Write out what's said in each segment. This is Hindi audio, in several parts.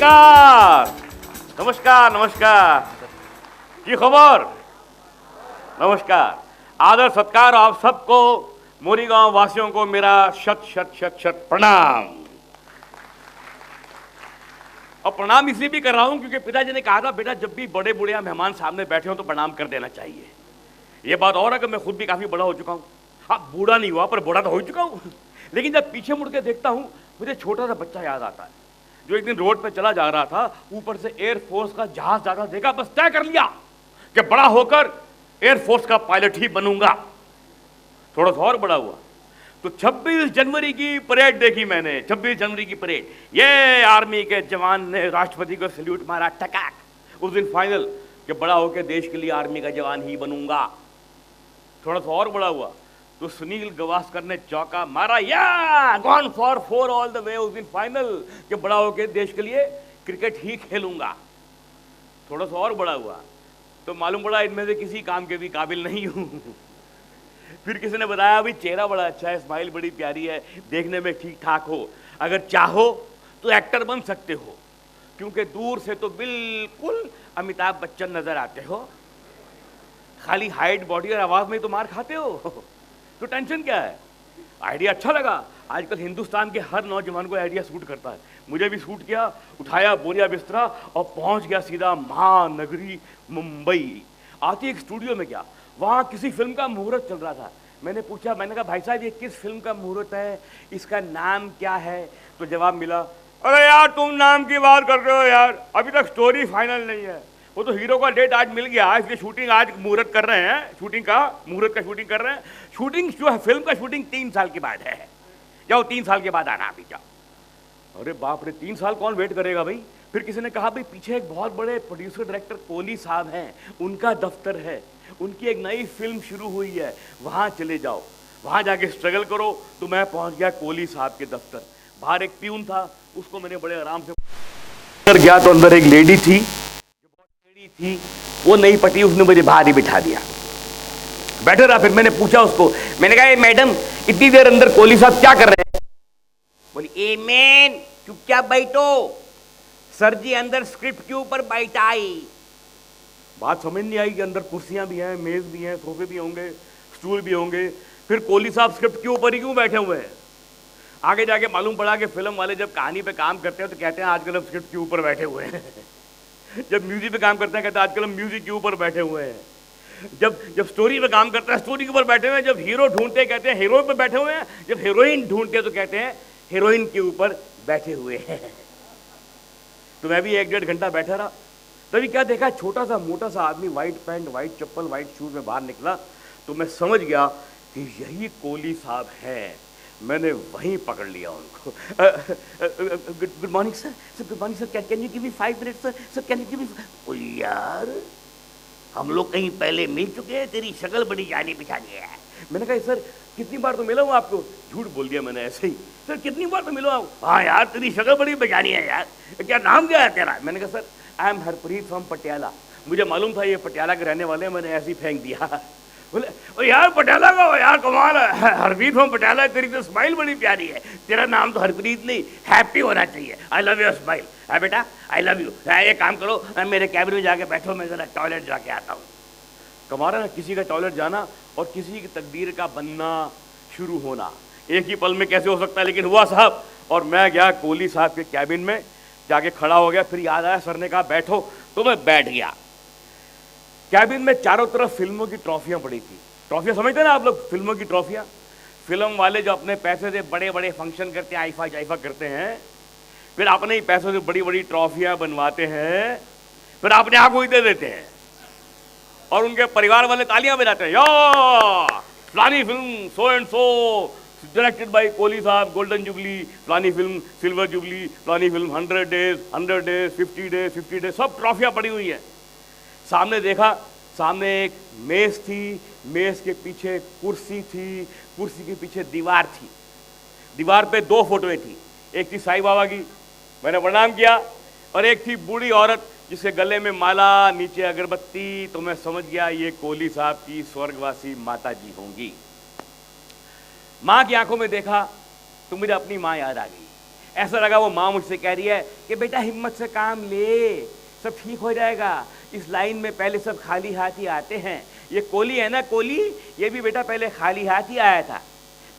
नमस्कार नमस्कार नमस्कार। की खबर? नमस्कार, आदर सत्कार आप सबको, मोरीगांव वासियों को मेरा शत शत शत शत प्रणाम। और प्रणाम इसलिए भी कर रहा हूं क्योंकि पिताजी ने कहा था बेटा जब भी बड़े बूढ़े मेहमान सामने बैठे हो तो प्रणाम कर देना चाहिए। ये बात और है कि मैं खुद भी काफी बड़ा हो चुका हूं। हाँ, बूढ़ा नहीं हुआ पर बूढ़ा तो हो चुका हूं। लेकिन जब पीछे मुड़ के देखता हूं मुझे छोटा सा बच्चा याद आता है जो एक दिन रोड पे चला जा रहा था, ऊपर से एयरफोर्स का जहाज जाता देखा, बस तय कर लिया कि बड़ा होकर एयरफोर्स का पायलट ही बनूंगा। थोड़ा सा और बड़ा हुआ तो 26 जनवरी की परेड देखी मैंने। 26 जनवरी की परेड, ये आर्मी के जवान ने राष्ट्रपति को सल्यूट मारा, टकाक। उस दिन फाइनल कि बड़ा होकर देश के लिए आर्मी का जवान ही बनूंगा। थोड़ा सा और बड़ा हुआ तो सुनील गावस्कर ने चौका मारा, या गॉन फॉर 4 ऑल द वे। उस दिन फाइनल कि बड़ा होकर देश के लिए क्रिकेट ही खेलूंगा। थोड़ा सा और बड़ा हुआ तो मालूम पड़ा इनमें से किसी काम के भी काबिल नहीं हूं। फिर किसी ने बताया अभी चेहरा बड़ा अच्छा है, स्माइल बड़ी प्यारी है, देखने में ठीक ठाक हो, अगर चाहो तो एक्टर बन सकते हो क्योंकि दूर से तो बिल्कुल अमिताभ बच्चन नजर आते हो, खाली हाइट बॉडी और आवाज में तो मार खाते हो, तो टेंशन क्या है। आइडिया अच्छा लगा। आजकल हिंदुस्तान के हर नौजवान को आइडिया सूट करता है, मुझे भी सूट किया। उठाया बोरिया बिस्तरा और पहुंच गया सीधा महानगरी मुंबई। आती एक स्टूडियो में गया, वहां किसी फिल्म का मुहूर्त चल रहा था। मैंने पूछा, मैंने कहा भाई साहब ये किस फिल्म का मुहूर्त है, इसका नाम क्या है? तो जवाब मिला, अरे यार तुम नाम की बात कर रहे हो यार, अभी तक स्टोरी फाइनल नहीं है। वो तो हीरो का डेट आज मिल गया, इसलिए शूटिंग आज मुहूर्त कर रहे हैं, शूटिंग का मुहूर्त का शूटिंग कर रहे हैं। शूटिंग जो है फिल्म का शूटिंग 3 साल के बाद है, जाओ 3 साल के बाद आना अभी जाओ। अरे बाप रे, 3 साल कौन वेट करेगा भाई। फिर किसी ने कहा भाई पीछे एक बहुत बड़े प्रोड्यूसर डायरेक्टर कोहली साहब हैं, उनका दफ्तर है, उनकी एक नई फिल्म शुरू हुई है, वहां चले जाओ, वहां जाके स्ट्रगल करो। तो मैं पहुंच गया कोहली साहब के दफ्तर। बाहर एक प्यून था, उसको मैंने बड़े आराम से अंदर गया तो अंदर एक लेडी थी जो बहुत टेढ़ी थी, वो नहीं पटी, उसने मुझे बाहर ही बिठा दिया, बैठे रहा। फिर मैंने पूछा उसको, मैंने कहा मैडम इतनी देर अंदर कोहली साहब क्या कर रहे हैं? बोली ए मैन चुपचाप बैठो, सर जी अंदर स्क्रिप्ट के ऊपर बैठाई। बात समझ नहीं आई कि अंदर कुर्सियां भी हैं, मेज भी हैं, सोफे भी होंगे, स्टूल भी होंगे, फिर कोहली साहब स्क्रिप्ट के ऊपर ही क्यों बैठे हुए हैं? आगे जाके मालूम पड़ा कि फिल्म वाले जब कहानी पे काम करते हैं तो कहते हैं आजकल हम स्क्रिप्ट के ऊपर बैठे हुए हैं। जब म्यूजिक पे काम करते हैं कहते हैं आजकल हम म्यूजिक के ऊपर बैठे हुए हैं। जब स्टोरी पे काम करता है स्टोरी के ऊपर बैठे हुए हैं। जब हीरो ढूंढते कहते हैं हीरो पे बैठे हुए हैं। जब हीरोइन ढूंढते तो कहते हैं हीरोइन के ऊपर बैठे हुए हैं। तो मैं भी 1-1.5 घंटा बैठा रहा। तभी क्या देखा, छोटा सा मोटा सा आदमी, व्हाइट पैंट, व्हाइट चप्पल, व्हाइट शूज में बाहर निकला। तो मैं समझ गया कि यही कोहली साहब हैं। मैंने वहीं पकड़ लिया उनको। Good morning sir, good morning sir, can you give me 5 minutes sir, can you give me. यार हम लोग कहीं पहले मिल चुके हैं, तेरी शक्ल बड़ी जानी पहचानी है। मैंने कहा सर कितनी बार तो मिला हूँ आपको। झूठ बोल दिया मैंने ऐसे ही, सर कितनी बार तो मिला हूँ। हाँ यार तेरी शक्ल बड़ी पहचानी है यार, क्या नाम क्या है तेरा? मैंने कहा sir I am Harpreet from Patiala. मुझे मालूम था ये पटियाला के रहने वाले हैं, मैंने ऐसे ही फेंक दिया। बोले ओ यार पटियाला का हो यार, कमाल है, हरप्रीत फ्रॉम पटियाला, तेरी तो स्माइल बड़ी प्यारी है, तेरा नाम तो हरप्रीत नहीं हैप्पी होना चाहिए। आई लव योर स्माइल। है बेटा आई लव यू। एक काम करो मेरे कैबिन में जाके बैठो, मैं जरा टॉयलेट जाके आता हूँ। कमाल है ना, किसी का टॉयलेट जाना और किसी की तकदीर का बनना शुरू होना एक ही पल में कैसे हो सकता है, लेकिन हुआ साहब। और मैं गया कोहली साहब के कैबिन में, जाके खड़ा हो गया। फिर याद आया सर ने कहा बैठो, तो मैं बैठ गया। कैबिन में चारों तरफ फिल्मों की ट्रॉफियां पड़ी थी। ट्रॉफियां समझते ना आप लोग, फिल्मों की ट्रॉफियां। फिल्म वाले जो अपने पैसे से बड़े बड़े फंक्शन करते हैं, आईफा जाइफा करते हैं, फिर अपने ही पैसों से बड़ी बड़ी ट्रॉफियां बनवाते हैं, फिर अपने आप को ही दे देते हैं और उनके परिवार वाले तालियां बजाते हैं, या फलानी film so and so directed by Kohli साहब, गोल्डन जुबली, फलानी फिल्म सिल्वर जुबली, फलानी फिल्म 100 डेज, 50 डेज, सब ट्रॉफियां पड़ी हुई है। सामने देखा, सामने एक मेज थी, मेज के पीछे कुर्सी थी, कुर्सी के पीछे दीवार थी, दीवार पे 2 फोटोएं थी। एक थी साईं बाबा की, मैंने प्रणाम किया, और एक थी बूढ़ी औरत जिसके गले में माला, नीचे अगरबत्ती। तो मैं समझ गया ये कोहली साहब की स्वर्गवासी माता जी होंगी। माँ की आंखों में देखा तो मुझे अपनी माँ याद आ गई। ऐसा लगा वो माँ मुझसे कह रही है कि बेटा हिम्मत से काम ले, सब ठीक हो जाएगा। इस लाइन में पहले सब खाली हाथ ही आते हैं। ये कोली है ना, कोली, ये भी बेटा पहले खाली हाथ ही आया था,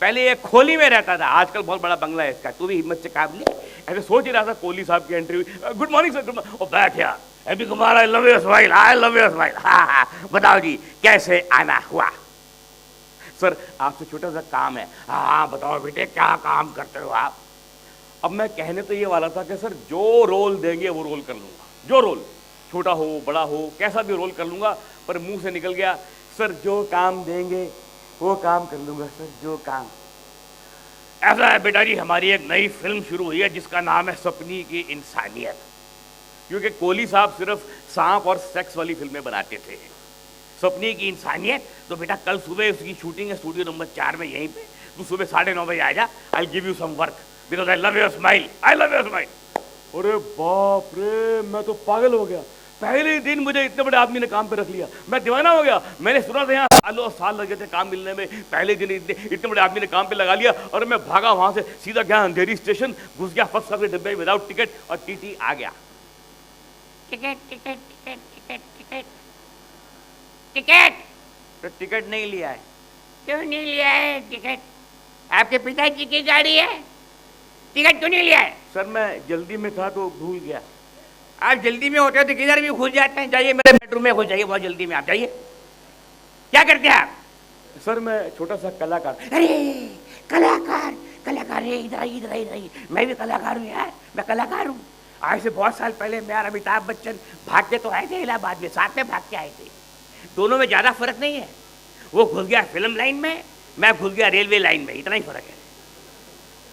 पहले ये खोली में रहता था, आजकल बहुत बड़ा बंगला है इसका, तू भी हिम्मत से काम ले। ऐसे सोच ही रहा था, कोहली साहब की एंट्री हुई। Good morning sir, good morning. बैठ यार, AB Kumar, I love your smile, I love your smile. हाँ, बताओ जी कैसे आना हुआ? सर आपसे छोटा सा काम है। हाँ बताओ बेटे, क्या काम करते हो आप? अब मैं कहने तो ये वाला था कि सर जो रोल देंगे वो रोल कर लूंगा, जो रोल, छोटा हो बड़ा हो कैसा भी रोल कर लूंगा, पर मुंह से निकल गया सर जो काम देंगे वो काम कर लूंगा सर, जो काम। ऐसा है बेटा जी, हमारी एक नई फिल्म शुरू हुई है जिसका नाम है सपनी की इंसानियत। क्योंकि कोहली साहब सिर्फ सांप और सेक्स वाली फिल्में बनाते थे। सपनी की इंसानियत तो बेटा कल सुबह उसकी शूटिंग है स्टूडियो नंबर 4 में, यहीं पे। तू सुबह 9:30 बजे आ जा, I give you some work because I love your smile, I love your smile. अरे बाप रे, मैं तो पागल हो गया। पहले ही दिन मुझे इतने बड़े आदमी ने काम पे रख लिया, मैं दीवाना हो गया। मैंने सुना था यहाँ सालों साल लगे थे काम मिलने में, पहले दिन इतने बड़े आदमी ने काम पे लगा लिया। और मैं भागा वहां से, सीधा गया अंधेरी स्टेशन, घुस गया फर्स्ट क्लास के डिब्बे विदाउट टिकट, और टीटी आ गया। Ticket ticket ticket ticket ticket ticket तो टिकट नहीं लिया है। क्यों नहीं लिया है टिकट? आपके पिताजी की गाड़ी है, टिकट क्यों नहीं लिया है? सर मैं जल्दी में था तो भूल गया। आप जल्दी में होते हो तो किधर भी घुस जाते हैं। जाइए मेरे बेडरूम में घुस जाइए, बहुत जल्दी में आप जाइए। क्या करते हैं आप? सर मैं छोटा सा कलाकार। अरे कलाकार, कलाकार है, इधर आइए, इधर आइए, इधर आइए। मैं भी कलाकार हूँ यार, मैं कलाकार हूँ। आज से बहुत साल पहले मैं और अमिताभ बच्चन भाग के तो आए थे इलाहाबाद में, साथ में भाग के आए थे। दोनों में ज्यादा फर्क नहीं है, वो घुस गया फिल्म लाइन में, मैं घुस गया रेलवे लाइन में, इतना ही फर्क है।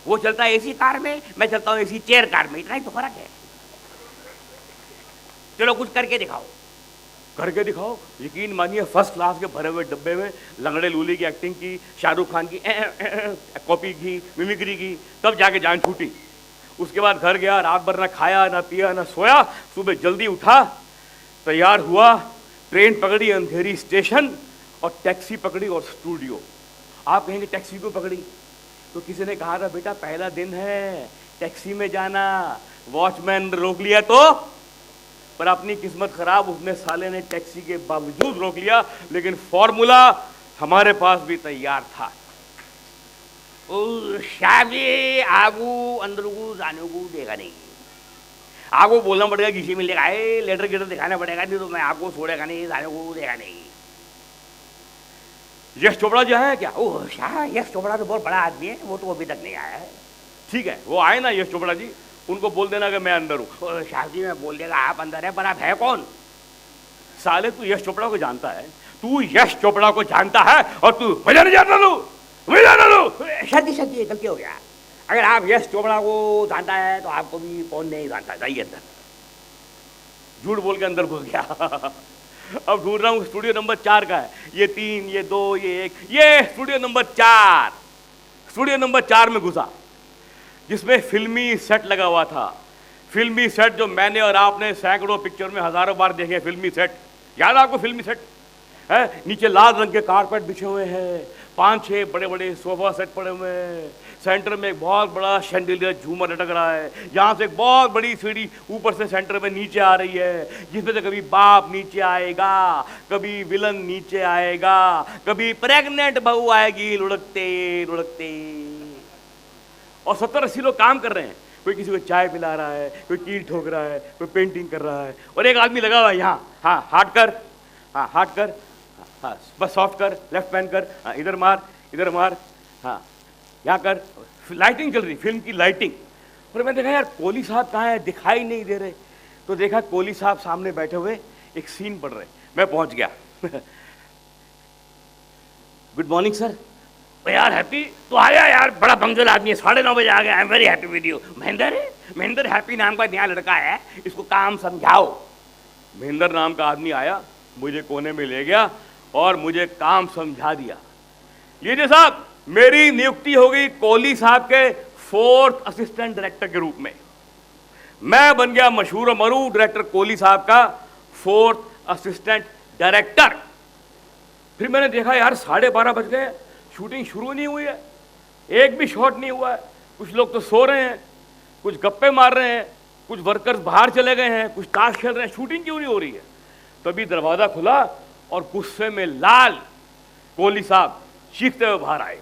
वो चलता है एसी कार में, मैं चलता हूँ एसी चेयर कार में, इतना ही तो फर्क है। चलो कुछ करके दिखाओ। करके दिखाओ? यकीन मानिए फर्स्ट क्लास के भरे हुए डब्बे में लंगड़े लूली की एक्टिंग की, शाहरुख खान की कॉपी की, मिमिक्री की, तब जाके जान छूटी। उसके बाद घर गया, रात भर ना खाया ना पिया ना सोया, सुबह जल्दी उठा, तैयार हुआ, ट्रेन पकड़ी अंधेरी स्टेशन, और टैक्सी पकड़ी और स्टूडियो। आप कहेंगे टैक्सी क्यों पकड़ी? तो किसी ने कहा था बेटा पहला दिन है, टैक्सी में जाना, वॉचमैन रोक लिया तो। पर अपनी किस्मत खराब, उसने साले ने टैक्सी के बावजूद रोक लिया, लेकिन फॉर्मूला हमारे पास भी तैयार था। शादी आगू अंदरगू जानूगू देगा नहीं, आगो बोलना पड़ेगा, किसी में लेगा लेटर गेटर दिखाना पड़ेगा, नहीं तो मैं आपको छोड़ेगा नहीं, जानूगू देगा नहीं। यश चोपड़ा जो है क्या? ओह शाह, यश चोपड़ा तो बहुत बड़ा आदमी है, वो तो अभी तक नहीं आया है। ठीक है, वो आए ना यश चोपड़ा जी, उनको बोल देना कि मैं अंदर हूं। शाह जी मैं बोल देगा आप अंदर है, पर आप है कौन? साले तू यश चोपड़ा को जानता है? तू यश चोपड़ा को जानता है और तू मुझे नहीं जानता? तू मुझे जानता? तू शादी शादी गलती हो गया। अगर आप यश चोपड़ा को जानता है तो आपको भी कौन नहीं जानता। जाइए अंदर। झूठ बोल के अंदर घुस गया। अब ढूंढ रहा हूँ स्टूडियो नंबर 4 का है, ये 3, ये 2, ये 1, ये स्टूडियो नंबर 4। स्टूडियो नंबर 4 में घुसा, जिसमें फिल्मी सेट लगा हुआ था। फिल्मी सेट जो मैंने और आपने सैकड़ों पिक्चर में हजारों बार देखे। फिल्मी सेट याद है आपको? फिल्मी सेट है, नीचे लाल रंग के कारपेट बिछे हुए हैं, 5-6 बड़े बड़े सोफा सेट पड़े हुए हैं, सेंटर में एक बहुत बड़ा शैंडिलियर झूमर लटक रहा है, यहाँ से एक बहुत बड़ी सीढ़ी ऊपर से सेंटर में नीचे आ रही है, जिसमें से कभी बाप नीचे आएगा, कभी विलन नीचे आएगा, कभी प्रेग्नेंट बहू आएगी लुढ़कते लुढ़कते। और 70-80 लोग काम कर रहे हैं। कोई किसी को चाय पिला रहा है, कोई कील ठोक रहा है, कोई पेंटिंग कर रहा है, और एक आदमी लगा हुआ है यहाँ, हाँ हार्ड कर, हाँ हार्ड कर, हाँ बस सॉफ्ट कर, लेफ्ट पैन कर, हाँ इधर मार, इधर मार, हाँ यहाँ कर। लाइटिंग चल रही, फिल्म की लाइटिंग। और मैं देखा यार कोहली साहब कहाँ है, दिखाई नहीं दे रहे। तो देखा कोहली साहब सामने बैठे हुए एक सीन पढ़ रहे। मैं पहुंच गया। Good morning sir. यार हैप्पी तो आया यार, बड़ा पंक्चुअल आदमी है, 9:30 बजे आ गया। I am very happy with you. Mahendra है, महेंद्र हैप्पी नाम का नया लड़का है, इसको काम समझाओ। महेंद्र नाम का आदमी आया, मुझे कोने में ले गया और मुझे काम समझा दिया। लीजिए साहब, मेरी नियुक्ति हो गई कोहली साहब के 4th असिस्टेंट डायरेक्टर के रूप में। मैं बन गया मशहूर मरू डायरेक्टर कोहली साहब का 4th असिस्टेंट डायरेक्टर। फिर मैंने देखा यार 12:30 बज गए, शूटिंग शुरू नहीं हुई है, एक भी शॉट नहीं हुआ है, कुछ लोग तो सो रहे हैं। कुछ गप्पे मार रहे हैं, कुछ वर्कर्स बाहर चले गए हैं, कुछ ताश खेल रहे हैं, शूटिंग क्यों नहीं हो रही है। तभी दरवाजा खुला और गुस्से में लाल कोहली साहब चीखते हुए बाहर आए।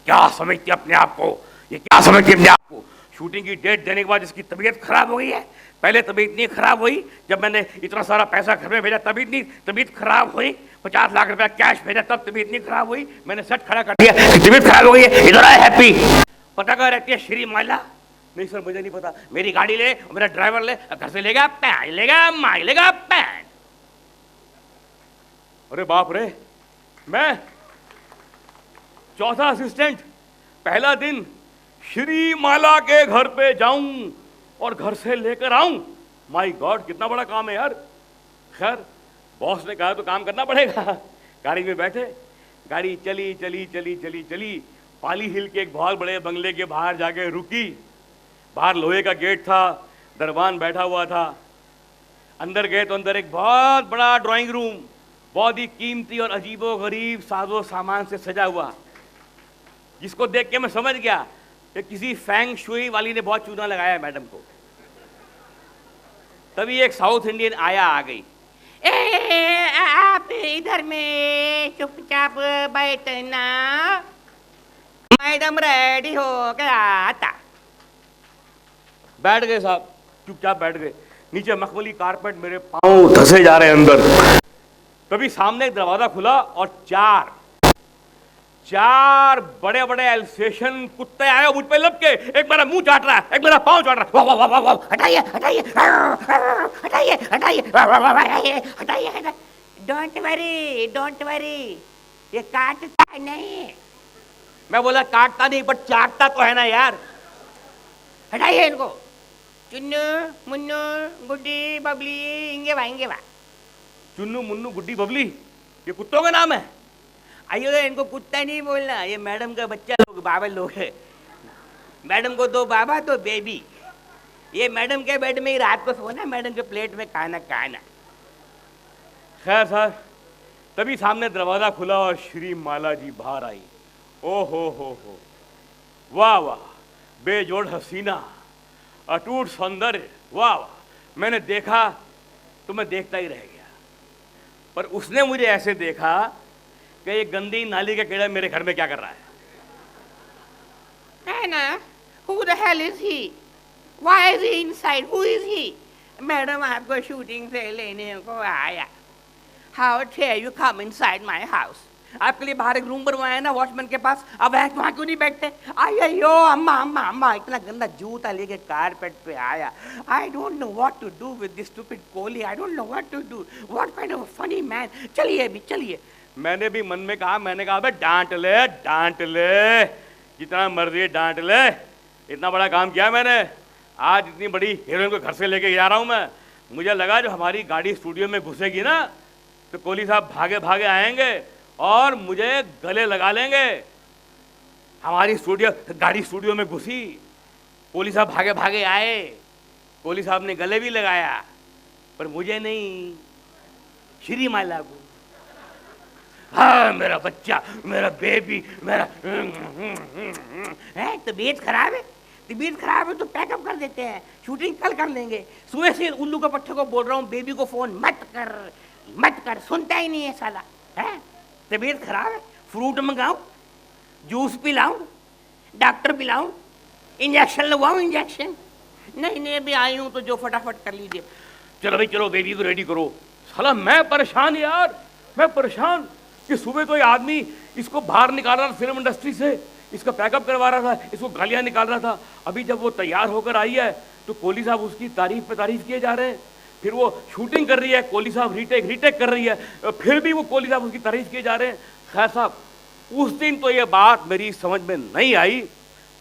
क्या समझते अपने आप को, ये क्या समझते अपने आप को, शूटिंग की डेट देने के बाद इसकी तबीयत खराब हो गई है। पहले तबीयत इतनी खराब हुई जब मैंने इतना सारा पैसा घर में भेजा, तभी इतनी तबीयत खराब हुई। 50 लाख रुपया कैश भेजा तब तबीयत इतनी खराब हुई। मैंने सेट खड़ा कर दिया, तबीयत खराब हो गई है, इधर आए हैप्पी। पता कहाँ रहती है श्री माला? नहीं सर मुझे नहीं पता। मेरी गाड़ी ले, मेरा ड्राइवर ले, घर से लेगा पैन, लेगा माई, लेगा पैन। अरे बाप रे, मैं चौथा असिस्टेंट पहला दिन श्री माला के घर पे जाऊं और घर से लेकर आऊं। माय गॉड, कितना बड़ा काम है यार। खैर बॉस ने कहा तो काम करना पड़ेगा। गाड़ी में बैठे, गाड़ी चली चली चली चली चली, पाली हिल के एक बहुत बड़े बंगले के बाहर जाके रुकी। बाहर लोहे का गेट था, दरबान बैठा हुआ था। अंदर गए तो अंदर एक बहुत बड़ा ड्राइंग रूम, बहुत ही कीमती और अजीबो गरीब साजो सामान से सजा हुआ, जिसको देख के मैं समझ गया कि किसी फैंग शुई वाली ने बहुत चूना लगाया है मैडम को। तभी एक साउथ इंडियन आया आ गई। आप इधर में चुपचाप बैठना, मैडम रेडी हो गया आता। बैठ गए साहब, चुपचाप बैठ गए। नीचे मखमली कारपेट, मेरे पांव धसे जा रहे हैं अंदर। तभी सामने एक दरवाजा खुला और चार बड़े बड़े एल्सेशन कुत्ते आए मुझ पे लपके। एक मेरा मुंह चाट रहा है, एक मेरा पांव चाट रहा है। वाह वाह वाह वाह, हटाइए हटाइए हटाइए हटाइए हटाइए। डोंट वरी, ये काटता नहीं। मैं बोला काटता नहीं, बट चाटता तो है ना यार। हटाइए इनको। चुन्नू मुन्नू गुड्डी बबली इंगे वा। चुन्नू मुन्नू गुड्डी बबली ये कुत्तों का नाम है? आइयो, इनको कुत्ता नहीं बोलना, ये मैडम का बच्चा लोग, बाबा लोग है। मैडम को दो बाबा तो बेबी। ये मैडम के बेड में ही रात को सोना, मैडम के प्लेट में खाना। खैर सर, तभी सामने दरवाजा खुला और श्री माला जी बाहर आई। ओ हो, वाह वाह, बेजोड़ हसीना, अटूट सौंदर्य, वाह वाह। मैंने देखा तो मैं देखता ही रह गया, पर उसने मुझे ऐसे देखा कि ये गंदी नाली का कीड़ा मेरे घर में क्या कर रहा है ना? Who the hell is he? Why is he inside? Who is he? Madam आपको शूटिंग से लेने को आया। How dare you come inside my house? आपके लिए बाहर एक रूम बनवाया ना वॉचमैन के पास, अब वहाँ क्यों नहीं बैठते? आइयो अम्मा, इतना गंदा जूता लेके कारपेट पे आया। I don't know what to do with this stupid Kohli. I don't know what to do. What kind of a funny man. चलिए। मैंने भी मन में कहा, मैंने कहा भाई डांट ले, जितना मर्जी डांट ले। इतना बड़ा काम किया मैंने, आज इतनी बड़ी हीरोइन को घर से लेके जा रहा हूँ मैं। मुझे लगा जो हमारी गाड़ी स्टूडियो में घुसेगी ना तो कोहली साहब भागे भागे आएंगे और मुझे गले लगा लेंगे। हमारी गाड़ी स्टूडियो में घुसी, कोहली साहब भागे भागे आए, कोहली साहब ने गले भी लगाया, पर मुझे नहीं, श्री माला को। हाँ मेरा बच्चा, मेरा बेबी, मेरा। तबीयत खराब है तो पैकअप कर देते हैं, शूटिंग कल कर लेंगे। सुबह से उल्लू के पट्टे को बोल रहा हूँ बेबी को फोन मत कर, सुनता ही नहीं है साला। है तबीयत खराब है, फ्रूट मंगाऊं, जूस पिलाऊं, डॉक्टर पिलाऊं, इंजेक्शन लगवाऊं? इंजेक्शन नहीं, अभी आई हूं तो जो फटाफट कर लीजिए। चलो भाई चलो, बेबी को रेडी करो। साला मैं परेशान यार, मैं परेशान कि सुबह तो ये आदमी इसको बाहर निकाल रहा था फिल्म इंडस्ट्री से, इसका पैकअप करवा रहा था, इसको गालियां निकाल रहा था। अभी जब वो तैयार होकर आई है तो कोहली साहब उसकी तारीफ पे तारीफ किए जा रहे हैं। फिर वो शूटिंग कर रही है, कोहली साहब रीटेक कर रही है, फिर भी वो कोहली साहब उसकी तारीफ किए जा रहे हैं। खैर साहब, उस दिन तो ये बात मेरी समझ में नहीं आई,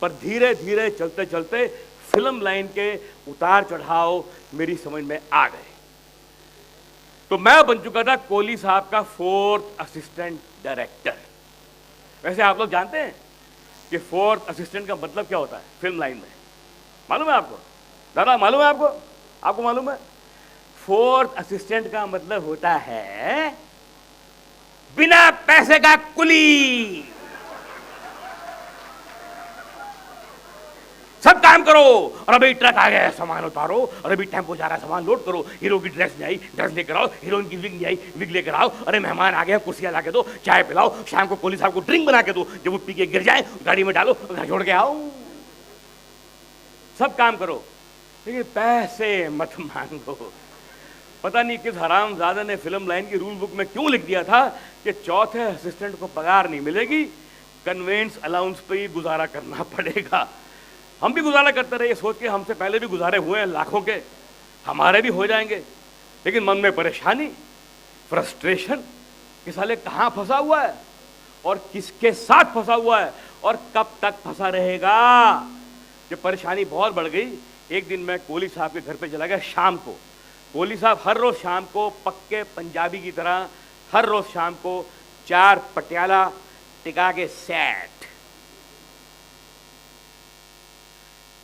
पर धीरे धीरे चलते चलते फिल्म लाइन के उतार चढ़ाव मेरी समझ में आ गए। तो मैं बन चुका था कोहली साहब का 4th असिस्टेंट डायरेक्टर। वैसे आप लोग जानते हैं कि 4th असिस्टेंट का मतलब क्या होता है फिल्म लाइन में? मालूम है आपको? दादा मालूम है आपको? आपको मालूम है? 4th असिस्टेंट का मतलब होता है बिना पैसे का कुली। सब काम करो, और अभी ट्रक आ गया है सामान उतारो, और अभी टेम्पो जा रहा है सामान लोड करो, हीरो की ड्रेस नहीं आई ड्रेस लेकर आओ, हीरोइन की विग नहीं आई विग लेकर आओ, अरे मेहमान आ गए कुर्सियां ला के दो, चाय पिलाओ, शाम को कोहली साहब को ड्रिंक बना के दो, जब वो पी के गिर जाए गाड़ी में डालो, घर छोड़ के आओ। सब काम करो लेकिन पैसे मत मांगो। पता नहीं किस हरामजादा ने फिल्म लाइन की रूल बुक में क्यों लिख दिया था कि चौथे असिस्टेंट को पगार नहीं मिलेगी, कन्वेंस अलाउंस पे ही गुजारा करना पड़ेगा। हम भी गुजारा करते रहे सोच के हमसे पहले भी गुजारे हुए हैं लाखों के, हमारे भी हो जाएंगे, लेकिन मन में परेशानी, फ्रस्ट्रेशन कि साले कहाँ फंसा हुआ है और किसके साथ फंसा हुआ है और कब तक फंसा रहेगा। जब परेशानी बहुत बढ़ गई, एक दिन मैं कोहली साहब के घर पे चला गया शाम को। कोहली साहब हर रोज शाम को पक्के पंजाबी की तरह हर रोज शाम को 4 पटियाला टिका के set.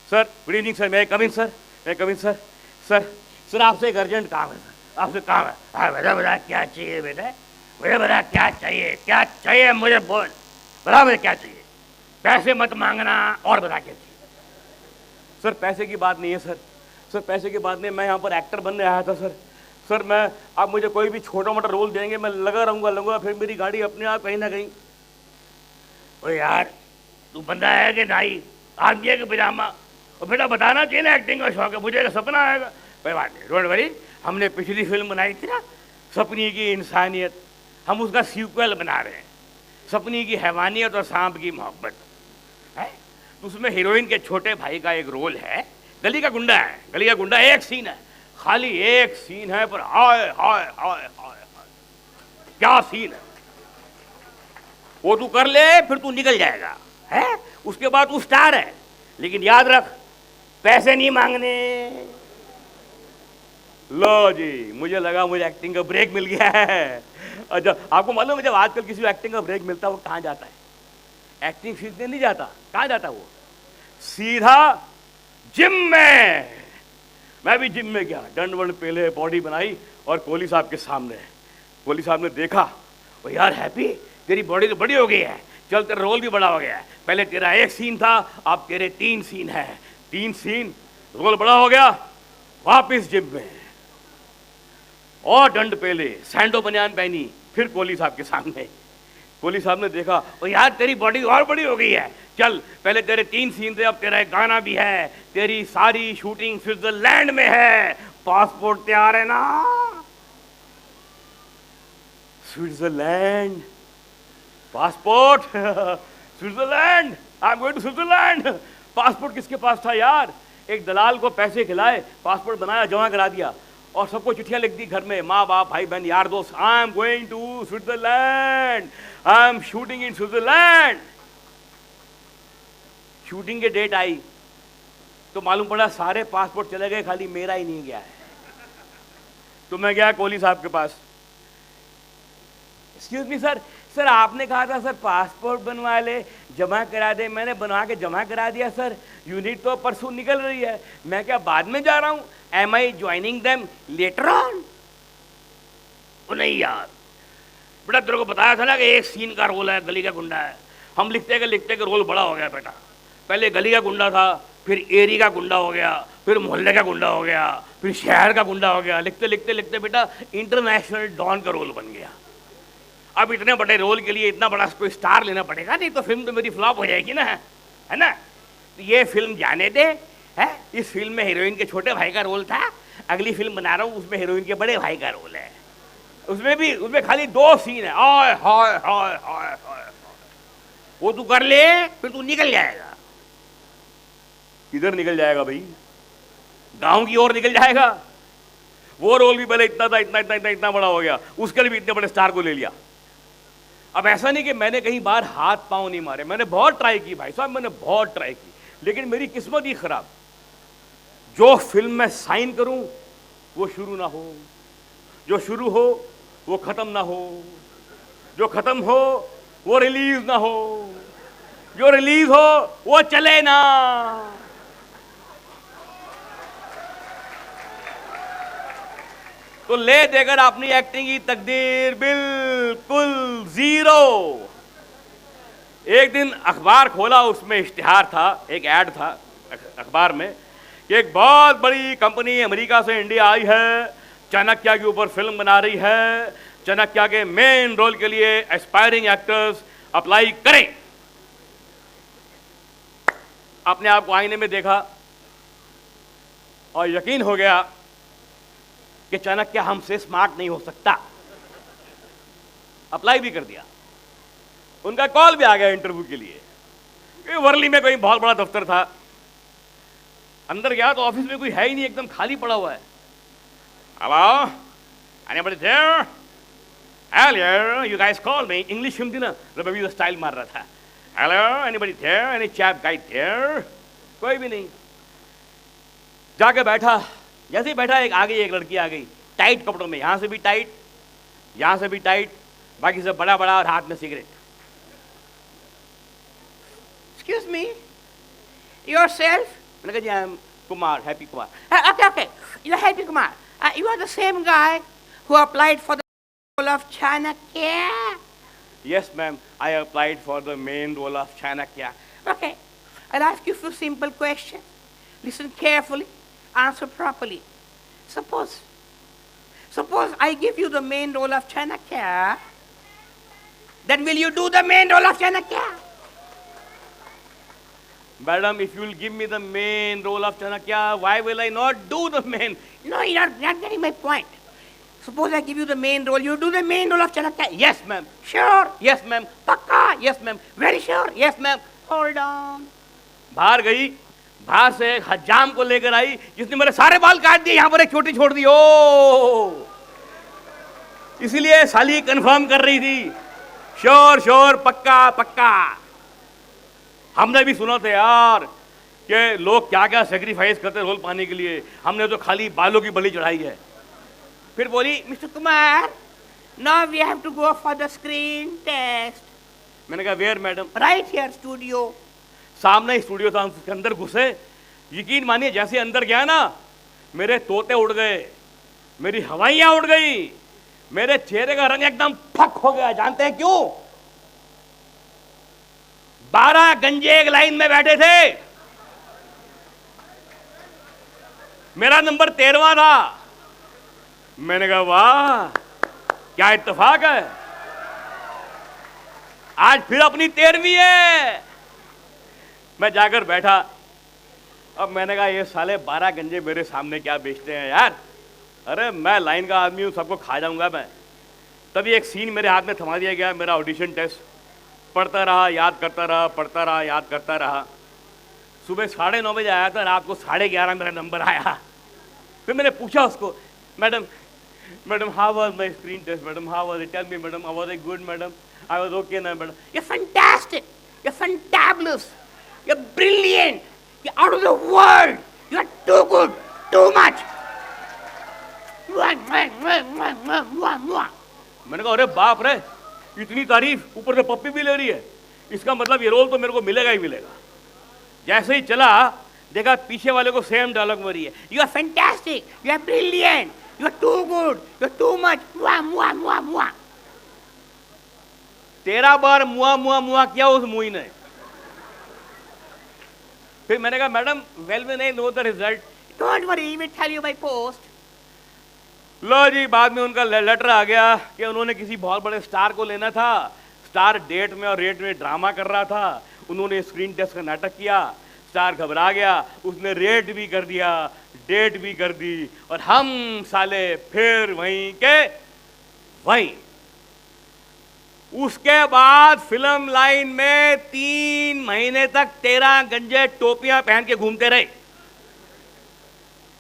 Sir good evening sir, मैं कम इन सर, मैं कम इन सर। सर सर आपसे एक अर्जेंट काम है सर, आपसे काम है। हाँ बेटा बता क्या चाहिए बेटा, मुझे बता क्या चाहिए, क्या चाहिए मुझे बोल, बता मुझे क्या चाहिए, पैसे मत मांगना और बता क्या चाहिए। सर पैसे की बात नहीं है सर, सर पैसे की बात नहीं, मैं यहाँ पर एक्टर बनने आया था सर। सर मैं आप मुझे कोई भी छोटा मोटा रोल देंगे मैं लगा रहूँगा, फिर मेरी गाड़ी अपने आप कहीं ना कहीं। अरे यार तू बंदा है कि नहीं, आदमी है कि पजामा, और बेटा बताना चाहिए ना, एक्टिंग का शौक है, मुझे एक सपना आएगा। कोई बात नहीं, डोंट वरी, हमने पिछली फिल्म बनाई थी ना सपनी की इंसानियत, हम उसका सीक्वल बना रहे हैं, सपनी की हैवानियत और सांप की मोहब्बत है। उसमें हीरोइन के छोटे भाई का एक रोल है, गली का गुंडा है, गली का गुंडा, एक सीन है, खाली एक सीन है, पर हाय हाय हाय हाय क्या सीन है, वो तू कर ले फिर तू निकल जाएगा है, उसके बाद तू स्टार है। लेकिन याद रख पैसे नहीं मांगने। लो जी, मुझे लगा मुझे एक्टिंग का ब्रेक मिल गया है। अच्छा आपको मालूम है जब आजकल किसी को एक्टिंग का ब्रेक मिलता है वो कहाँ जाता है? एक्टिंग सीखने नहीं जाता, कहाँ जाता वो? सीधा जिम में। मैं भी जिम में गया, दंड वंड पहले बॉडी बनाई और कोहली साहब के सामने। कोहली साहब ने देखा, ओ यार हैप्पी तेरी बॉडी तो बड़ी हो गई है, चल तेरा रोल भी बड़ा हो गया है, पहले तेरा एक सीन था अब तेरे 3 सीन है, 3 सीन, रोल बड़ा हो गया, वापिस जिम में और दंड पहले सैंडो बनियान पहनी, फिर कोहली साहब के सामने। कोहली साहब ने देखा, ओ यार तेरी बॉडी और बड़ी हो गई है, चल पहले तेरे 3 सीन थे अब तेरा एक गाना भी है, तेरी सारी शूटिंग स्विट्जरलैंड में है, पासपोर्ट तैयार है ना? Switzerland passport Switzerland, I am going to Switzerland. Passport किसके पास था यार? एक दलाल को पैसे खिलाए, पासपोर्ट बनाया, जमा करा दिया और सबको चिट्ठियां लिख दी घर में, माँ बाप भाई बहन यार दोस्त, I am going to Switzerland, I am shooting in Switzerland. Shooting के डेट आई तो मालूम पड़ा सारे पासपोर्ट चले गए, खाली मेरा ही नहीं गया है। तो मैं गया कोहली साहब के पास, एक्सक्यूज मी सर, सर आपने कहा था सर पासपोर्ट बनवा ले, जमा करा दे, मैंने बनवा के जमा करा दिया सर, यूनिट तो परसों निकल रही है, मैं क्या बाद में जा रहा हूँ, am I joining them later on? वो नहीं यार बेटा, तेरे को बताया था ना कि एक सीन का रोल है, गली का गुंडा है, हम लिखते के रोल बड़ा हो गया बेटा, पहले गली का गुंडा था, फिर एरी का गुंडा हो गया, फिर मोहल्ले का गुंडा हो गया, फिर शहर का गुंडा हो गया, लिखते लिखते लिखते बेटा इंटरनेशनल डॉन का रोल बन गया। अब इतने बड़े रोल के लिए इतना बड़ा कोई स्टार लेना पड़ेगा, नहीं तो फिल्म तो मेरी फ्लॉप हो जाएगी ना, है ना? तो ये फिल्म जाने दे, है इस फिल्म में हीरोइन के छोटे भाई का रोल था, अगली फिल्म बना रहा हूँ उसमें हीरोइन के बड़े भाई का रोल है, उसमें खाली 2 सीन है, हाय हाय हाय हाय हाय, वो तू कर ले फिर तू निकल जाएगा। किधर निकल जाएगा भाई? गांव की ओर निकल जाएगा। वो रोल भी पहले इतना था, इतना इतना इतना इतना बड़ा हो गया, उसके लिए भी इतने बड़े स्टार को ले लिया। अब ऐसा नहीं कि मैंने कहीं बाहर हाथ पांव नहीं मारे, मैंने बहुत ट्राई की भाई साहब, मैंने बहुत ट्राई की, लेकिन मेरी किस्मत ही खराब। जो फिल्म में साइन करूं वो शुरू ना हो, जो शुरू हो वो खत्म ना हो, जो खत्म हो वो रिलीज ना हो, जो रिलीज हो वो चले ना। तो ले देकर अपनी एक्टिंग की तकदीर बिल्कुल जीरो। एक दिन अखबार खोला, उसमें इश्तिहार था, एक ऐड था, अखबार में कि एक बहुत बड़ी कंपनी अमेरिका से इंडिया आई है, चाणक्य के ऊपर फिल्म बना रही है, चाणक्य के मेन रोल के लिए एस्पायरिंग एक्टर्स अप्लाई करें। अपने आप को आईने में देखा और यकीन हो गया कि चाणक्य हमसे स्मार्ट नहीं हो सकता। अप्लाई भी कर दिया, उनका कॉल भी आ गया इंटरव्यू के लिए। वर्ली में कोई बहुत बड़ा दफ्तर था, अंदर गया तो ऑफिस में कोई है ही नहीं, एकदम खाली पड़ा हुआ है। Hello, anybody there? Hello, you guys called me. English Hindi ना, रबी वो स्टाइल मार रहा था। Hello, anybody there? Any chap guy there? कोई भी नहीं। जाके बैठा, जैसे ही बैठा एक एक लड़की आ गई, टाइट कपड़ों में, यहां से भी टाइट, यहां से भी टाइट, बाकी सब बड़ा बड़ा और हाथ में सिगरेट। Excuse me, yourself? मैंने कहा जी I am Kumar, Happy Kumar. Okay, you're Happy Kumar. You are the same guy who applied for the role of Chanakya. Yes ma'am, I applied for the main role of Chanakya. Okay, I'll ask you a few simple questions. Listen carefully, answer properly. Suppose I give you the main role of Chanakya, then will you do the main role of Chanakya? Madam, if you will give me the main role of Chanakya, why will I not do the main? No, you're not getting my point. Suppose I give you the main role, you do the main role of Chanakya. Yes ma'am. Sure? Yes ma'am. Pakka? Yes ma'am. Very sure? Yes ma'am. Hold on. बाहर गई, बाहर से एक हजाम को लेकर आई जिसने मेरे सारे बाल काट दिए, यहां पर एक छोटी छोड़ दी। ओ, इसीलिए साली कंफर्म कर रही थी, श्योर श्योर, पक्का पक्का। हमने भी सुना था यार कि लोग क्या क्या सेक्रीफाइस करते रोल पाने के लिए, हमने तो खाली बालों की बलि चढ़ाई है। फिर बोली, Mr. Kumar, now we have to go for the screen test. मैंने कहा where madam? Right here, studio. सामने स्टूडियो था, उसके अंदर घुसे। यकीन मानिए जैसे अंदर गया ना, मेरे तोते उड़ गए, मेरी हवाइयां उड़ गई, मेरे चेहरे का रंग एकदम फक हो गया। जानते हैं क्यों? 12 गंजे एक लाइन में बैठे थे, मेरा नंबर 13वां था। मैंने कहा वाह क्या इत्तेफाक है, आज फिर अपनी 13वीं है। मैं जाकर बैठा, अब मैंने कहा ये साले 12 गंजे मेरे सामने क्या बेचते हैं यार, अरे मैं लाइन का आदमी हूं, सबको खा जाऊंगा मैं। तभी एक सीन मेरे हाथ में थमा दिया गया, मेरा ऑडिशन टेस्ट। पढ़ता रहा, याद करता रहा, पढ़ता रहा, याद करता रहा। सुबह 9:30 बजे आया था, रात को 11:30 मेरा नंबर आया। फिर मैंने पूछा उसको, madam madam how was my screen test madam, how was it, tell me madam, how was I good madam, I was okay ना madam? You're fantastic. You're fantabulous. You're brilliant. You're out of the world. You're too good. Too much. मैंने कहा अरे बाप रे, इतनी तारीफ, ऊपर से पप्पी भी ले रही है, इसका मतलब ये रोल तो मेरे को मिलेगा ही मिलेगा। जैसे ही चला, देखा पीछे वाले को सेम डायलॉग में रही है, You're fantastic. You're brilliant. You're too good. You're too much. 13 बार मुआ मुआ मुआ किया उस मुई ने। फिर मैंने कहा मैडम वेल में नहीं know the result. Don't worry, we'll tell you by post. लो जी, बाद में उनका लेटर आ गया कि उन्होंने किसी बहुत बड़े स्टार को लेना था। स्टार डेट में और रेट में ड्रामा कर रहा था। उन्होंने स्क्रीन टेस्ट का नाटक किया, स्टार घबरा गया, उसने रेट भी कर दिया, डेट भी कर दी, और हम साले फिर वहीं के वहीं। उसके बाद फिल्म लाइन में 3 महीने तक 13 गंजे टोपियां पहन के घूमते रहे।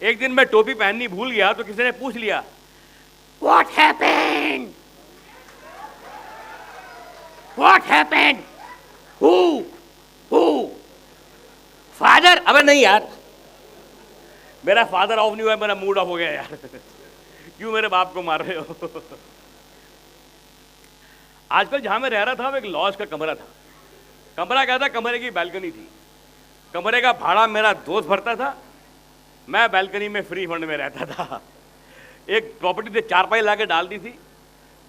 एक दिन मैं टोपी पहननी भूल गया तो किसी ने पूछ लिया, What happened? What happened? Who? Father? अबे नहीं यार, मेरा फादर ऑफ नहीं हुआ, मेरा मूड ऑफ हो गया यार। क्यों मेरे बाप को मार रहे हो? आजकल जहां मैं रह रहा था वो एक लॉज का कमरा था। कमरा क्या था, कमरे की बैल्कनी थी। कमरे का भाड़ा मेरा दोस्त भरता था, मैं बैल्कनी में फ्री फंड में रहता था। एक प्रॉपर्टी से चारपाई लाके डाल दी थी,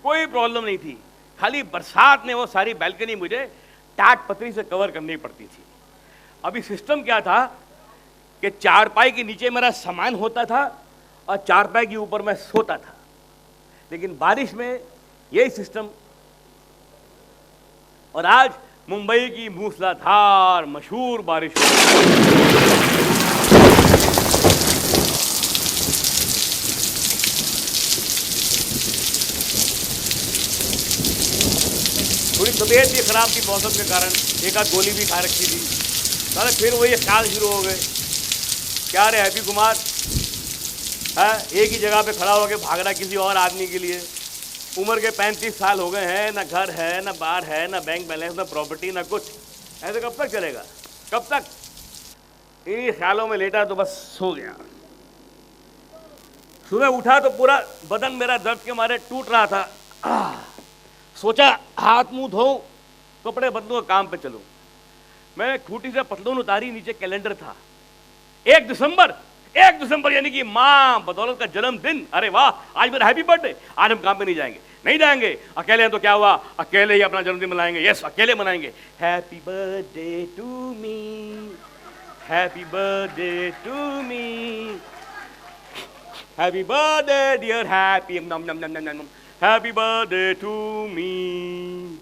कोई प्रॉब्लम नहीं थी। खाली बरसात में वो सारी बैल्कनी मुझे टाट पतरी से कवर करनी पड़ती थी। अभी सिस्टम क्या था कि चारपाई के नीचे मेरा सामान होता था और चारपाई के ऊपर मैं सोता था। लेकिन बारिश में यही सिस्टम, और आज मुंबई की मूसलाधार मशहूर बारिश थोड़ी तबीयत भी खराब थी मौसम के कारण, एक आध गोली भी खा रखी थी। सारे फिर वही ख्याल शुरू हो गए, क्या रे हैप्पी कुमार है एक ही जगह पे खड़ा होकर भाग रहा किसी और आदमी के लिए। उम्र के 35 साल हो गए हैं, ना घर है, ना बार है, ना बैंक बैलेंस, ना प्रॉपर्टी, ना कुछ। ऐसे कब तक चलेगा, कब तक? इन्हीं ख्यालों में लेटा तो बस सो गया। सुबह उठा तो पूरा बदन मेरा दर्द के मारे टूट रहा था। सोचा हाथ मुंह धो, कपड़े बदलूं, काम पे चलूं। मैं खूटी से पतलून उतारी, नीचे कैलेंडर था 1 दिसंबर, 1 दिसंबर यानी कि माँ बदौलत का जन्मदिन। अरे वाह, आज मेरा हैप्पी बर्थडे, आज हम काम पे नहीं जाएंगे। नहीं जाएंगे, अकेले हैं तो क्या हुआ, अकेले ही अपना जन्मदिन मनाएंगे। यस, अकेले मनाएंगे। Happy birthday to me, happy birthday to me, happy birthday dear happy, happy birthday to me.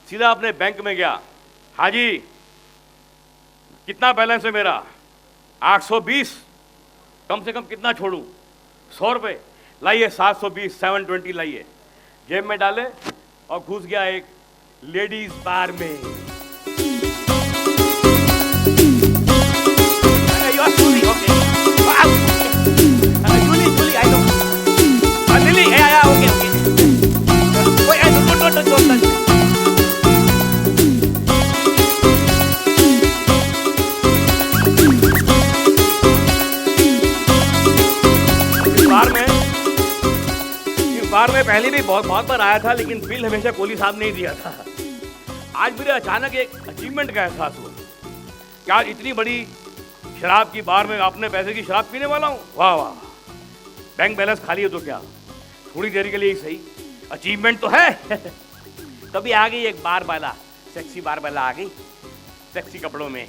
सीधा अपने बैंक में गया। हाजी कितना बैलेंस है मेरा? 820। कम से कम कितना छोड़ूं? 100 रुपये लाइए, 720, 720 लाइए। जेब में डाले और घुस गया एक लेडीज बार में। बार में पहले भी बहुत बार आया था, लेकिन बिल हमेशा कोहली साहब ने ही दिया था। आज मुझे अचानक एक अचीवमेंट का एहसास हुआ कि आज इतनी बड़ी शराब की बार में अपने पैसे की शराब पीने वाला हूँ। वाह वाह, बैंक बैलेंस खाली है तो क्या, थोड़ी देर के लिए ही सही, अचीवमेंट तो है। तभी आ गई एक बार वाला, सेक्सी बार वाला आ गई, सेक्सी कपड़ों में।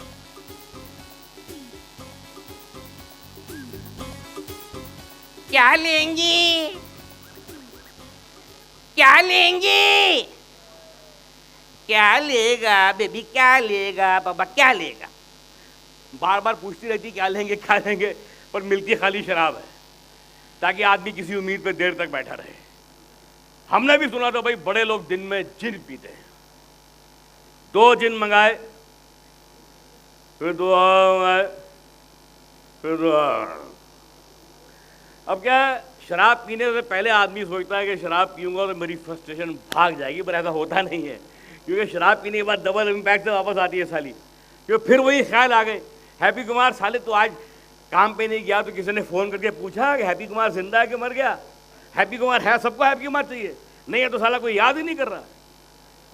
क्या लेंगी, क्या लेंगे, क्या लेगा बेबी, क्या लेगा बाबा, क्या लेगा? बार बार पूछती रहती क्या लेंगे क्या लेंगे, पर मिलती खाली शराब है, ताकि आदमी किसी उम्मीद पे देर तक बैठा रहे। हमने भी सुना था भाई बड़े लोग दिन में जिन पीते हैं। 2 जिन मंगाए, फिर 2 मंगाए, फिर 2। अब क्या है, शराब पीने से पहले आदमी सोचता है कि शराब पीऊंगा तो मेरी फ्रस्ट्रेशन भाग जाएगी, पर ऐसा होता नहीं है, क्योंकि शराब पीने के बाद डबल इम्पैक्ट से वापस आती है साली। क्योंकि फिर वही ख्याल आ गए, हैप्पी कुमार साले तो आज काम पे नहीं गया, तो किसी ने फ़ोन करके पूछा कि हैप्पी कुमार जिंदा है कि मर गया? हैप्पी कुमार है, सबको हैप्पी कुमार चाहिए, नहीं है तो साला कोई याद ही नहीं कर रहा।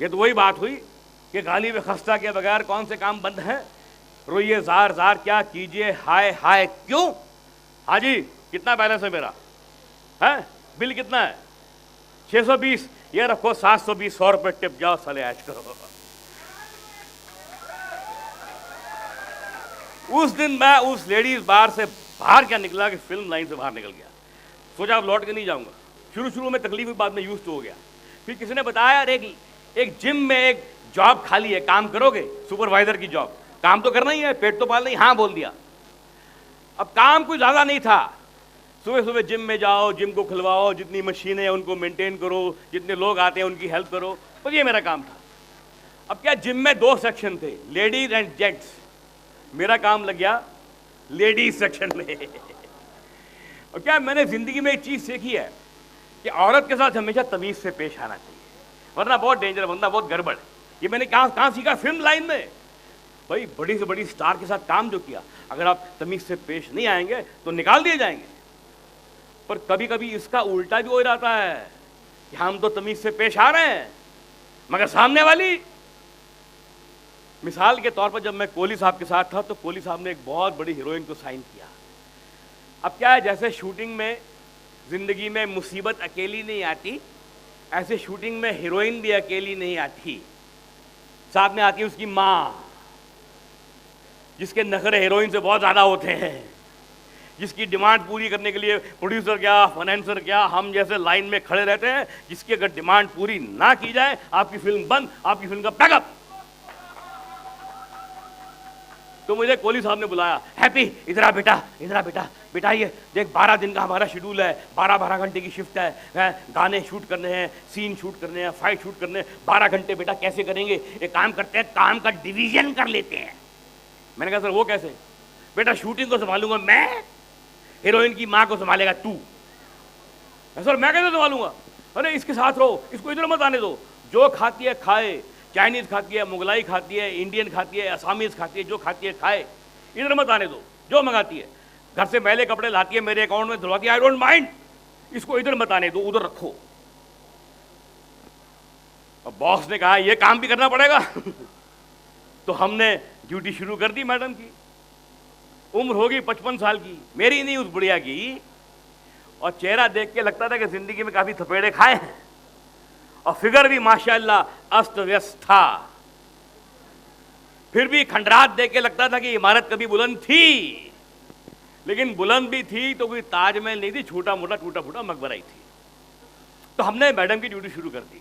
ये तो वही बात हुई कि गाली में खस्ता के बगैर कौन से काम बंद हैं। रोइए जार जार क्या कीजिए, हाय हाय क्यों। हाजी कितना बैलेंस है मेरा? है बिल कितना है? 620। ये रखो 720, 100 रुपये टिप, जाओ साले ऐश करो। उस दिन मैं उस लेडीज बार से बाहर क्या निकला कि फिल्म लाइन से बाहर निकल गया। सोचा अब लौट के नहीं जाऊंगा। शुरू में तकलीफ, बाद में यूज तो हो गया। फिर किसी ने बताया अरे एक जिम में एक जॉब खाली है, काम करोगे? सुपरवाइजर की जॉब, काम तो करना ही है, पेट तो पालना ही। हाँ बोल दिया। अब काम कोई ज़्यादा नहीं था, सुबह सुबह जिम में जाओ, जिम को खुलवाओ, जितनी मशीनें हैं उनको मेंटेन करो, जितने लोग आते हैं उनकी हेल्प करो, तो ये मेरा काम था। अब क्या, जिम में 2 सेक्शन थे, लेडीज एंड जेंट्स। मेरा काम लग गया लेडीज सेक्शन में। और क्या, मैंने जिंदगी में एक चीज़ सीखी है कि औरत के साथ हमेशा तमीज़ से पेश आना चाहिए, वरना बहुत डेंजर, वरना बहुत गड़बड़। ये मैंने कहाँ सीखा? फिल्म लाइन में। भाई बड़ी से बड़ी स्टार के साथ काम जो किया, अगर आप तमीज़ से पेश नहीं आएंगे तो निकाल दिए जाएंगे। पर कभी कभी इसका उल्टा भी हो जाता है कि हम तो तमीज़ से पेश आ रहे हैं, मगर सामने वाली। मिसाल के तौर पर जब मैं कोहली साहब के साथ था तो कोहली साहब ने एक बहुत बड़ी हीरोइन को साइन किया। अब क्या है, जैसे शूटिंग में जिंदगी में मुसीबत अकेली नहीं आती, ऐसे शूटिंग में हीरोइन भी अकेली नहीं आती, साथ में आती है उसकी माँ। जिसके नखरे हीरोइन से बहुत ज़्यादा होते हैं, जिसकी डिमांड पूरी करने के लिए प्रोड्यूसर क्या, फाइनेंसर क्या, हम जैसे लाइन में खड़े रहते हैं, जिसकी अगर डिमांड पूरी ना की जाए आपकी फिल्म बंद, आपकी फिल्म का पैकअप। तो मुझे कोहली साहब ने बुलाया, हैप्पी इधर आ बेटा, इधर आ बेटा, बेटा ये देख 12 दिन का हमारा शेड्यूल है, 12-12 घंटे की शिफ्ट है, गाने शूट करने हैं, सीन शूट करने हैं, फाइट शूट करने हैं, 12 घंटे बेटा कैसे करेंगे, एक काम करते हैं, काम का डिवीजन कर लेते हैं। मैंने कहा सर वो कैसे? बेटा शूटिंग को संभालूंगा मैं, हीरोइन की माँ को संभालेगा तू। सर मैं कैसे संभालूंगा? अरे इसके साथ रहो, इसको इधर मत आने दो, जो खाती है खाए, चाइनीज खाती है, मुगलाई खाती है, इंडियन खाती है, असामीज खाती है, जो खाती है खाए, इधर मत आने दो। जो मंगाती है, घर से मैले कपड़े लाती है, मेरे अकाउंट में धुलवाती है, आई डोंट माइंड, इसको इधर मत आने दो, उधर रखो। अब बॉस ने कहा ये काम भी करना पड़ेगा तो हमने ड्यूटी शुरू कर दी। मैडम की उम्र होगी 55 साल की, मेरी नहीं उस बुढ़िया की, और चेहरा देख के लगता था कि जिंदगी में काफी थपेड़े खाए हैं, और फिगर भी माशाअल्लाह अस्त व्यस्त था। फिर भी खंडरात देख के लगता था कि इमारत कभी बुलंद थी, लेकिन बुलंद भी थी तो कोई ताजमहल नहीं थी, छोटा मोटा टूटा फूटा मकबरा ही थी। तो हमने मैडम की ड्यूटी शुरू कर दी।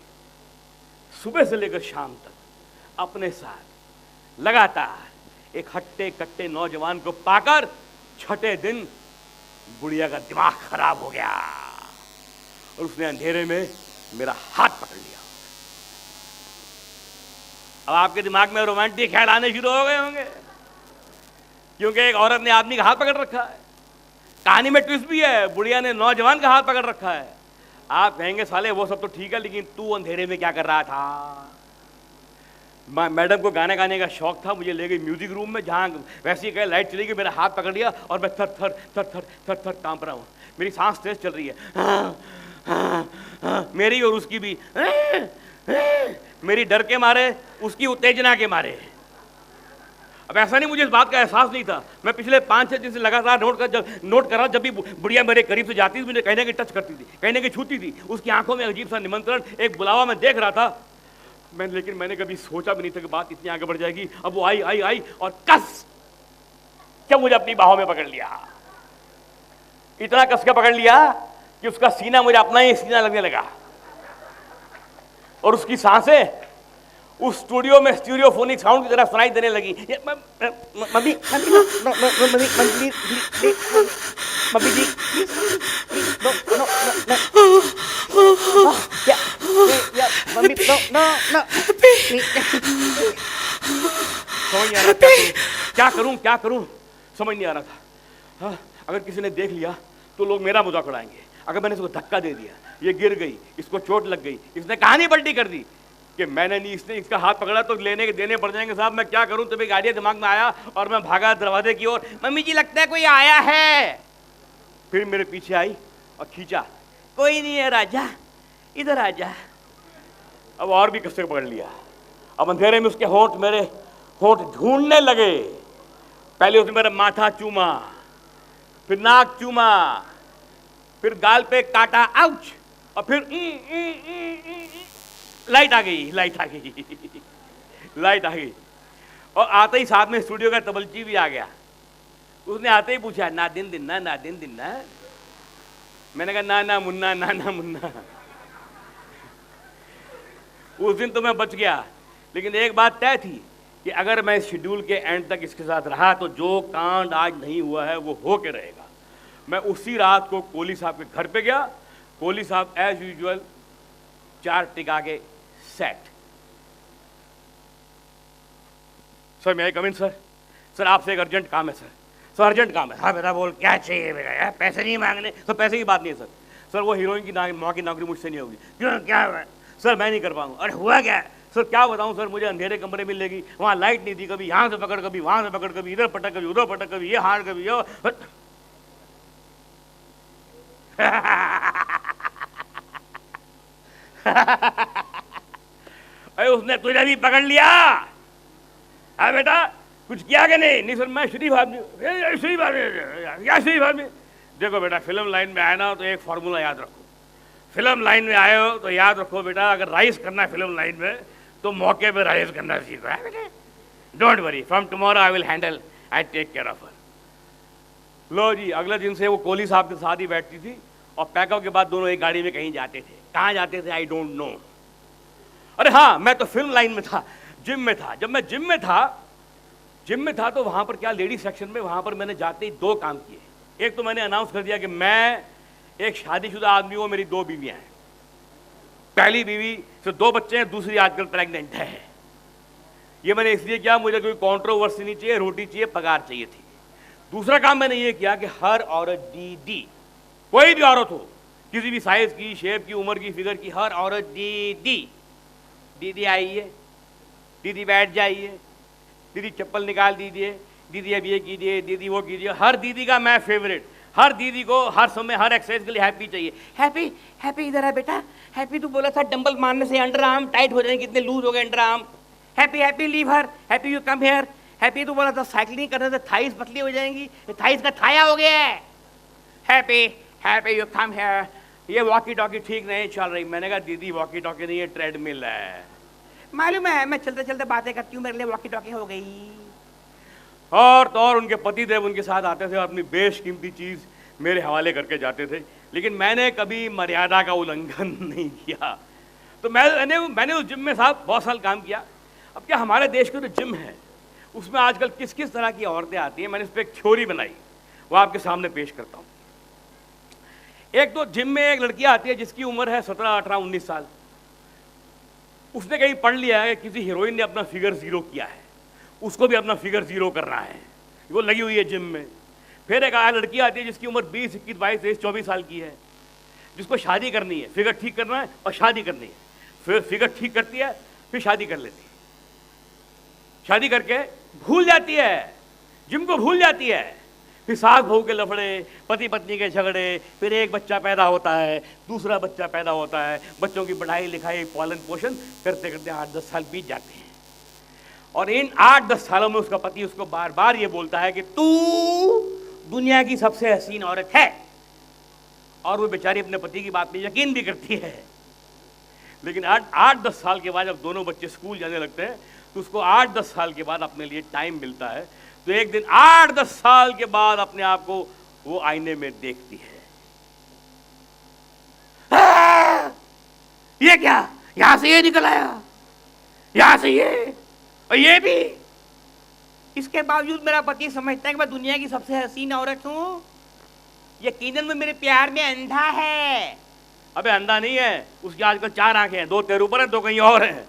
सुबह से लेकर शाम तक अपने साथ लगातार एक हट्टे कट्टे नौजवान को पाकर छठे दिन बुढ़िया का दिमाग खराब हो गया और उसने अंधेरे में मेरा हाथ पकड़ लिया। अब आपके दिमाग में रोमांटिक ख्याल आने शुरू हो गए होंगे, क्योंकि एक औरत ने आदमी का हाथ पकड़ रखा है। कहानी में ट्विस्ट भी है, बुढ़िया ने नौजवान का हाथ पकड़ रखा है। आप कहेंगे साले वो सब तो ठीक है, लेकिन तू अंधेरे में क्या कर रहा था? मैडम को गाने गाने का शौक था, मुझे ले गई म्यूजिक रूम में, जहाँ वैसे ही कहे लाइट चली गई, मेरा हाथ पकड़ लिया और मैं थर थर थर थर थर थर कांप रहा हूँ। मेरी सांस तेज चल रही है, मेरी और उसकी भी, मेरी डर के मारे, उसकी उत्तेजना के मारे। अब ऐसा नहीं, मुझे इस बात का एहसास नहीं था। मैं पिछले 5-6 दिन से लगातार नोट कर रहा, जब भी बुढ़िया मेरे करीब से जाती थी, मुझे कहीं ना कहीं टच करती थी, कहीं ना कहीं छूती थी, उसकी आंखों में अजीब सा निमंत्रण, एक बुलावा मैं देख रहा था। लेकिन मैंने कभी सोचा भी नहीं था कि बात इतनी आगे बढ़ जाएगी। अब वो आई आई आई और कस क्या मुझे अपनी बाहों में पकड़ लिया, इतना कस के पकड़ लिया कि उसका सीना मुझे अपना ही सीना लगने लगा, और उसकी सांसें उस स्टूडियो में स्टीरियोफोनिक साउंड की तरह सुनाई देने लगी। मम्मी जी, क्या करूं समझ नहीं आ रहा था। हाँ, अगर किसी ने देख लिया तो लोग मेरा मजाक उड़ाएंगे। अगर मैंने इसको धक्का दे दिया, ये गिर गई, इसको चोट लग गई, इसने कहानी पलटी कर दी कि मैंने नहीं, इसने इसका हाथ पकड़ा तो लेने के देने पड़ जाएंगे साहब, मैं क्या करूं। तभी गाड़ी दिमाग में आया और मैं भागा दरवाजे की ओर। मम्मी जी लगता है कोई आया है। फिर मेरे पीछे आई और खींचा, कोई नहीं है राजा, इधर आ जा। अब और भी कस के पकड़ लिया। अब अंधेरे में उसके होंठ, मेरे होंठ ढूंढने लगे। पहले उसने मेरा माथा चूमा, फिर नाक चूमा, फिर गाल पे काटा, आउच, और फिर लाइट आ गई, लाइट आ गई लाइट आ गई। और आते ही साथ में स्टूडियो का तबलची भी आ गया। उसने आते ही पूछा, ना दिन दिन ना, ना दिन दिन ना। मैंने कहा ना ना मुन्ना, ना ना मुन्ना। उस दिन तो मैं बच गया, लेकिन एक बात तय थी कि अगर मैं शेड्यूल के एंड तक इसके साथ रहा तो जो कांड आज नहीं हुआ है वो हो के रहेगा। मैं उसी रात को कोहली साहब के घर पे गया। कोहली साहब एज यूजुअल 4 टिका के सेट। सर मैं कम इन सर? सर आपसे एक अर्जेंट काम है सर। सर अर्जेंट काम है। हाँ बेटा बोल, क्या चाहिए बेटा? पैसे नहीं मांगने। सर पैसे की बात नहीं है सर। सर वो हीरोइन की माँ की नौकरी मुझसे नहीं होगी। क्यों, क्या है सर? मैं नहीं कर पाऊंगा। अरे हुआ क्या है सर? क्या बताऊं सर, मुझे अंधेरे कमरे में लेगी, वहां लाइट नहीं थी, कभी यहां से पकड़, कभी वहां से पकड़, कभी इधर पटक, कभी उधर पटक, कभी ये हार, कभी ये अरे उसने तुझे भी पकड़ लिया? हाँ बेटा कुछ किया कि नहीं? नहीं सर मैं शरीफ आदमी। शरीफ आदमी क्या शरीफ आदमी? देखो बेटा, फिल्म लाइन में आए ना तो एक फार्मूला याद रखो। फिल्म लाइन में आए हो तो याद रखो बेटा, अगर राइज करना है फिल्म लाइन में तो मौके पे राइज करना सीखो है बेटे। Don't worry, from tomorrow I will handle I take care of her. लो जी, अगले दिन से वो कोहली साहब के साथ ही बैठती थी और पैकअप के बाद दोनों एक गाड़ी में कहीं जाते थे। कहाँ जाते थे आई डोंट नो। अरे हाँ, मैं तो फिल्म लाइन में था, जिम में था। जब मैं जिम में था तो वहां पर क्या, लेडीज सेक्शन में, वहां पर मैंने जाते ही दो काम किए। एक तो मैंने अनाउंस कर दिया कि मैं एक शादीशुदा आदमी हूं, मेरी दो बीवियां हैं। पहली बीवी से दो बच्चे हैं, दूसरी आजकल प्रेग्नेंट है। ये मैंने इसलिए किया, मुझे कोई कंट्रोवर्सी नहीं चाहिए, रोटी चाहिए, पगार चाहिए थी। दूसरा काम मैंने ये किया कि हर औरत दीदी, कोई भी औरत हो, किसी भी साइज की, शेप की, उम्र की, फिगर की, हर औरत दीदी, दीदी आइए, दीदी बैठ जाइए, दीदी चप्पल निकाल दीजिए, दीदी अब ये कीजिए, दीदी वो कीजिए। हर दीदी का मैं फेवरेट। हर दीदी को हर समय हर एक्सरसाइज के लिए हैप्पी चाहिए। हैप्पी, हैप्पी इधर है बेटा। हैप्पी तू बोला था डंबल मारने से अंडर आर्म टाइट हो जाएंगे, कितने लूज हो गए under arm. Happy, happy leave her. Happy you come here. Happy तू बोला था साइकिलिंग करने से थाइस पतली हो जाएंगी, थाइस का थाया हो गया है। Happy, happy you come here. ये वॉकी टॉकी ठीक नहीं चल रही। मैंने कहा दीदी वॉकी टॉकी नहीं, ये ट्रेडमिल है। मालूम है, मैं चलते चलते बातें करती हूँ, मेरे लिए वॉकी टॉकी हो गई। और तो और उनके पति देव उनके साथ आते थे और अपनी बेशकीमती चीज मेरे हवाले करके जाते थे, लेकिन मैंने कभी मर्यादा का उल्लंघन नहीं किया। तो मैंने उस जिम में साहब बहुत साल काम किया। अब क्या हमारे देश के जो जिम है उसमें आजकल किस किस तरह की औरतें आती हैं, मैंने इस पर एक थ्योरी बनाई, वो आपके सामने पेश करता हूँ। एक तो जिम में एक लड़की आती है जिसकी उम्र है 17, 18, 19 साल। उसने कहीं पढ़ लिया है कि किसी हीरोइन ने अपना फिगर जीरो किया है, उसको भी अपना फिगर जीरो करना है, वो लगी हुई है जिम में। फिर एक लड़की आती है जिसकी उम्र 20, 21, 22, 23, 24 साल की है, जिसको शादी करनी है, फिगर ठीक करना है और शादी करनी है। फिर फिगर ठीक करती है, फिर शादी कर लेती है। शादी करके भूल जाती है, जिम को भूल जाती है। फिर सास बहू के लफड़े, पति पत्नी के झगड़े, फिर एक बच्चा पैदा होता है, दूसरा बच्चा पैदा होता है, बच्चों की पढ़ाई लिखाई, पालन पोषण करते करते 8-10 साल बीत जाते हैं। और इन 8-10 सालों में उसका पति उसको बार बार ये बोलता है कि तू दुनिया की सबसे हसीन औरत है। और वो बेचारी अपने पति की बात में यकीन भी करती है। लेकिन 8-10 साल के बाद जब दोनों बच्चे स्कूल जाने लगते हैं तो उसको 8-10 साल के बाद अपने लिए टाइम मिलता है। तो एक दिन 8-10 साल के बाद अपने आप को वो आईने में देखती है। ये क्या, यहां से ये निकल आया, यहां से ये, और ये भी। इसके बावजूद मेरा पति समझता है कि मैं दुनिया की सबसे हसीन औरत हूं। यकीनन वो मेरे प्यार में अंधा है। अबे अंधा नहीं है, उसकी आजकल 4 आंखें हैं, 2 तेरे ऊपर है, 2 कहीं और हैं।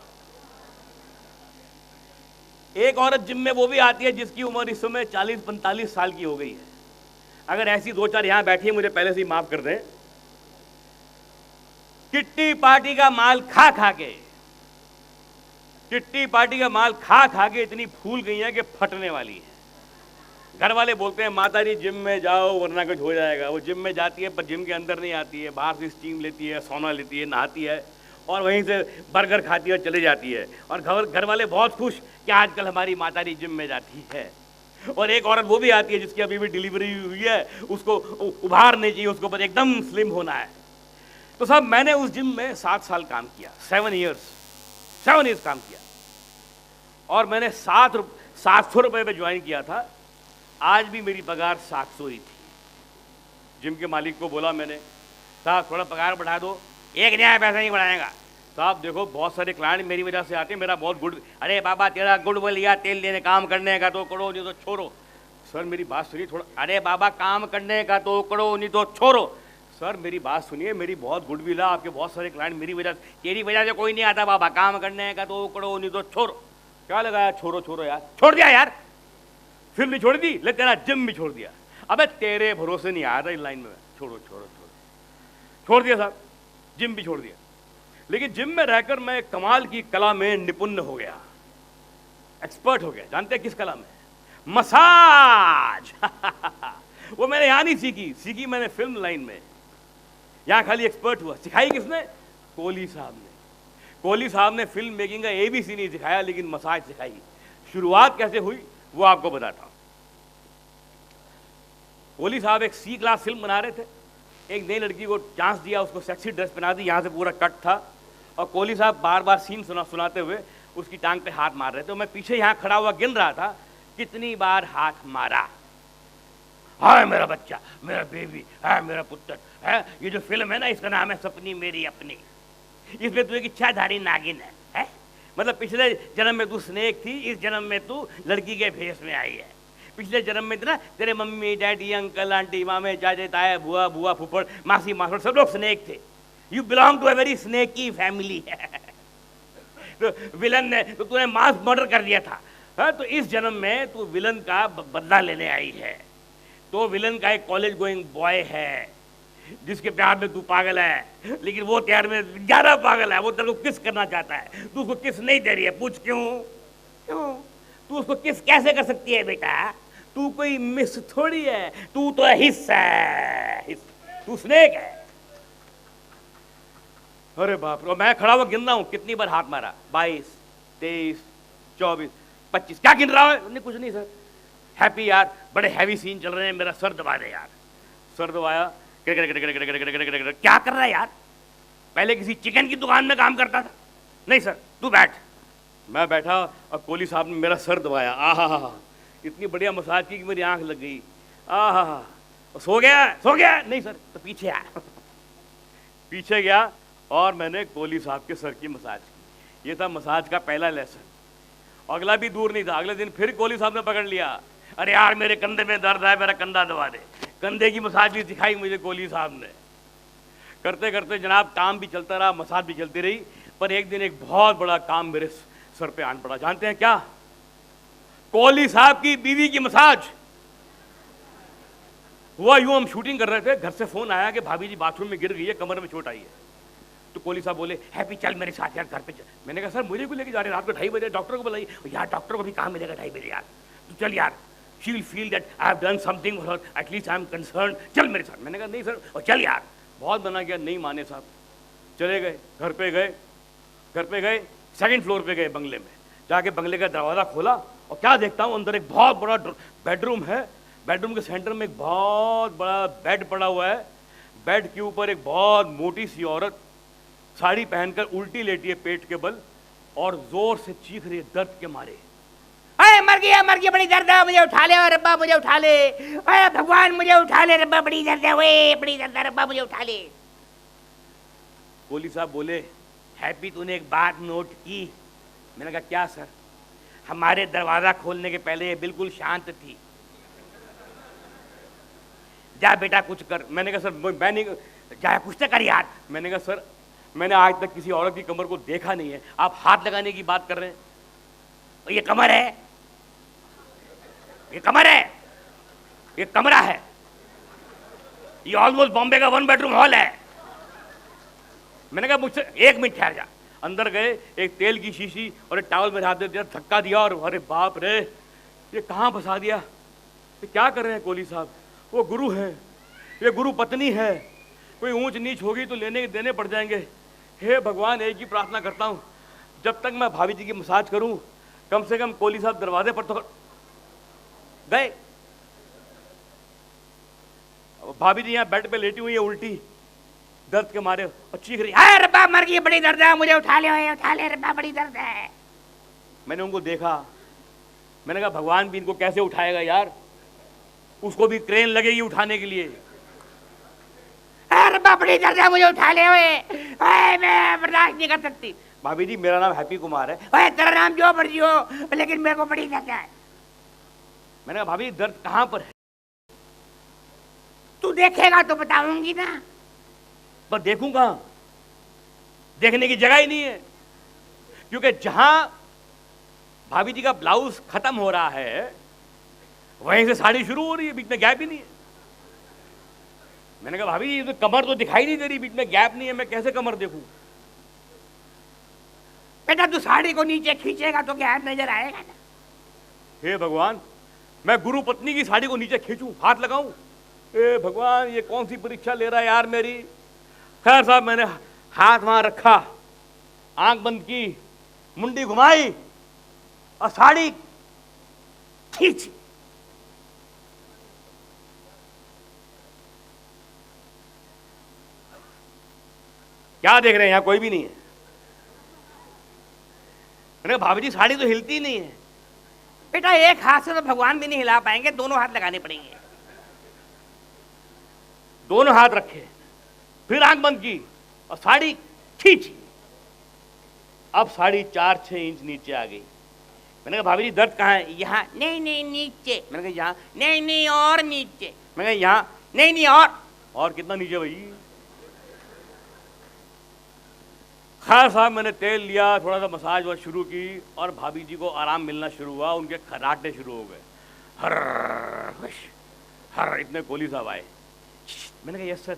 एक औरत जिम में वो भी आती है जिसकी उम्र इस समय 40-45 साल की हो गई है। अगर ऐसी 2-4 यहां बैठी है, मुझे पहले से ही माफ कर दें। किट्टी पार्टी का माल खा खा के, किट्टी पार्टी का माल खा खा के इतनी फूल गई है कि फटने वाली है। घर वाले बोलते हैं माता जी जिम में जाओ वरना कुछ हो जाएगा। वो जिम में जाती है पर जिम के अंदर नहीं आती है, बाहर से स्टीम लेती है, सोना लेती है, नहाती है और वहीं से बर्गर खाती है और चले जाती है। और घर वाले बहुत खुश कि आजकल हमारी माता जी जिम में जाती है। और एक औरत वो भी आती है जिसकी अभी भी डिलीवरी हुई है, उसको उभार नहीं चाहिए, उसको बस एकदम स्लिम होना है। तो साहब मैंने उस जिम में 7 साल काम किया, 7 ईयर्स काम किया। और मैंने 700 रुपये में ज्वाइन किया था। आज भी मेरी पगार 700 ही थी। जिम के मालिक को बोला मैंने, साहब थोड़ा पगार बढ़ा दो। एक नया पैसा नहीं बढ़ाएगा। साहब देखो बहुत सारे क्लाइंट मेरी वजह से आते हैं, मेरा बहुत गुड, अरे बाबा तेरा गुड बोल लिया, तेल लेने काम करने का तो करो नहीं तो छोड़ो। सर मेरी बात सुनिए थोड़ा, अरे बाबा काम करने का तो करो नहीं तो छोड़ो। सर मेरी बात सुनिए, मेरी बहुत गुडविल है, आपके बहुत सारे क्लाइंट मेरी वजह, तेरी वजह से कोई नहीं आता बाबा, काम करने का तो करो नहीं तो छोड़ो। क्या लगाया छोड़ो छोड़ो यार, छोड़ दिया यार, फिल्म भी छोड़ दी, ले तेरा जिम भी छोड़ दिया। अबे तेरे भरोसे नहीं आया था इन लाइन में, छोड़ो छोड़ो छोड़ो, छोड़ दिया साहब, जिम भी छोड़ दिया। लेकिन जिम में रहकर मैं कमाल की कला में निपुण हो गया, एक्सपर्ट हो गया। जानते हैं किस कला में? मसाज। वो मैंने यहां नहीं सीखी मैंने फिल्म लाइन में। यहां खाली एक्सपर्ट हुआ। सिखाई किसने? कोहली साहब ने। कोहली साहब ने फिल्म मेकिंग का ABC नहीं सिखाया, लेकिन मसाज सिखाई। शुरुआत कैसे हुई वो आपको बताता हूं। कोहली साहब एक C क्लास फिल्म बना रहे थे। एक नई लड़की को चांस दिया, उसको सेक्सी ड्रेस पहना दी, यहां से पूरा कट था, और कोहली साहब बार बार सीन सुनाते हुए उसकी टांग पे हाथ मार रहे थे। तो मैं पीछे यहां खड़ा हुआ गिन रहा था कितनी बार हाथ मारा। हाय मेरा बच्चा, मेरा बेबी, हाय मेरा पुत्र है। ये जो फिल्म है ना, इसका नाम है सपनी मेरी अपनी। इसमें तू एक इच्छाधारी नागिन है? मतलब पिछले जन्म में तू स्नेक थी, इस जन्म में तू लड़की के भेष में आई है। पिछले जन्म में ना तेरे मम्मी डैडी अंकल आंटी मामे चाचे ताया बुआ बुआ फुफड़ मासी मासड़ सब लोग स्नेक थे। You belong to a very snaky family. तो विलन ने तो तूने मास मर्डर कर दिया था। हाँ, तो इस जन्म में तू विलन का बदला लेने आई है। तो विलन का एक कॉलेज गोइंग बॉय है जिसके प्यार में तू पागल है, लेकिन वो प्यार में ज्यादा पागल है। वो तेरे को किस करना चाहता है, तू उसको किस नहीं दे रही है। पूछ क्यों? क्यों तू उसको किस कैसे कर सकती है बेटा? तू कोई मिस थोड़ी है, तू तो हिस्सा है, तू स्नेक है। अरे बाप रे, मैं खड़ा हुआ गिन रहा हूं कितनी बार हाथ मारा। 22, 23, 24, 25। क्या गिन रहा है? नहीं कुछ नहीं सर। हैप्पी यार, बड़े हैवी सीन चल रहे हैं, मेरा सर दबा दे यार। सर दबाया। क्या कर रहा है यार? पहले किसी चिकन की दुकान में काम करता था। नहीं सर, तू बैठ। मैं बैठा और कोहली साहब ने मेरा सर दबाया। आहा, इतनी बढ़िया मसाज की कि मेरी आंख लग गई। आहा, सो गया? सो गया? नहीं सर। तो पीछे आ। पीछे गया और मैंने कोहली साहब के सर की मसाज की। ये था मसाज का पहला लेसन। अगला भी दूर नहीं था, अगले दिन फिर कोहली साहब ने पकड़ लिया। अरे यार मेरे कंधे में दर्द है, मेरा कंधा दबा दे। कंधे की मसाज भी सिखाई मुझे कोहली साहब ने। करते करते जनाब काम भी चलता रहा, मसाज भी चलती रही। पर एक दिन एक बहुत बड़ा काम मेरे सर पे आन पड़ा। जानते हैं क्या? कोहली साहब की बीवी की मसाज। हुआ यूं, हम शूटिंग कर रहे थे, घर से फोन आया कि भाभी जी बाथरूम में गिर गई है, कमर में चोट आई है। तो कोहली साहब बोले, हैप्पी चल मेरे साथ यार घर पे चल। मैंने कहा सर मुझे भी लेके जा रहे हैं, रात को 2:30 बजे डॉक्टर को बुलाइए। यार डॉक्टर को भी कहाँ मिलेगा 2:30 बजे यार, तो चल यार, she will feel that I have done something for her, at least I am concern, चल मेरे साथ। मैंने कहा नहीं सर, और चल यार। बहुत मना किया, नहीं माने साहब। चले गए, घर पे गए, सेकंड फ्लोर पे गए बंगले में। जाके बंगले का दरवाज़ा खोला और क्या देखता हूँ, अंदर एक बहुत बड़ा बेडरूम है। बेडरूम के सेंटर में एक बहुत बड़ा बेड पड़ा हुआ है। बेड के ऊपर एक बहुत मोटी सी औरत साड़ी पहनकर उल्टी लेटी है पेट के बल और जोर से चीख रही है दर्द के मारे। अरे मर गया बड़ी दर्द है, मुझे उठा ले रब्बा, मुझे उठा ले। अरे भगवान मुझे उठा ले रब्बा, बड़ी दर्द है, वे बड़ी दर्द है रब्बा, मुझे उठा ले। कोहली साहब बोले, हैप्पी तूने एक बात नोट की? मैंने कहा क्या सर? हमारे दरवाजा खोलने के पहले ये बिल्कुल शांत थी। जा बेटा कुछ कर। मैंने कहा सर मैं नहीं, जा कुछ तो कर यार। मैंने कहा सर मैंने आज तक किसी औरत की कमर को देखा नहीं है, आप हाथ लगाने की बात कर रहे हैं। तो ये कमर है, ये कमर है, ये कमरा है, ये ऑलमोस्ट बॉम्बे का 1 बेडरूम हॉल है। मैंने कहा मुझसे 1 मिनट ठहर जा। अंदर गए, एक तेल की शीशी और एक टावल मेरे हाथ में दिया, धक्का दिया और अरे बाप रे ये कहाँ फंसा दिया। ये क्या कर रहे हैं कोहली साहब? वो गुरु है, ये गुरु पत्नी है, कोई ऊंच नीच होगी तो लेने देने पड़ जाएंगे। हे भगवान, एक ही प्रार्थना करता हूँ, जब तक मैं भाभी जी की मसाज करूँ कम से कम कोहली साहब दरवाजे पर तो गए। भाभी जी यहाँ बेड पे लेटी हुई है उल्टी दर्द के मारे और चीख रही है, रब्बा मर गई, बड़ी दर्द है, मुझे उठा ले रब्बा, बड़ी दर्द है। मैंने उनको देखा, मैंने कहा भगवान भी इनको कैसे उठाएगा यार, उसको भी क्रेन लगेगी उठाने के लिए। रब्बा बड़ी दर्द है, मुझे उठा ले, मैं बर्दाश्त नहीं कर सकती। भाभी जी मेरा नाम हैप्पी कुमार है। ओए तेरा नाम जो मर्जी हो, लेकिन मेरे को बड़ी दर्द है। मैंने कहा भाभी दर्द कहाँ पर है? तू देखेगा तो बताऊंगी ना। पर देखूंगा, देखने की जगह ही नहीं है, क्योंकि जहां भाभी जी का ब्लाउज खत्म हो रहा है वहीं से साड़ी शुरू हो रही है, बीच में गैप ही नहीं है। मैंने कहा भाभी तो कमर तो दिखाई नहीं दे रही, बीच में गैप नहीं है, मैं कैसे कमर देखूं? बेटा तू साड़ी को नीचे खींचेगा तो गैप नजर आएगा ना। हे भगवान, मैं गुरु पत्नी की साड़ी को नीचे खींचूं, हाथ लगाऊं? हे भगवान, ये कौन सी परीक्षा ले रहा है यार मेरी। खैर साहब, मैंने हाथ वहां रखा, आंख बंद की, मुंडी घुमाई और साड़ी खींची। क्या देख रहे हैं, यहां कोई भी नहीं है। मैंने कहा भाभी जी साड़ी तो हिलती नहीं है। बेटा एक हाथ से तो भगवान भी नहीं हिला पाएंगे, दोनों हाथ लगाने पड़ेंगे। दोनों हाथ रखे, फिर आंख बंद की और साड़ी खींची। अब साड़ी 4-6 इंच नीचे आ गई। मैंने कहा भाभी जी दर्द कहाँ है? यहाँ। नहीं नहीं नीचे। मैंने कहा यहाँ। नहीं नहीं और नीचे। मैंने कहा यहाँ। नहीं नहीं और कितना नीचे भाई? खैर साहब मैंने तेल लिया, थोड़ा सा मसाज वह शुरू की और भाभी जी को आराम मिलना शुरू हुआ। उनके खर्राटे शुरू हो गए, हर हर। इतने कोहली साहब आए। मैंने कहा यस सर।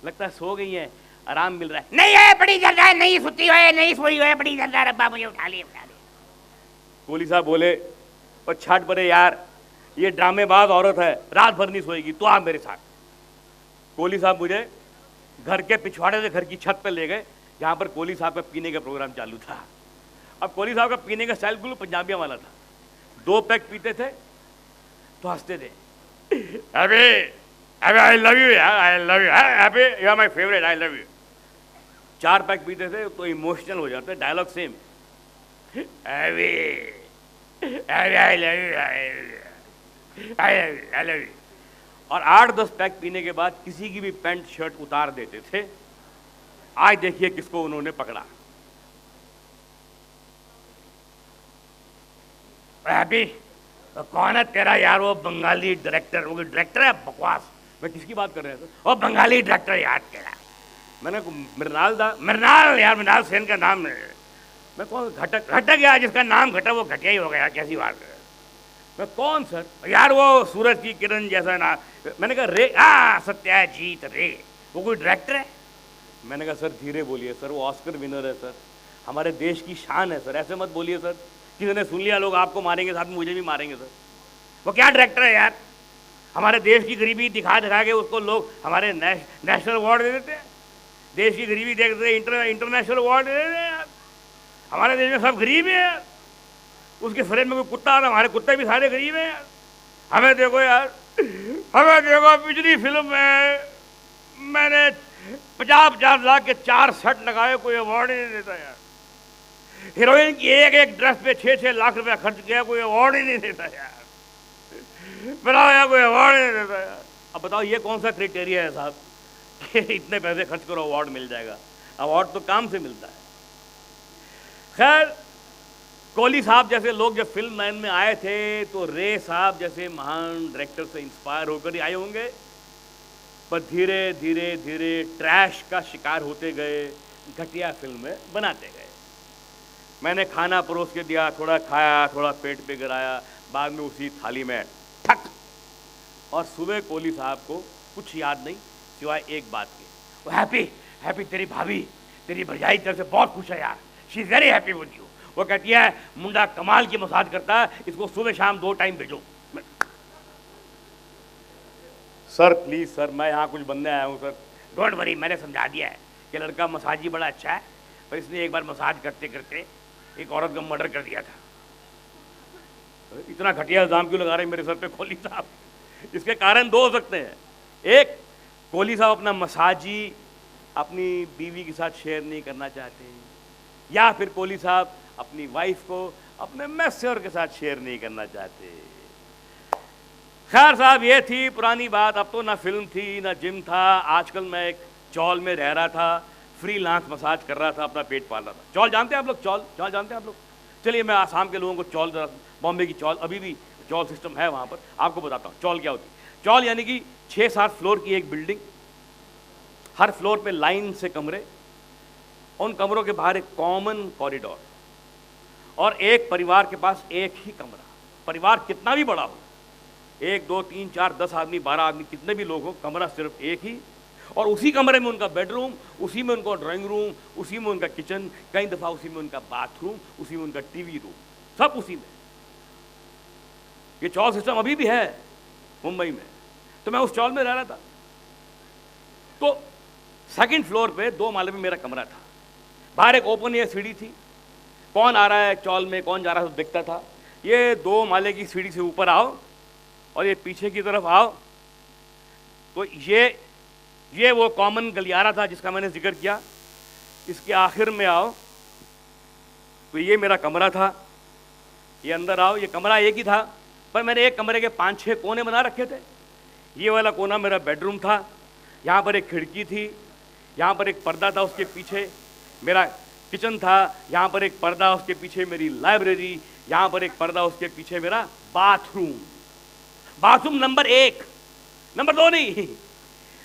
लगता है सो गई है, आराम मिल रहा है। नहीं है, बड़ी जल रहा है, नहीं सोती है, नहीं सोई है, बड़ी जल रहा है, अब्बा मुझे उठा लिए। कोहली साहब बोले और छाट पड़े यार, ये ड्रामेबाज औरत है, रात भर नहीं सोएगी, तो आप मेरे साथ। कोहली साहब मुझे घर के पिछवाड़े से घर की छत पर ले गए, जहाँ पर कोहली साहब का पीने का प्रोग्राम चालू था। अब कोहली साहब का पीने का स्टाइल बिल्कुल पंजाबियों वाला था। 2 पैक पीते थे तो हंसते थे, अबे अबे आई लव यू यार, आई लव यू, अबे you are my favourite, I love you. 4 pack पीते थे तो इमोशनल हो जाते, डायलॉग सेम, अबे अबे आई love you, I love you. और 8-10 पैक पीने के बाद किसी की भी पैंट शर्ट उतार देते थे। आज देखिए किसको उन्होंने पकड़ा। अभी कौन है तेरा यार? वो बंगाली डायरेक्टर, वो डायरेक्टर है बकवास। मैं किसकी बात कर रहे हैं? वो बंगाली डायरेक्टर यार तेरा। मैंने मृणाल यार, मृणाल सेन का नाम है। मैं कौन? घटक यार, जिसका नाम घटक वो घटिया ही हो गया, कैसी बात है। मैं कौन सर? यार वो सूरज की किरण जैसा ना। मैंने कहा रे, सत्याजीत रे, वो कोई डायरेक्टर है? मैंने कहा सर धीरे बोलिए सर, वो ऑस्कर विनर है सर, हमारे देश की शान है सर, ऐसे मत बोलिए सर, किसी ने सुन लिया लोग आपको मारेंगे, साथ में मुझे भी मारेंगे सर। वो क्या डायरेक्टर है यार? हमारे देश की गरीबी दिखा दिखा के उसको लोग हमारे नेशनल अवार्ड दे देते हैं। देश की गरीबी देखते इंटरनेशनल अवार्ड दे देते हैं यार। हमारे देश में सब गरीब है यार। उसके फ्रेम में कोई कुत्ता आता, हमारे कुत्ते भी सारे गरीब हैं यार। हमें देखो यार, हमें देखो, पिछली फिल्म में मैंने 50-50 लाख के 4 सेट लगाए, कोई अवार्ड ही नहीं देता यार। हीरोइन की एक ड्रेस पे 6-6 लाख रुपया खर्च किया, कोई अवार्ड ही नहीं देता यार। बताओ यार, कोई अवार्ड ही नहीं देता यार। अब बताओ ये कौन सा क्राइटेरिया है साहब कि इतने पैसे खर्च करो अवार्ड मिल जाएगा? अवार्ड तो काम से मिलता है। खैर कोहली साहब जैसे लोग जब फिल्म लाइन में आए थे तो रे साहब जैसे महान डायरेक्टर से इंस्पायर होकर ही आए होंगे, पर धीरे धीरे धीरे ट्रैश का शिकार होते गए, घटिया फिल्में बनाते गए। मैंने खाना परोस के दिया, थोड़ा खाया, थोड़ा पेट पे गिराया, बाद में उसी थाली में ठक। और सुबह कोहली साहब को कुछ याद नहीं सिवाय एक बात के, वो हैप्पी तेरी भाभी तेरी भरजाई तरफ से बहुत खुश है यार, she is very happy with you. वो कहती है मुंडा कमाल की मसाज करता है, इसको सुबह शाम 2 टाइम भेजो। सर प्लीज सर, मैं यहाँ कुछ बनने आया हूँ सर। डोंट वरी, मैंने समझा दिया है कि लड़का मसाज ही बड़ा अच्छा है, पर इसने एक बार मसाज करते करते एक औरत का मर्डर कर दिया था। इतना घटिया इल्जाम क्यों लगा रहे हैं मेरे सर पे कोहली साहब? इसके कारण 2 हो सकते हैं। एक, कोहली साहब अपना मसाजी अपनी बीवी के साथ शेयर नहीं करना चाहते, या फिर कोहली साहब अपनी वाइफ को अपने मैस्योर के साथ शेयर नहीं करना चाहते। खैर साहब ये थी पुरानी बात। अब तो ना फिल्म थी ना जिम था। आजकल मैं एक चौल में रह रहा था, फ्रीलांस मसाज कर रहा था, अपना पेट पाल रहा था। चौल जानते हैं आप लोग? चौल जानते हैं आप लोग? चलिए मैं आसाम के लोगों को चौल, बॉम्बे की चौल, अभी भी चौल सिस्टम है वहाँ पर, आपको बताता हूँ चौल क्या होती है। चौल यानी कि 6-7 फ्लोर की एक बिल्डिंग, हर फ्लोर पे लाइन से कमरे, उन कमरों के बाहर एक कॉमन कॉरिडोर, और एक परिवार के पास एक ही कमरा। परिवार कितना भी बड़ा हो, 1, 2, 3, 4, 10 आदमी, 12 आदमी, कितने भी लोग हो, कमरा सिर्फ एक ही। और उसी कमरे में उनका बेडरूम, उसी में उनका ड्राइंग रूम, उसी में उनका किचन, कई दफ़ा उसी में उनका बाथरूम, उसी में उनका टीवी रूम, सब उसी में। ये चौल सिस्टम अभी भी है मुंबई में। तो मैं उस चौल में रह रहा था। तो 2nd फ्लोर पे 2 माले में मेरा कमरा था। बाहर एक ओपन एयर सीढ़ी थी, कौन आ रहा है चौल में, कौन जा रहा है, तो दिखता था। ये 2 माले की सीढ़ी से ऊपर आओ और ये पीछे की तरफ आओ तो ये वो कॉमन गलियारा था जिसका मैंने जिक्र किया। इसके आखिर में आओ तो ये मेरा कमरा था। ये अंदर आओ। ये कमरा एक ही था, पर मैंने एक कमरे के 5-6 कोने बना रखे थे। ये वाला कोना मेरा बेडरूम था, यहाँ पर एक खिड़की थी, यहाँ पर एक पर्दा था, उसके पीछे मेरा किचन था, यहाँ पर एक पर्दा, उसके पीछे मेरी लाइब्रेरी, यहाँ पर एक पर्दा, उसके पीछे मेरा बाथरूम। बाथरूम नंबर 1, नंबर 2 नहीं,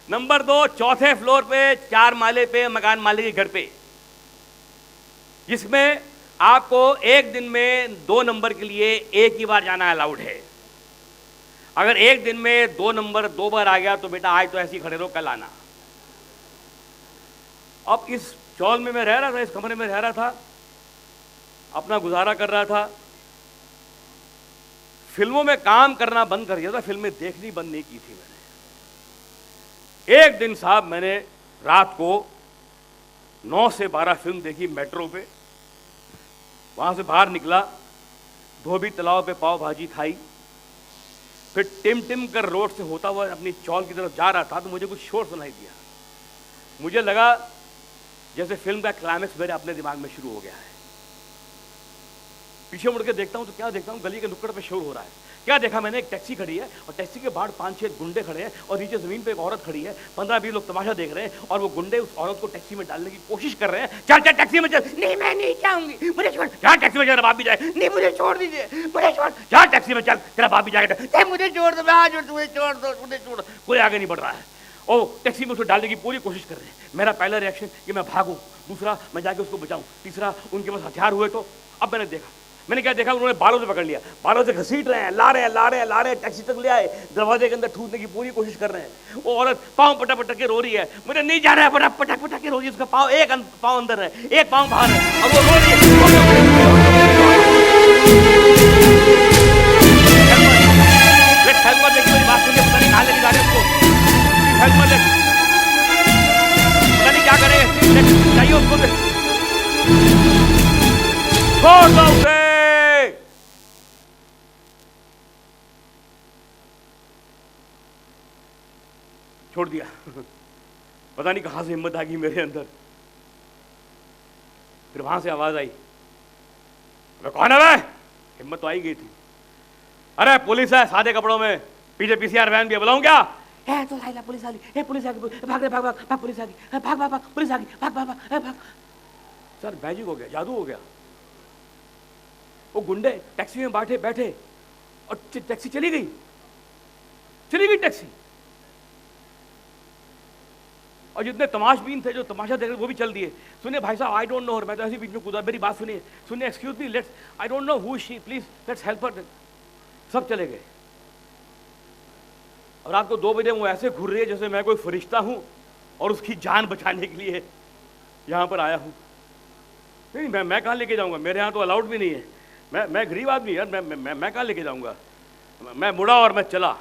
नंबर 2 चौथे फ्लोर पे 4 माले पे मकान मालिक के घर पे, जिसमें आपको एक दिन में 2 नंबर के लिए एक ही बार जाना अलाउड है। अगर एक दिन में 2 नंबर 2 बार आ गया तो बेटा आज तो ऐसे ही खड़े रहो, कल आना। अब इस चौल में मैं रह रहा था, इस कमरे में रह रहा था, अपना गुजारा कर रहा था। फिल्मों में काम करना बंद कर दिया था, फिल्में देखनी बंद नहीं की थी मैंने। एक दिन साहब मैंने रात को 9 से 12 फिल्म देखी मेट्रो पे। वहां से बाहर निकला, धोबी तालाब पे पाव भाजी खाई, फिर टिम टिम कर रोड से होता हुआ अपनी चौल की तरफ जा रहा था तो मुझे कुछ शोर सुनाई दिया। मुझे लगा जैसे फिल्म का क्लाइमेक्स मेरे अपने दिमाग में शुरू हो गया है। पीछे मुड़ के देखता हूं तो क्या देखता हूं, गली के नुक्कड़ पे शोर हो रहा है। क्या देखा मैंने, एक टैक्सी खड़ी है और टैक्सी के बाहर 5-6 गुंडे खड़े हैं और नीचे जमीन पे एक औरत खड़ी है। 15-20 लोग तमाशा देख रहे हैं और वो गुंडे उस औरत को टैक्सी में डालने की कोशिश कर रहे हैं। चल चल टैक्सी में चल। नहीं मैं नहीं जाऊंगी, मुझे छोड़। क्या टैक्सी में चल, बाप भी जाए। नहीं मुझे छोड़ दीजिए, मुझे छोड़। क्या टैक्सी में चल, तेरा बाप भी जाएगा। मुझे छोड़ दो, मुझे छोड़ दो, मुझे छोड़। कोई आगे नहीं बढ़ रहा है। ओ टैक्सी में उसको डालने की पूरी कोशिश कर रहे हैं। मेरा पहला रिएक्शन कि मैं भागूं, दूसरा मैं जाके उसको बचाऊं, तीसरा उनके पास हथियार हुए तो। अब मैंने क्या देखा, उन्होंने बालों से पकड़ लिया, बालों से घसीट रहे हैं, ला रहे हैं, टैक्सी तक ले आए, दरवाजे के अंदर ठूसने की पूरी कोशिश कर रहे हैं। वो औरत पाँव पटक पटक के रो रही है, मुझे नहीं जा रहा है, पटक पटक के रो रही है। उसका पाँव एक पाँव अंदर है, एक पाँव बाहर है, और वो रो रही है। मेरी बात सुनिए, पता नहीं कहाँ लेके जा रहे हैं उसको, पता नहीं क्या करें, चाहिए उसको छोड़ दो उसे। छोड़ दिया। पता नहीं कहां से हिम्मत आ गई मेरे अंदर। फिर वहां से आवाज आई, कौन है वे? हिम्मत तो आई गई थी। अरे पुलिस है, सादे कपड़ों में, पीछे पीसीआर वैन भी है, बुलाऊं क्या? है तो लाइला पुलिस आ गई, पुलिस आ गई, भाग भाग भाग भाग, पुलिस आ गई, भाग भाग भाग, पुलिस आ गई, भाग भाग भाग। सर मैजिक हो गया, जादू हो गया। वो गुंडे टैक्सी में बैठे और टैक्सी चली गई टैक्सी। और जितने तमाशबीन थे जो तमाशा देख रहे वो भी चल दिए। सुनिए भाई साहब, आई डोंट नो हर, मैं तो ऐसे बीच में कूदा, मेरी बात सुनिए, excuse me, let's, I don't know who she, please let's help her. सब चले गए। और रात को 2 बजे वो ऐसे घूर रही है जैसे मैं कोई फरिश्ता हूं और उसकी जान बचाने के लिए यहां पर आया हूं। नहीं मैं कहां लेके जाऊंगा, मेरे यहां तो अलाउड भी नहीं है। मैं गरीब आदमी यार, मैं कहां लेके जाऊंगा। मैं मुड़ा और मैं चला।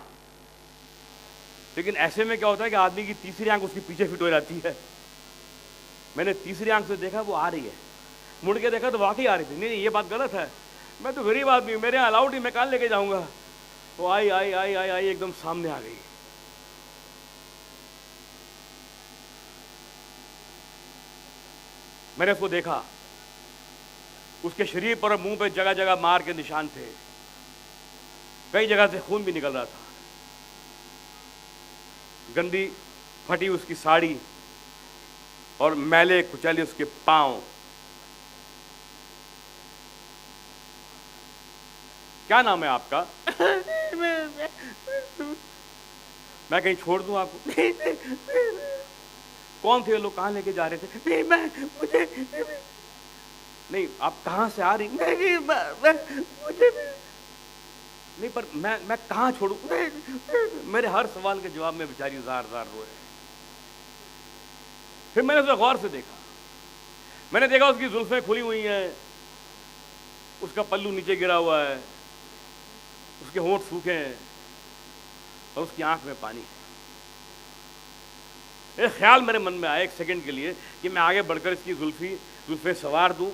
लेकिन ऐसे में क्या होता है कि आदमी की तीसरी आंख उसके पीछे फिट हो जाती है। मैंने तीसरी आंख से देखा वो आ रही है, मुड़ के देखा तो वाकई आ रही थी। नहीं ये बात गलत है, मैं तो गरीब आदमी हूं, मेरे यहाँ अलाउड ही, मैं कहां लेके जाऊंगा। वो आई एकदम सामने आ गई। मैंने उसको देखा, उसके शरीर पर और मुंह पे जगह जगह मार के निशान थे, कई जगह से खून भी निकल रहा था। गंदी फटी उसकी साड़ी और मैले कुचले उसके पांव। क्या नाम है आपका? मैं कहीं छोड़ दूं आपको? कौन थे लोग, कहां लेके जा रहे थे? मुझे नहीं, आप कहां से आ रही? मुझे नहीं, पर मैं कहां छोड़ू? मेरे हर सवाल के जवाब में बेचारी जार रोए। फिर मैंने उसे गौर से देखा। मैंने देखा उसकी जुल्फें खुली हुई हैं, उसका पल्लू नीचे गिरा हुआ है, उसके होंठ सूखे हैं और उसकी आंख में पानी है। एक ख्याल मेरे मन में आया एक सेकंड के लिए कि मैं आगे बढ़कर इसकी जुल्फे सवार दूं,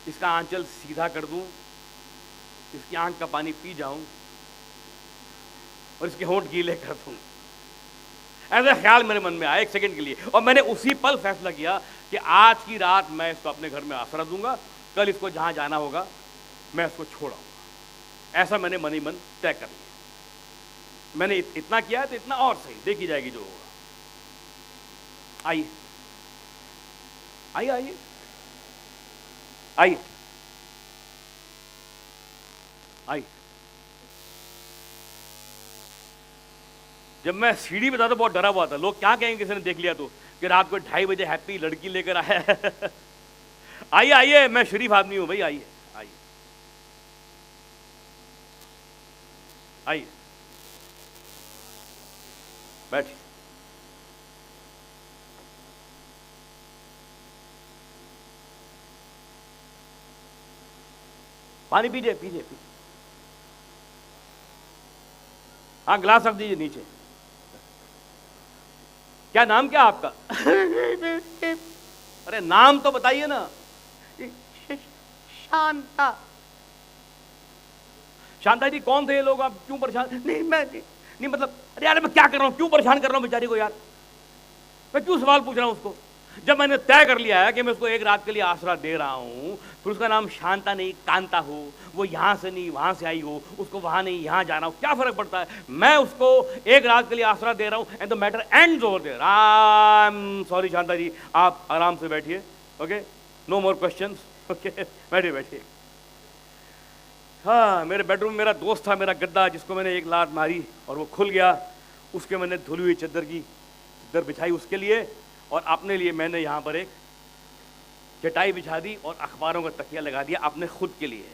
इसका आंचल सीधा कर दूं, इसकी आंख का पानी पी जाऊं और इसके होंठ गीले कर दूं। ऐसा ख्याल मेरे मन में आया एक सेकंड के लिए, और मैंने उसी पल फैसला किया कि आज की रात मैं इसको अपने घर में आसरा दूंगा, कल इसको जहां जाना होगा मैं उसको छोड़ाऊंगा। ऐसा मैंने मन ही मन तय कर लिया। मैंने इतना किया है तो इतना और सही, देखी जाएगी जो होगा। आइए आइए आइए आइए आइए। जब मैं सीढ़ी पे था तो बहुत डरा हुआ था। लोग क्या कहेंगे किसी ने देख लिया तो कि रात को 2:30 बजे हैप्पी लड़की लेकर आया है। आइए आइए, मैं शरीफ आदमी हूं भाई, आइए आइए आइए, बैठिए। पानी पीजिए पीजिए पीजिए। हाँ, गिलास रख दीजिए नीचे। क्या नाम क्या आपका? अरे नाम तो बताइए ना। शांता। शांता जी कौन थे ये लोग? आप क्यों परेशान? नहीं मतलब, अरे यार मैं क्या कर रहा हूं, क्यों परेशान कर रहा हूं बेचारी को यार? मैं क्यों सवाल पूछ रहा हूं उसको? जब मैंने तय कर लिया है कि मैं उसको एक रात के लिए आसरा दे रहा हूं, फिर उसका नाम शांता नहीं कांता हो, वो यहां से नहीं वहां से आई हो, उसको वहां नहीं यहां जाना हो, क्या फर्क पड़ता है? मैं उसको एक रात के लिए आसरा दे रहा हूं and the matter ends over there. I am sorry Shanta ji, आप आराम से बैठिए। Okay, no more questions. Okay, बैठिए बैठिए। हाँ, मेरे बेडरूम में मेरा दोस्त था, मेरा गद्दा, जिसको मैंने एक लात मारी और वो खुल गया। उसके मैंने धुली हुई चादर बिछाई उसके लिए, और अपने लिए मैंने यहाँ पर एक चटाई बिछा दी और अखबारों का तकिया लगा दिया अपने खुद के लिए।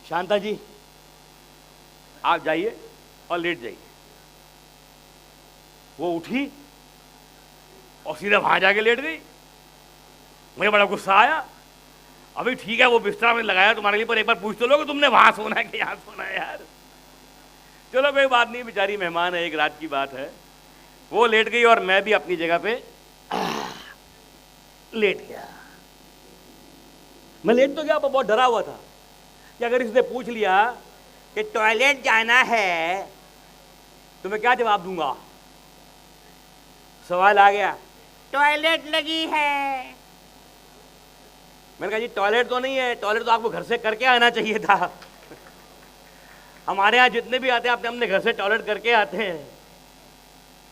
शांता जी आप जाइए और लेट जाइए। वो उठी और सीधा वहां जाके लेट गई। मुझे बड़ा गुस्सा आया। अभी ठीक है वो बिस्तरा में लगाया तुम्हारे लिए, पर एक बार पूछ तो लो कि तुमने वहां सोना है कि यहां सोना है यार। चलो कोई बात नहीं, बेचारी मेहमान है, एक रात की बात है। वो लेट गई और मैं भी अपनी जगह पे लेट गया। मैं लेट तो गया पर बहुत डरा हुआ था कि अगर इसने पूछ लिया कि टॉयलेट जाना है तो मैं क्या जवाब दूंगा। सवाल आ गया, टॉयलेट लगी है। मैंने कहा जी टॉयलेट तो नहीं है, टॉयलेट तो आपको घर से करके आना चाहिए था। हमारे यहाँ जितने भी आते हैं अपने अपने घर से टॉयलेट करके आते हैं।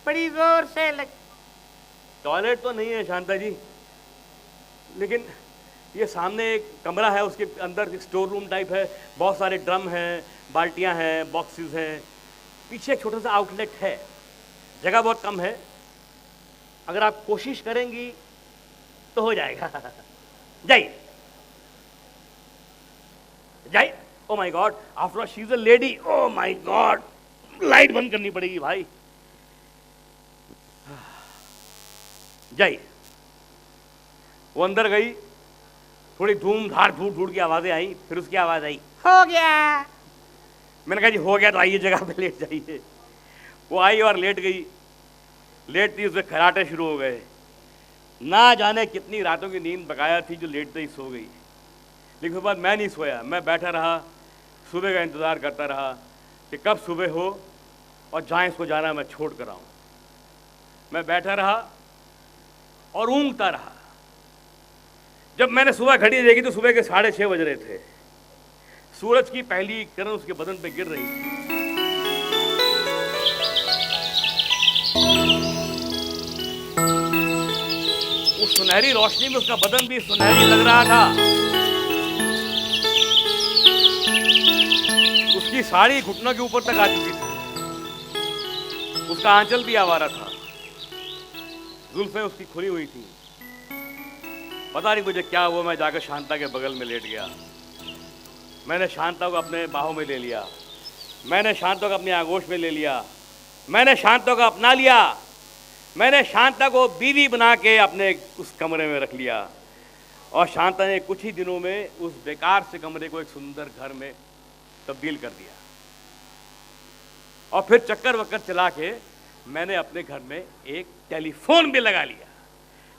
बड़ी जोर से लग। टॉयलेट तो नहीं है शांता जी, लेकिन ये सामने एक कमरा है, उसके अंदर स्टोर रूम टाइप है, बहुत सारे ड्रम हैं, बाल्टियां हैं, बॉक्सेस हैं, पीछे एक छोटा सा आउटलेट है, जगह बहुत कम है। अगर आप कोशिश करेंगी तो हो जाएगा। जाइए जाइए। Oh my God, after all she is a lady. Oh my God, light बंद करनी पड़ेगी भाई। जाइए। वो अंदर गई, थोड़ी धूम धार धूड़ धूड़ की आवाजें आई, फिर उसकी आवाज आई, हो गया। मैंने कहा जी हो गया तो आइए जगह पे लेट जाइए। वो आई और लेट गई। लेटती उसमें खराटे शुरू हो गए। ना जाने कितनी रातों की नींद बकाया थी जो लेटते ही सो गई। लेकिन उसके बाद मैं नहीं सोया, मैं बैठा रहा, सुबह का इंतज़ार करता रहा कि कब सुबह हो और जहाँ इसको जाना मैं छोड़ कर आऊँ। मैं बैठा रहा और ऊँघता रहा। जब मैंने सुबह घड़ी देखी तो सुबह के 6:30 बज रहे थे। सूरज की पहली किरण उसके बदन पे गिर रही थी। उस सुनहरी रोशनी में उसका बदन भी सुनहरी लग रहा था। उसकी साड़ी घुटनों के ऊपर तक आ चुकी थी। उसका आंचल भी आवारा था। जुल्फें उसकी खुली हुई थी। पता नहीं मुझे क्या हुआ, मैं जाकर शांता के बगल में लेट गया। मैंने शांता को अपने बाहों में ले लिया। मैंने शांता को अपनी आगोश में ले लिया। मैंने शांता को अपना लिया। मैंने शांता को बीवी बना के अपने उस कमरे में रख लिया। और शांता ने कुछ ही दिनों में उस बेकार से कमरे को एक सुंदर घर में तब्दील कर दिया। और फिर चक्कर वक्कर चला के मैंने अपने घर में एक टेलीफोन भी लगा लिया।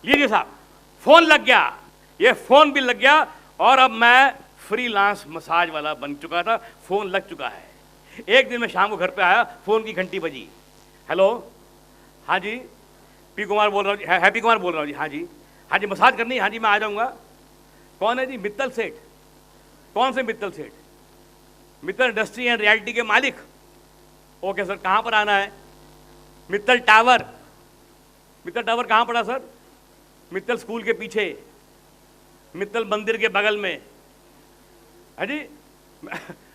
लीजिए साहब, फोन लग गया। ये फोन भी लग गया और अब मैं फ्रीलांस मसाज वाला बन चुका था। फोन लग चुका है। एक दिन मैं शाम को घर पे आया, फोन की घंटी बजी। हेलो, हाँ जी, पी कुमार बोल रहा हूँ जी। हैप्पी कुमार बोल रहा हूँ जी। हाँ जी, हाँ जी, मसाज करनी है? हाँ जी, मैं आ जाऊँगा। कौन है जी? मित्तल सेठ। कौन से मित्तल सेठ? मित्तल इंडस्ट्री एंड रियल्टी के मालिक? ओके सर, कहां पर आना है? मित्तल टावर। मित्तल टावर कहां पड़ा सर? मित्तल स्कूल के पीछे, मित्तल मंदिर के बगल में है जी।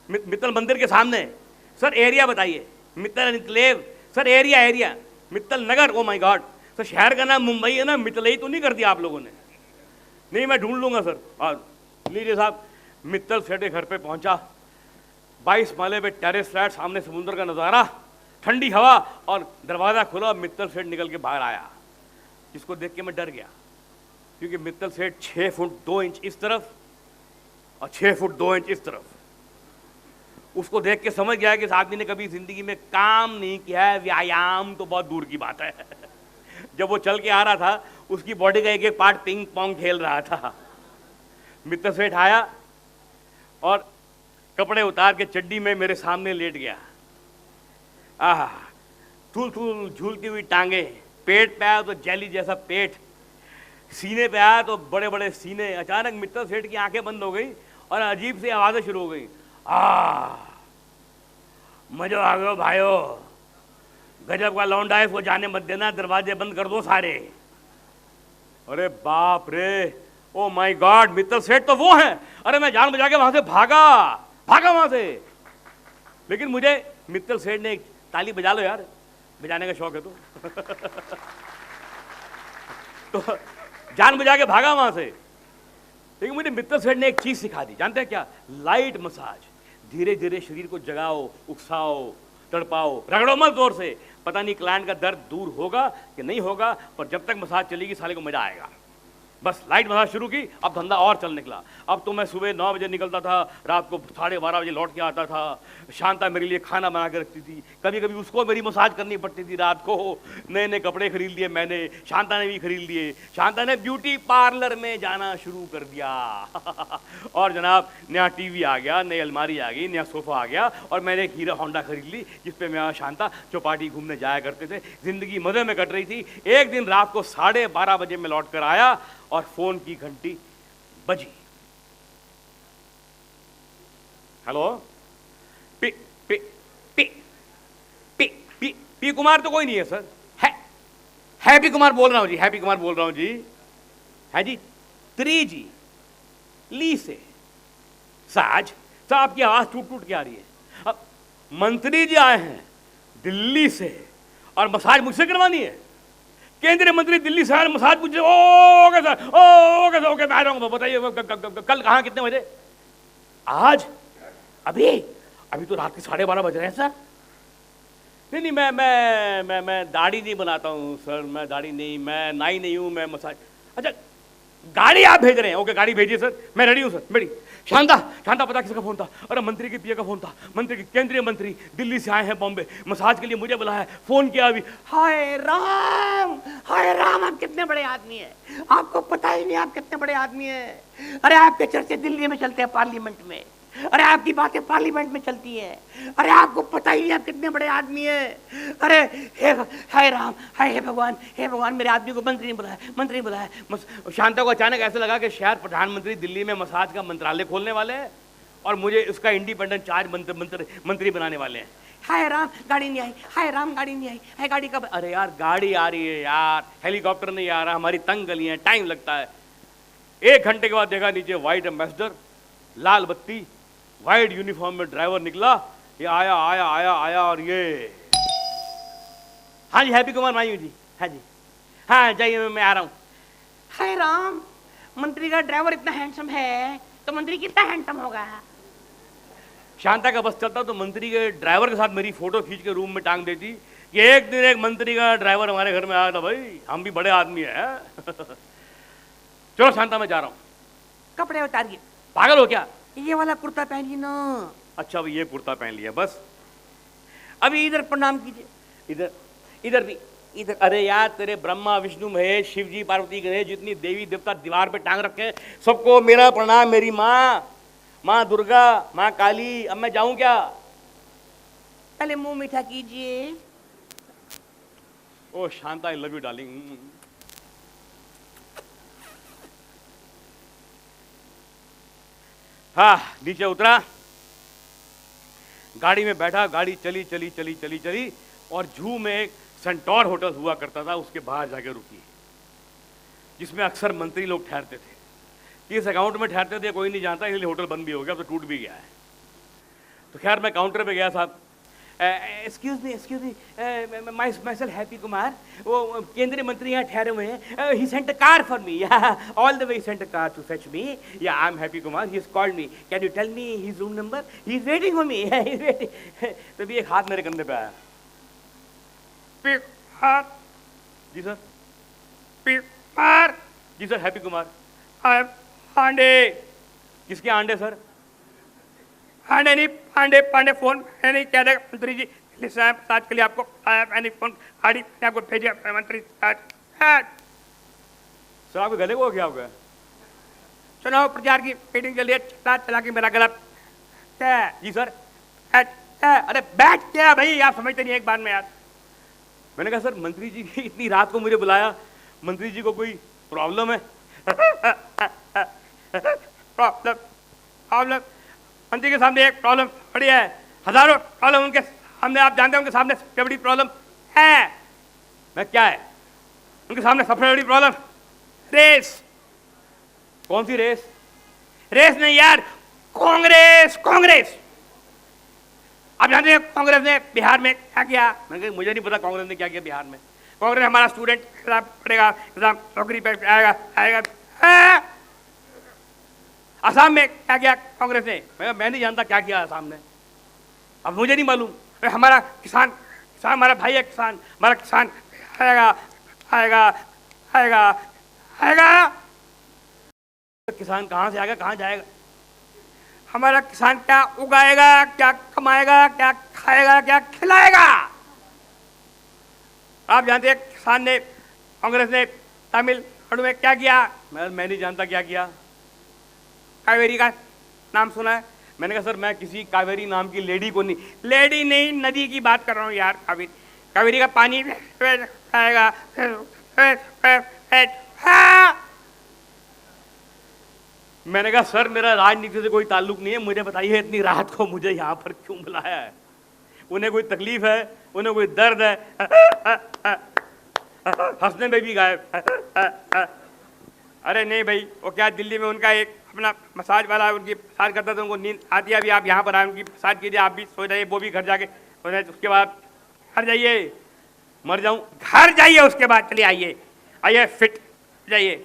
मित्तल मंदिर के सामने। सर एरिया बताइए। Mittal enclave. Sir area area. Mittal Nagar. Oh my God sir, शहर का नाम मुंबई है ना, मित्तल ही तो नहीं कर दिया आप लोगों ने? नहीं मैं ढूंढ लूंगा सर। लीजिए साहब, मित्तल सेठ के घर पे पहुंचा। 22 माले पे टेरेस फ्लैट, सामने समुद्र का नजारा, ठंडी हवा, और दरवाजा खुला, मित्तल सेठ निकल के बाहर आया, जिसको देख के मैं डर गया, क्योंकि मित्तल सेठ 6 फुट 2 इंच इस तरफ और 6 फुट 2 इंच इस तरफ। उसको देख के समझ गया कि इस आदमी ने कभी जिंदगी में काम नहीं किया है, व्यायाम तो बहुत दूर की बात है। जब वो चल के आ रहा था, उसकी बॉडी का एक एक पार्ट पिंग पोंग खेल रहा था। मित्तल सेठ आया और कपड़े उतार के चड्डी में मेरे सामने लेट गया। आह, थूल थूल झूलती हुई टांगे, पेट पे आया तो जेली जैसा पेट, सीने पे आया तो बड़े बड़े सीने। अचानक मित्तल सेठ की आंखें बंद हो गई और अजीब सी आवाजें शुरू हो गई। मजा आ गयो भाइयों, गजब का लौंडा है, इसको जाने मत देना, दरवाजे बंद कर दो सारे। अरे बाप रे, ओ माय गॉड, मित्तल सेठ तो वो है। अरे मैं जान बजा के वहां से भागा वहां से। लेकिन मुझे मित्तल सेठ ने एक ताली बजा लो यार, बजाने का शौक है तो जान बजा के भागा वहां से। लेकिन मुझे मित्तल सेठ ने एक चीज सिखा दी, जानते हैं क्या? Light massage. धीरे धीरे शरीर को जगाओ, उकसाओ, तड़पाओ, रगड़ो मत जोर से। पता नहीं क्लाइंट का दर्द दूर होगा कि नहीं होगा, पर जब तक मसाज चलेगी साले को मजा आएगा। बस लाइट मसाज शुरू की, अब धंधा और चल निकला। अब तो मैं सुबह 9 बजे निकलता था, रात को 12:30 बजे लौट के आता था। शांता मेरे लिए खाना बना के रखती थी, कभी कभी उसको मेरी मसाज करनी पड़ती थी रात को। नए नए कपड़े खरीद लिए मैंने, शांता ने भी खरीद लिए। शांता ने ब्यूटी पार्लर में जाना शुरू कर दिया और जनाब नया टीवी आ गया, नई अलमारी आ गई, नया सोफा आ गया, और मैंने एक हीरो होंडा खरीद ली, जिसपे मैं और शांता चौपाटी घूमने जाया करते थे। जिंदगी मजे में कट रही थी। एक दिन रात को 12:30 बजे मैं लौट कर आया और फोन की घंटी बजी। Hello, P P P P P P Kumar तो कोई नहीं है सर। हैप्पी कुमार बोल रहा हूं जी, हैप्पी कुमार बोल रहा हूं जी। है जी, 3G ली से। साज साहब की आवाज टूट टूट के आ रही है। अब मंत्री जी आए हैं दिल्ली से और मसाज मुझसे करवानी है। केंद्रीय मंत्री दिल्ली से आए, मसाज मुझसे। Okay sir, okay sir, okay मैं आ जाऊंगा। बताइए कल कहाँ, कितने बजे? आज? अभी तो रात के 12:30 बज रहे हैं सर। नहीं, मैं दाढ़ी नहीं बनाता हूँ सर, मैं दाढ़ी नहीं, मैं नाई नहीं हूँ, मैं मसाज। अच्छा, गाड़ी आप भेज रहे हैं? ओके गाड़ी भेजिए सर, मैं रेडी हूँ सर। मेरी शांता पता किसका फोन था? अरे मंत्री के पिए का फोन था। मंत्री के, केंद्रीय मंत्री दिल्ली से आए हैं बॉम्बे, मसाज के लिए मुझे बुलाया है, फोन किया अभी। हाय राम, आप कितने बड़े आदमी हैं, आपको पता ही नहीं आप कितने बड़े आदमी हैं। अरे आपके चर्चे दिल्ली में चलते हैं, पार्लियामेंट में। अरे आपकी बातें पार्लियामेंट में चलती है। अरे आपको पता ही नहीं आप कितने बड़े आदमी हैं। अरे हाय राम, हे भगवान, मेरे आदमी को मंत्री ने बुलाया। शांता को अचानक ऐसा लगा कि शायद प्रधानमंत्री दिल्ली में मसाज का मंत्रालय खोलने वाले हैं और मुझे उसका इंडिपेंडेंट चार्ज मंत्री बनाने वाले हैं। हाय राम, गाड़ी नहीं आई। हाय राम, गाड़ी नहीं आई। है गाड़ी कब? अरे यार गाड़ी आ रही है यार, हेलीकॉप्टर नहीं आ रहा, हमारी तंग गली है, टाइम लगता है। 1 घंटे के बाद देखा नीचे व्हाइट एम्बेसडर, लाल बत्ती, व्हाइट यूनिफॉर्म में ड्राइवर निकला। ये आया और ये, हाँ जी हैप्पी कुमार मायू जी, हाँ जी, हाँ जाइए मैं आ रहा हूँ। हाय राम, मंत्री का ड्राइवर इतना हैंडसम है तो मंत्री कितना हैंडसम होगा? शांता का बस चलता तो मंत्री के ड्राइवर के साथ मेरी फोटो खींच के रूम में टांग देती कि एक दिन एक मंत्री का ड्राइवर हमारे घर में आया था, भाई हम भी बड़े आदमी हैं। चलो शांता मैं जा रहा हूँ। कपड़े उतारिए। पागल हो क्या? ये वाला कुर्ता पहनिए ना। अच्छा भाई ये कुर्ता पहन लिया बस। अभी इधर प्रणाम कीजिए, इधर भी इधर। अरे यार तेरे ब्रह्मा विष्णु महेश शिव जी पार्वती गणेश जितनी देवी देवता दीवार पे टांग रखे सबको मेरा प्रणाम। मेरी माँ दुर्गा, माँ काली। अब मैं जाऊं क्या? पहले मुंह मीठा कीजिए। ओ Shanta, I love you darling. हाँ, नीचे उतरा, गाड़ी में बैठा, गाड़ी चली चली चली चली चली और जू में एक सेंटोर होटल हुआ करता था, उसके बाहर जाके रुकी, जिसमें अक्सर मंत्री लोग ठहरते थे। किस अकाउंट में ठहरते थे कोई नहीं जानता, इसलिए होटल बंद भी हो गया, अब तो टूट भी गया है। तो खैर मैं काउंटर पे गया साहब, excuse me myself Happy Kumar, वो केंद्रीय मंत्री यहाँ ठहरे हुए हैं, he sent a car for me, all the way sent a car to fetch me, yeah I am Happy Kumar, he has called me, can you tell me his room number, he is waiting for me, he is waiting. तभी एक हाथ मेरे कंधे पे आया, जी सर, कुमार, जी सर, हैप्पी कुमार, आंडे, किसके आंडे सर? आंडे नहीं, पांडे, पांडे फोन है नहीं, कह देगा मंत्री जी आज के लिए आपको मैंने फोन गाड़ी आपको भेजा मंत्री सर। आपके गले को क्या हो गया? चुनाव प्रचार की मीटिंग के लिए चला के मेरा गला क्या? जी सर, अरे बैठ क्या भाई, आप समझते नहीं एक बार में यार। मैंने कहा सर मंत्री जी इतनी रात को मुझे बुलाया, मंत्री जी को कोई प्रॉब्लम है? प्रॉब्लम मंत्री के सामने एक प्रॉब्लम बड़ी है, हजारों प्रॉब्लम उनके सामने, आप जानते हैं उनके सामने सबसे बड़ी प्रॉब्लम है। मैं क्या है उनके सामने सबसे बड़ी प्रॉब्लम? रेस। कौन सी रेस? रेस नहीं यार, कांग्रेस। कांग्रेस आप जानते हैं कांग्रेस ने बिहार में क्या किया? मैं मुझे नहीं पता कांग्रेस ने क्या किया बिहार में। कांग्रेस हमारा स्टूडेंट पढ़ेगा, नौकरी पे आएगा। असम में क्या किया कांग्रेस ने? मैं नहीं जानता क्या किया असम में, अब मुझे नहीं मालूम। हमारा किसान हमारा भाई है किसान, हमारा किसान आएगा आएगा आएगा आएगा। किसान कहाँ से आएगा, कहाँ जाएगा? हमारा किसान क्या उगाएगा, क्या कमाएगा, क्या खाएगा, क्या खिलाएगा? आप जानते हैं किसान ने, कांग्रेस ने तमिलनाडु में क्या किया? मैं नहीं जानता क्या किया। कावेरी का नाम सुना है? मैंने कहा सर मैं किसी कावेरी नाम की लेडी को नहीं, लेडी नहीं नदी की बात कर रहा हूँ यार। कावेरी का पानी आएगा। मैंने कहा सर मेरा राजनीति से कोई ताल्लुक नहीं है, मुझे बताइए इतनी रात को मुझे यहाँ पर क्यों बुलाया है? उन्हें कोई तकलीफ है, उन्हें कोई दर्द है? हंसने में भी गायब। अरे नहीं भाई, वो क्या दिल्ली में उनका एक अपना मसाज वाला उनकी मसाज करता था, उनको नींद आती है, अभी आप यहाँ पर आए उनकी मसाज कीजिए, आप भी सो जाइए, वो भी घर जाके सो जाए, उसके बाद घर जाइए। मर जाऊँ? घर जाइए, उसके बाद चलिए आइए फिट जाइए।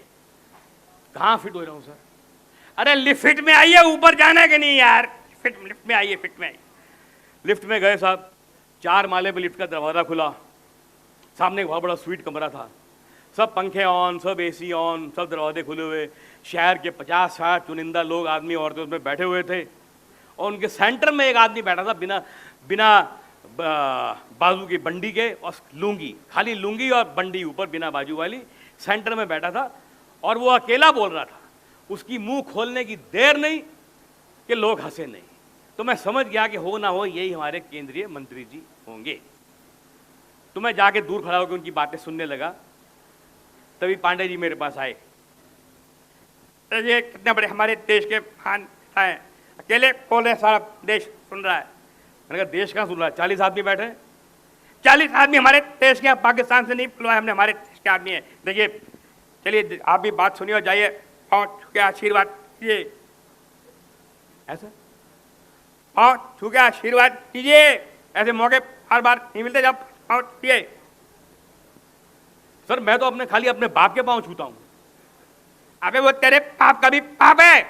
कहाँ फिट हो रहा हूँ सर? अरे लिफ्ट में आइए, ऊपर जाना कि नहीं यार? लिफ्ट में आइए, फिट में आइए। लिफ्ट में गए साहब, 4 माले पे लिफ्ट का दरवाज़ा खुला, सामने एक बहुत बड़ा स्वीट कमरा था, सब पंखे ऑन, सब एसी ऑन, सब दरवाजे खुले हुए, शहर के 50-60 चुनिंदा लोग, आदमी औरतें उसमें बैठे हुए थे, और उनके सेंटर में एक आदमी बैठा था बिना बाजू की बंडी के और लुंगी, खाली लुंगी और बंडी ऊपर बिना बाजू वाली, सेंटर में बैठा था और वो अकेला बोल रहा था। उसकी मुंह खोलने की देर नहीं कि लोग हंसे नहीं। तो मैं समझ गया कि हो ना हो यही हमारे केंद्रीय मंत्री जी होंगे। तो मैं जाके दूर खड़ा होकर उनकी बातें सुनने लगा। तभी पांडे जी मेरे पास आए। ये कितने बड़े हमारे देश के महान हैं, अकेले बोल रहे, सारा देश सुन रहा है। मैंने कहा देश कहाँ सुन रहा है? 40 आदमी बैठे हैं, 40 आदमी हमारे देश के, पाकिस्तान से नहीं बुलवाए हमने, हमारे देश के आदमी हैं। देखिए चलिए आप भी बात सुनिए और जाइए, और क्या आशीर्वाद कीजिए, ऐसा और छू के आशीर्वाद कीजिए। ऐसे मौके बार बार नहीं मिलते जब पाँव छूए। सर मैं तो खाली अपने बाप के पाँव छूता हूं। अबे वो तेरे बाप का भी पाप है,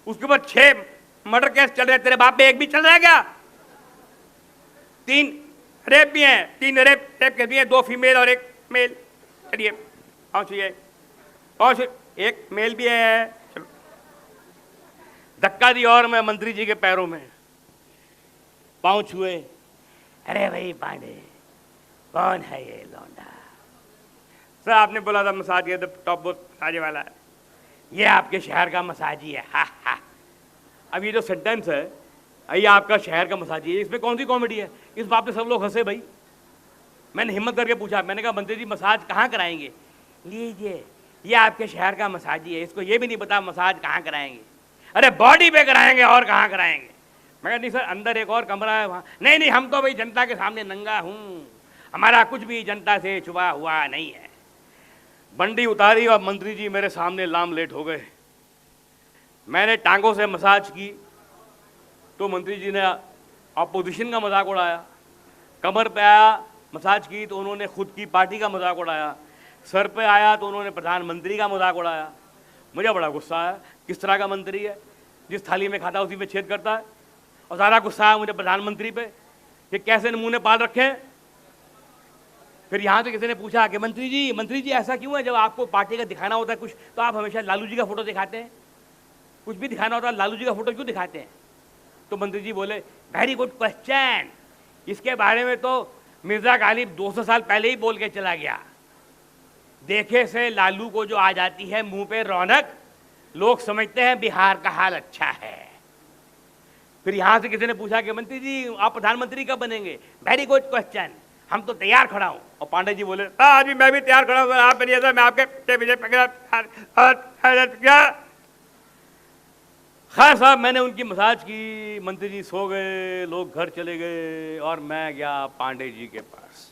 उसके ऊपर 6 मर्डर केस चल रहे, तेरे बाप पे एक भी चल रहा है क्या? 3 रेप भी हैं, 3 रेप केस भी हैं, 2 फीमेल और 1 मेल। चलिए पाँव छूइए, और एक मेल भी है। चलो धक्का दी और मैं मंत्री जी के पैरों में, पाँव छुए। अरे भाई पांडे कौन है ये लौंडा? सर आपने बोला था मसाज के, तो टॉप बॉस मसाज वाला है, ये आपके शहर का मसाजी है। हा हा। अब ये जो सेंटेंस है, ये आपका शहर का मसाजी है, इसमें कौन सी कॉमेडी है? इस बात पे सब लोग हंसे भाई। मैंने हिम्मत करके पूछा, मैंने कहा मंत्री जी मसाज कहाँ कराएंगे? लीजिए ये आपके शहर का मसाजी है, इसको ये भी नहीं पता मसाज कहाँ कराएंगे। अरे बॉडी पे कराएंगे और कहाँ कराएंगे। मैं कहा नहीं सर, अंदर एक और कमरा है वहाँ। नहीं नहीं, हम तो भाई जनता के सामने नंगा हूँ, हमारा कुछ भी जनता से छुपा हुआ नहीं है। बंडी उतारी और मंत्री जी मेरे सामने लाम लेट हो गए। मैंने टांगों से मसाज की तो मंत्री जी ने अपोजिशन का मजाक उड़ाया। कमर पे आया, मसाज की तो उन्होंने खुद की पार्टी का मजाक उड़ाया। सर पे आया तो उन्होंने प्रधानमंत्री का मजाक उड़ाया। मुझे बड़ा गुस्सा आया, किस तरह का मंत्री है, जिस थाली में खाता है उसी पे छेद करता है। और सारा गुस्सा आया मुझे प्रधानमंत्री पे कि कैसे नमूने पाल रखे हैं। फिर यहाँ से किसी ने पूछा कि मंत्री जी ऐसा क्यों है, जब आपको पार्टी का दिखाना होता है कुछ तो आप हमेशा लालू जी का फोटो दिखाते हैं, कुछ भी दिखाना होता है लालू जी का फोटो क्यों दिखाते हैं। तो मंत्री जी बोले वेरी गुड क्वेश्चन, इसके बारे में तो मिर्जा गालिब 200 साल पहले ही बोल के चला गया। देखे से लालू को जो आ जाती है मुंह पे रौनक, लोग समझते हैं बिहार का हाल अच्छा है। फिर यहां से किसी ने पूछा कि मंत्री जी आप प्रधानमंत्री कब बनेंगे। वेरी गुड क्वेश्चन, हम तो तैयार खड़ा हूं। और पांडे जी बोले आज भी मैं भी तैयार खड़ा हूं, आप बनिए सर, मैं आपके खैर साहब मैंने उनकी मसाज की, मंत्री जी सो गए, लोग घर चले गए और मैं गया पांडे जी के पास।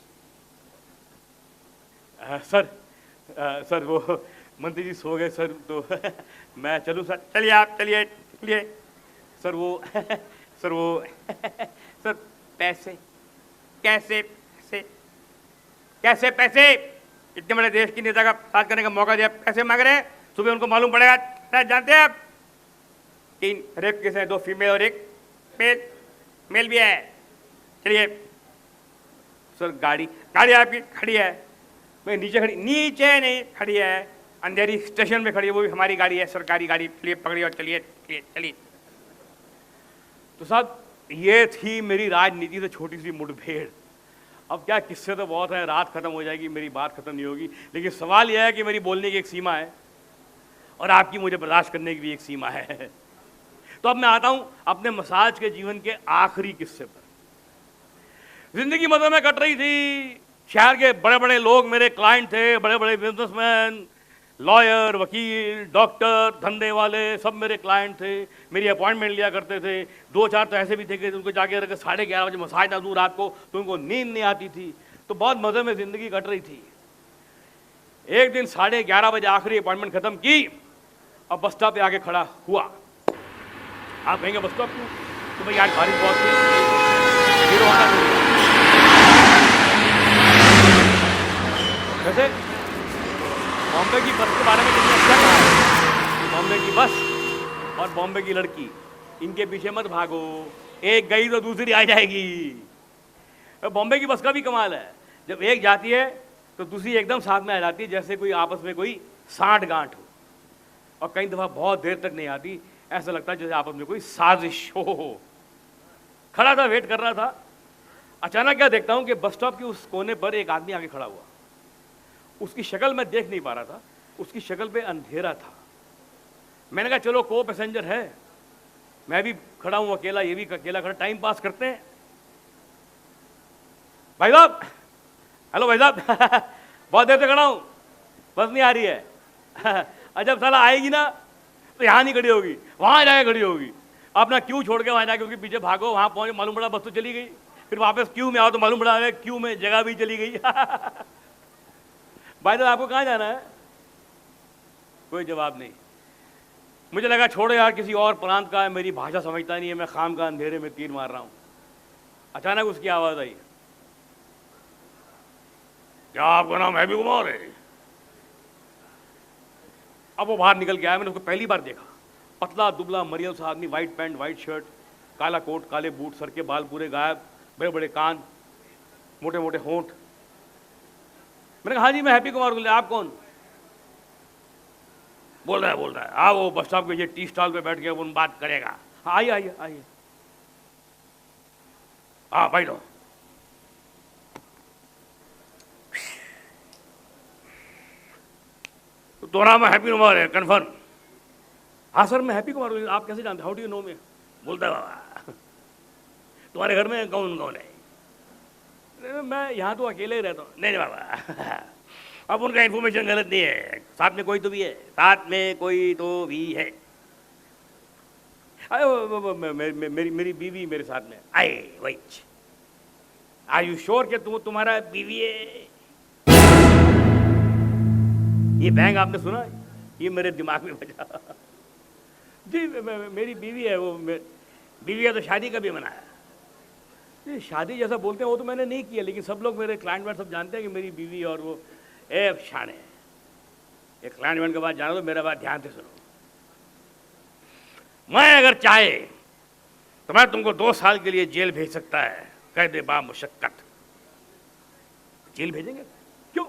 सर वो मंत्री जी सो गए सर, तो मैं चलूँ सर। चलिए आप चलिए चलिए। सर वो सर पैसे कैसे पैसे कैसे पैसे, इतने बड़े देश की नेता का साथ करने का मौका दिया, पैसे मांग रहे हैं। सुबह उनको मालूम पड़ेगा, जानते हैं आप 3 रेप केस हैं, 2 फीमेल और 1 मेल भी है। चलिए सर, गाड़ी आपकी खड़ी है। मैं नीचे नहीं खड़ी है, अंधेरी स्टेशन में खड़ी है, वो भी हमारी गाड़ी है, सरकारी गाड़ी। चलिए पकड़िए और चलिए। तो साहब ये थी मेरी राजनीति से छोटी सी मुठभेड़। अब क्या किस्से तो बहुत है, रात खत्म हो जाएगी, मेरी बात खत्म नहीं होगी, लेकिन सवाल यह है कि मेरी बोलने की एक सीमा है और आपकी मुझे बर्दाश्त करने की भी एक सीमा है। तो अब मैं आता हूं अपने मसाज के जीवन के आखिरी किस्से पर। जिंदगी मजे में कट रही थी, शहर के बड़े बड़े लोग मेरे क्लाइंट थे, बड़े बड़े बिजनेसमैन, लॉयर, वकील, डॉक्टर, धंधे वाले, सब मेरे क्लाइंट थे, मेरी अपॉइंटमेंट लिया करते थे। 2-4 तो ऐसे भी थे कि उनको जाके रखे 11:30 बजे मसाज ना दूँ रात को, तो उनको नींद नहीं आती थी। तो बहुत मज़े में ज़िंदगी कट रही थी। एक दिन 11:30 बजे आखिरी अपॉइंटमेंट ख़त्म की और बस स्टॉप पे आके खड़ा हुआ। आप कहेंगे बस स्टॉप क्यों? तो भाई यार बारिश बहुत थी, वैसे बॉम्बे की बस के बारे में कितने अच्छा कहा है। बॉम्बे की बस और बॉम्बे की लड़की, इनके पीछे मत भागो, एक गई तो दूसरी आ जाएगी। बॉम्बे की बस का भी कमाल है, जब एक जाती है तो दूसरी एकदम साथ में आ जाती है, जैसे कोई आपस में कोई साठ गांठ हो। और कई दफ़ा बहुत देर तक नहीं आती, ऐसा लगता है जैसे आपस में कोई साजिश हो। खड़ा था, वेट कर रहा था, अचानक क्या देखता हूँ कि बस स्टॉप के उस कोने पर एक आदमी आगे खड़ा हुआ। उसकी शक्ल मैं देख नहीं पा रहा था, उसकी शक्ल पे अंधेरा था। मैंने कहा चलो को पैसेंजर है, मैं भी खड़ा हूं अकेला, ये भी अकेला खड़ा, टाइम पास करते हैं। भाई साहब, हेलो भाई साहब बहुत देर से खड़ा हूं, बस नहीं आ रही है। अजब साला आएगी ना तो यहाँ नहीं खड़ी होगी, वहां जाके खड़ी होगी। अपना क्यू छोड़ के वहां जाके उसके पीछे भागो, वहां पहुंचे मालूम पड़ा बस तो चली गई। फिर वापस क्यू में आओ तो मालूम पड़ा क्यू में जगह भी चली गई। भाई साहब आपको कहाँ जाना है? कोई जवाब नहीं। मुझे लगा छोड़ो यार, किसी और प्रांत का है, मेरी भाषा समझता नहीं है, मैं खाम का अंधेरे में तीर मार रहा हूं। अचानक उसकी आवाज आई, क्या आपका नाम हैप्पी कुमार है? अब वो बाहर निकल के आया, मैंने उसको पहली बार देखा। पतला दुबला मरियल सा आदमी, व्हाइट पैंट, व्हाइट शर्ट, काला कोट, काले बूट, सर के बाल पूरे गायब, बड़े बड़े कान, मोटे मोटे होंठ। मैंने कहा हाँ जी मैं हैप्पी कुमार बोल रहा, आप कौन? बोल रहा है हाँ वो बस स्टॉप के ये टी स्टॉल पे बैठ के उन बात करेगा। हाँ आइए आइए आइए, हाँ बैठो। तो नाम हैप्पी कुमार है कन्फर्म? हाँ सर मैं हैप्पी कुमार, आप कैसे जानते, हाउ डू यू नो मी? बोलता है बाबा तुम्हारे घर में कौन कौन है? मैं यहाँ तो अकेले ही रहता हूँ। नहीं बाबा अब उनका इन्फॉर्मेशन गलत नहीं है, साथ में कोई तो भी है, साथ में कोई तो भी है। अरे मेरी मेरी बीवी मेरे साथ में। आए वही। आर यू श्योर कि तुम्हारा बीवी है? ये बैंग आपने सुना? ये मेरे दिमाग में बजा। जी मेरी बीवी है। वो बीवी है तो शादी कभी मनाया? ये शादी जैसा बोलते हैं वो तो मैंने नहीं किया, लेकिन सब लोग मेरे क्लाइंट वाइंट सब जानते हैं कि मेरी बीवी और वो ए शान है। ये क्लाइंट वाइंट के बाद जानो तो मेरा बात ध्यान से सुनो। मैं अगर चाहे तो मैं तुमको 2 साल के लिए जेल भेज सकता है, कह दे बा मुशक्कत। जेल भेजेंगे? क्यों?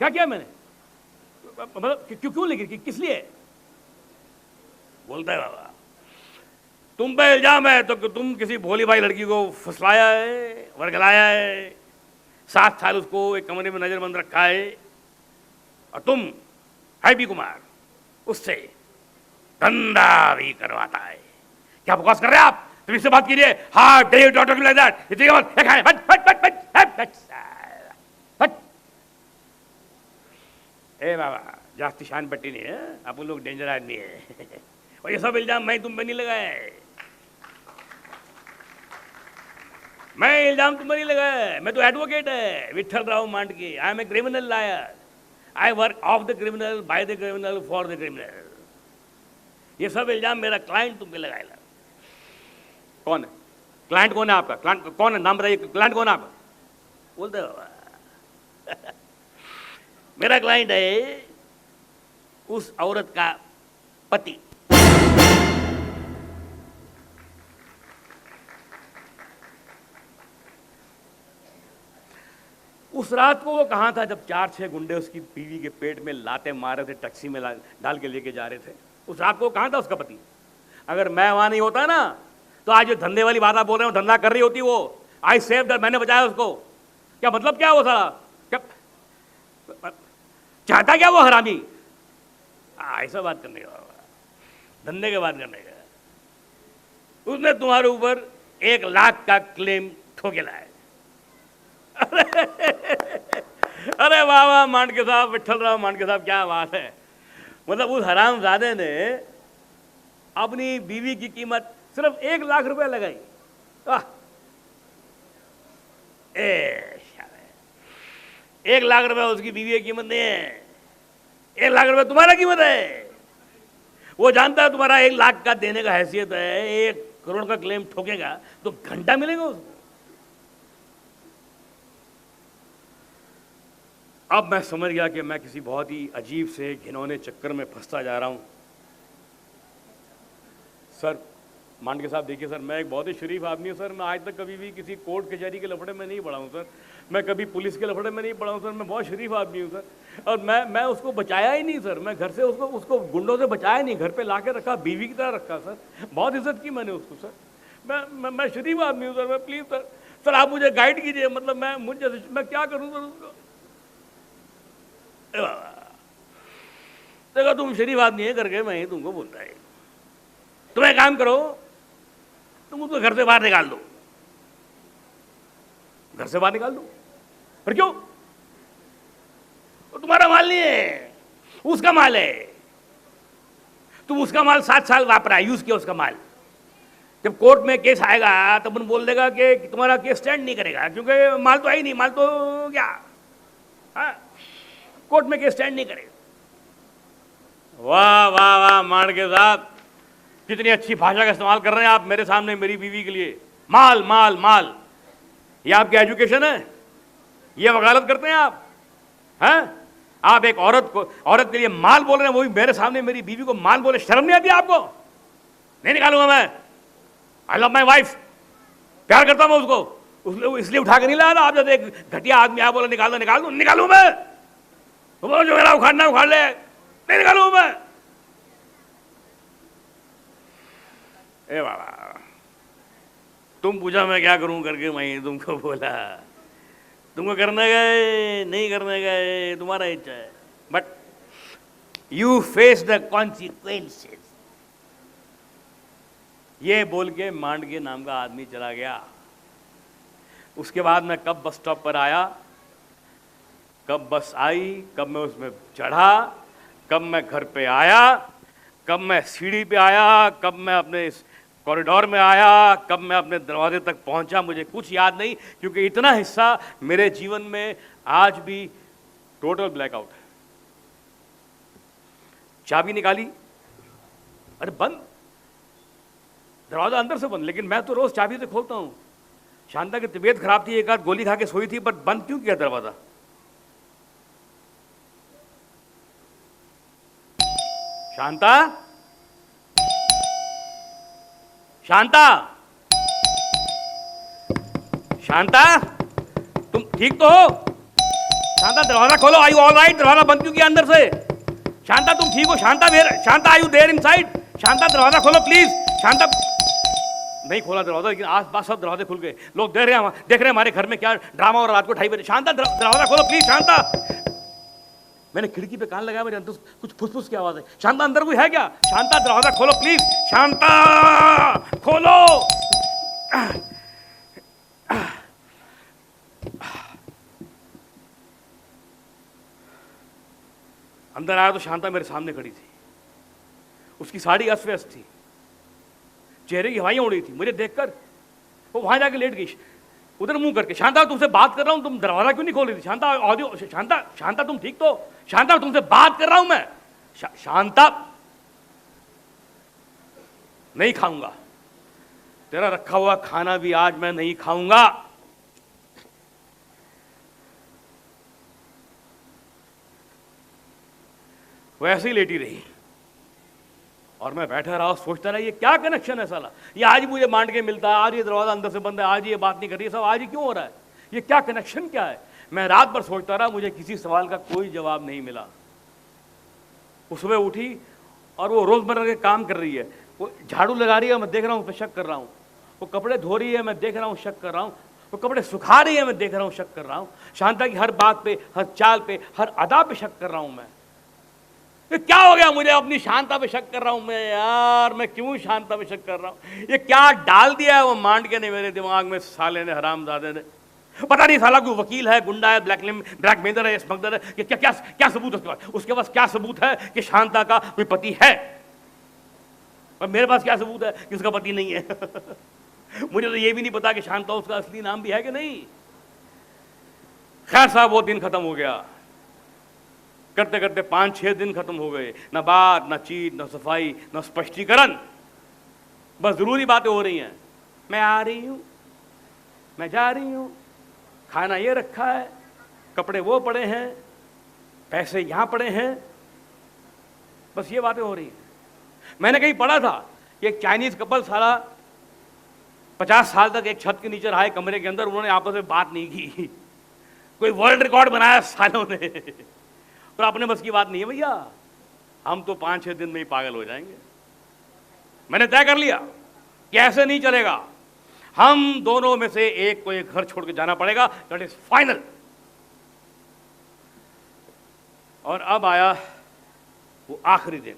क्या किया मैंने? मतलब क्यों लेकिन किस लिए? बोलता है बाबा तुम पे इल्जाम है तो कि तुम किसी भोली भाई लड़की को फुसलाया है, वर्गलाया है, 7 साल उसको एक कमरे में नजरबंद रखा है, और तुम हैप्पी कुमार उससे धंधा भी करवाता है। क्या बकवास कर रहे हैं आप? तुम इससे बात कीजिए। हाँ डे डॉटर लाइक दैट। इतनी बात एक है। हट हट हट हट हट हट। ए बाबा जास्ती शान पट्टी नहीं है, आप लोग डेंजर आदमी है। और ये सब इल्जाम मैं तुम पे नहीं लगाए। मैं इल्जाम तुम पे नहीं लगाया। मैं तो एडवोकेट है Vithal Rao Mandke. I am a criminal lawyer. I work of the criminal, by the criminal, for the criminal. ये सब इल्जाम मेरा क्लाइंट तुम पे लगाएगा। कौन है क्लाइंट? कौन है आपका क्लाइंट? कौन है? नाम बताइए। क्लाइंट कौन है आपका? बोलते बाबा मेरा क्लाइंट है उस औरत का पति। उस रात को वो कहां था जब 4-6 गुंडे उसकी बीवी के पेट में लाते मार रहे थे, टैक्सी में डाल के लेके जा रहे थे? उस रात को कहां था उसका पति? अगर मैं वहां नहीं होता ना तो आज जो धंधे वाली बात आप बोल रहे हो, धंधा कर रही होती वो। आई सेव दैट, मैंने बचाया उसको। क्या मतलब क्या वो सारा? क्या चाहता क्या वो हरामी? ऐसा बात करने का, धंधे के बात करने का। उसने तुम्हारे ऊपर 1 लाख का क्लेम ठोके लाया। अरे वाह वाह मांडके साहब, विठल राव मांडके साहब, क्या बात है। मतलब उस हरामजादे ने अपनी बीवी की कीमत सिर्फ 1 लाख रुपए लगाई। ए 1 लाख रुपए उसकी बीवी की कीमत नहीं है, 1 लाख रुपए तुम्हारा कीमत है। वो जानता है तुम्हारा 1 लाख का देने का हैसियत है, 1 करोड़ का क्लेम ठोकेगा तो घंटा मिलेगा उसको। अब मैं समझ गया कि मैं किसी बहुत ही अजीब से घिनौने चक्कर में फंसता जा रहा हूं। सर मांडके साहब देखिए सर, मैं एक बहुत ही शरीफ आदमी हूं सर। मैं आज तक कभी भी किसी कोर्ट कचहरी के लफड़े में नहीं पड़ा हूं सर। मैं कभी पुलिस के लफड़े में नहीं पड़ा हूं सर। मैं बहुत शरीफ आदमी हूं सर। और मैं उसको बचाया ही नहीं सर। मैं घर से उसको गुंडों से बचाया नहीं, घर पे ला के रखा, बीवी की तरह रखा सर। बहुत इज्जत की मैंने उसको सर। मैं शरीफ आदमी हूँ सर। मैं प्लीज़ सर आप मुझे गाइड कीजिए। मतलब मैं क्या करूँ सर उसको? देखो तुम शरीफ आदमी है करके मैं ही तुमको बोलता है। तुम एक काम करो, तुम उसको घर से बाहर निकाल दो। घर से बाहर निकाल दो? पर क्यों? वो तुम्हारा माल नहीं है, उसका माल है। तुम उसका माल 7 साल वापरा, यूज किया उसका माल। जब कोर्ट में केस आएगा तब उन बोल देगा कि तुम्हारा केस स्टैंड नहीं करेगा, क्योंकि माल तो है ही नहीं। माल तो क्या, हाँ, कोर्ट में केस स्टैंड नहीं करेगा। वाह वाह वाह मांडके साहब, कितनी अच्छी भाषा का इस्तेमाल कर रहे हैं आप मेरे सामने मेरी बीवी के लिए। माल माल माल, ये आपकी एजुकेशन है? ये वकालत करते हैं आप? हैं? आप एक औरत के लिए माल बोल रहे हैं, वो भी मेरे सामने मेरी बीवी को माल बोले। शर्म नहीं आती आपको? नहीं निकालूंगा मैं। आई लव माई वाइफ, प्यार करता हूं मैं उसको, इसलिए उठा के नहीं लाया था। आप जैसे एक घटिया आदमी आप बोला निकाल दो, निकाल दो, निकालू मैं? तो बोलो जो मेरा उखाड़ना उखाड़ ले, नहीं निकालू मैं। ए बाबा, तुम पूछा मैं क्या करूं करके मैं तुमको बोला। तुमको करने गए, नहीं करने गए, तुम्हारा इच्छा है, but you face the consequences. ये बोल के मांडके नाम का आदमी चला गया। उसके बाद मैं कब बस स्टॉप पर आया, कब बस आई, कब मैं उसमें चढ़ा, कब मैं घर पे आया, कब मैं सीढ़ी पे आया, कब मैं अपने कॉरिडोर में आया, कब मैं अपने दरवाजे तक पहुंचा मुझे कुछ याद नहीं, क्योंकि इतना हिस्सा मेरे जीवन में आज भी टोटल ब्लैकआउट है। चाबी निकाली, अरे बंद, दरवाजा अंदर से बंद, लेकिन मैं तो रोज चाबी से खोलता हूं। शांता की तबीयत खराब थी, एक आध गोली खा के सोई थी, पर बंद क्यों किया दरवाजा? शांता, शांता, शांता, तुम ठीक तो हो? शांता दरवाजा खोलो, आर यू ऑल राइट? दरवाजा बंद क्यों किया अंदर से? शांता तुम ठीक हो? Shanta Shanta are you there inside? Shanta दरवाजा खोलो प्लीज। शांता, नहीं खोला दरवाजा, लेकिन आस पास सब दरवाजे खुल गए। लोग देख रहे हैं हमारे घर में क्या ड्रामा हो रहा, रात को 2:30 बजे। शांता दरवाजा खोलो प्लीज। शांता, मैंने खिड़की पे कान लगाया, मेरे अंदर कुछ फुसफुस की आवाज है। शांता अंदर कोई है क्या? शांता दरवाजा खोलो प्लीज। शांता खोलो। अंदर आया तो शांता मेरे सामने खड़ी थी। उसकी साड़ी अस्त व्यस्त थी, चेहरे की हवाइयां उड़ी थी। मुझे देखकर वो वहां जाके लेट गई, उधर मुंह करके। शांता तुमसे बात कर रहा हूं, तुम दरवाजा क्यों नहीं खोल रही थी? शांता ऑडियो, शांता, शांता तुम ठीक तो? शांता तुमसे बात कर रहा हूं मैं। शांता, नहीं खाऊंगा तेरा रखा हुआ खाना भी आज मैं नहीं खाऊंगा। वो ऐसे ही लेटी रही और मैं बैठा रहा, सोचता रहा ये क्या कनेक्शन है साला, ये आज मुझे मांड के मिलता है, आज ये दरवाजा अंदर से बंद है, आज ये बात नहीं कर रही, सब आज ही क्यों हो रहा है, ये क्या कनेक्शन क्या है? मैं रात भर सोचता रहा, मुझे किसी सवाल का कोई जवाब नहीं मिला। वो सुबह उठी और वो रोजमर्रा के काम कर रही है। वो झाड़ू लगा रही है, मैं देख रहा हूँ, उस पर शक कर रहा हूँ। वो कपड़े धो रही है, मैं देख रहा हूँ, शक कर रहा हूँ। वो कपड़े सुखा रही है, मैं देख रहा हूँ, शक कर रहा हूँ। शांता की हर बात पे, हर चाल पे, हर अदा पे शक कर रहा हूँ मैं। ये क्या हो गया मुझे? अपनी शांता पे शक कर रहा हूं मैं यार, मैं क्यों शांता पे शक कर रहा हूं? ये क्या डाल दिया है वो मांड के ने मेरे दिमाग में, साले ने, हरामजादे ने। पता नहीं साला कोई वकील है, गुंडा है, ब्लैकमेलर है, स्मगलर है, कि क्या क्या क्या सबूत है उसके पास? उसके पास क्या सबूत है कि शांता का कोई पति है? और मेरे पास क्या सबूत है कि उसका पति नहीं है? मुझे तो ये भी नहीं पता कि शांता उसका असली नाम भी है कि नहीं। खैर साहब, वो दिन खत्म हो गया। करते करते 5-6 दिन खत्म हो गए, न बात, न चीत, न सफाई, न स्पष्टीकरण, बस जरूरी बातें हो रही हैं। मैं आ रही हूं, मैं जा रही हूं, खाना ये रखा है, कपड़े वो पड़े हैं, पैसे यहां पड़े हैं, बस ये बातें हो रही हैं। मैंने कहीं पढ़ा था कि एक चाइनीज कपल साला 50 साल तक एक छत के नीचे रहा, कमरे के अंदर, उन्होंने आपस में बात नहीं की। कोई वर्ल्ड रिकॉर्ड बनाया सालों ने। और अपने बस की बात नहीं है भैया, हम तो 5-6 दिन में ही पागल हो जाएंगे। मैंने तय कर लिया कि ऐसे नहीं चलेगा, हम दोनों में से एक को एक घर छोड़ के जाना पड़ेगा, दैट इज फाइनल। और अब आया वो आखिरी दिन।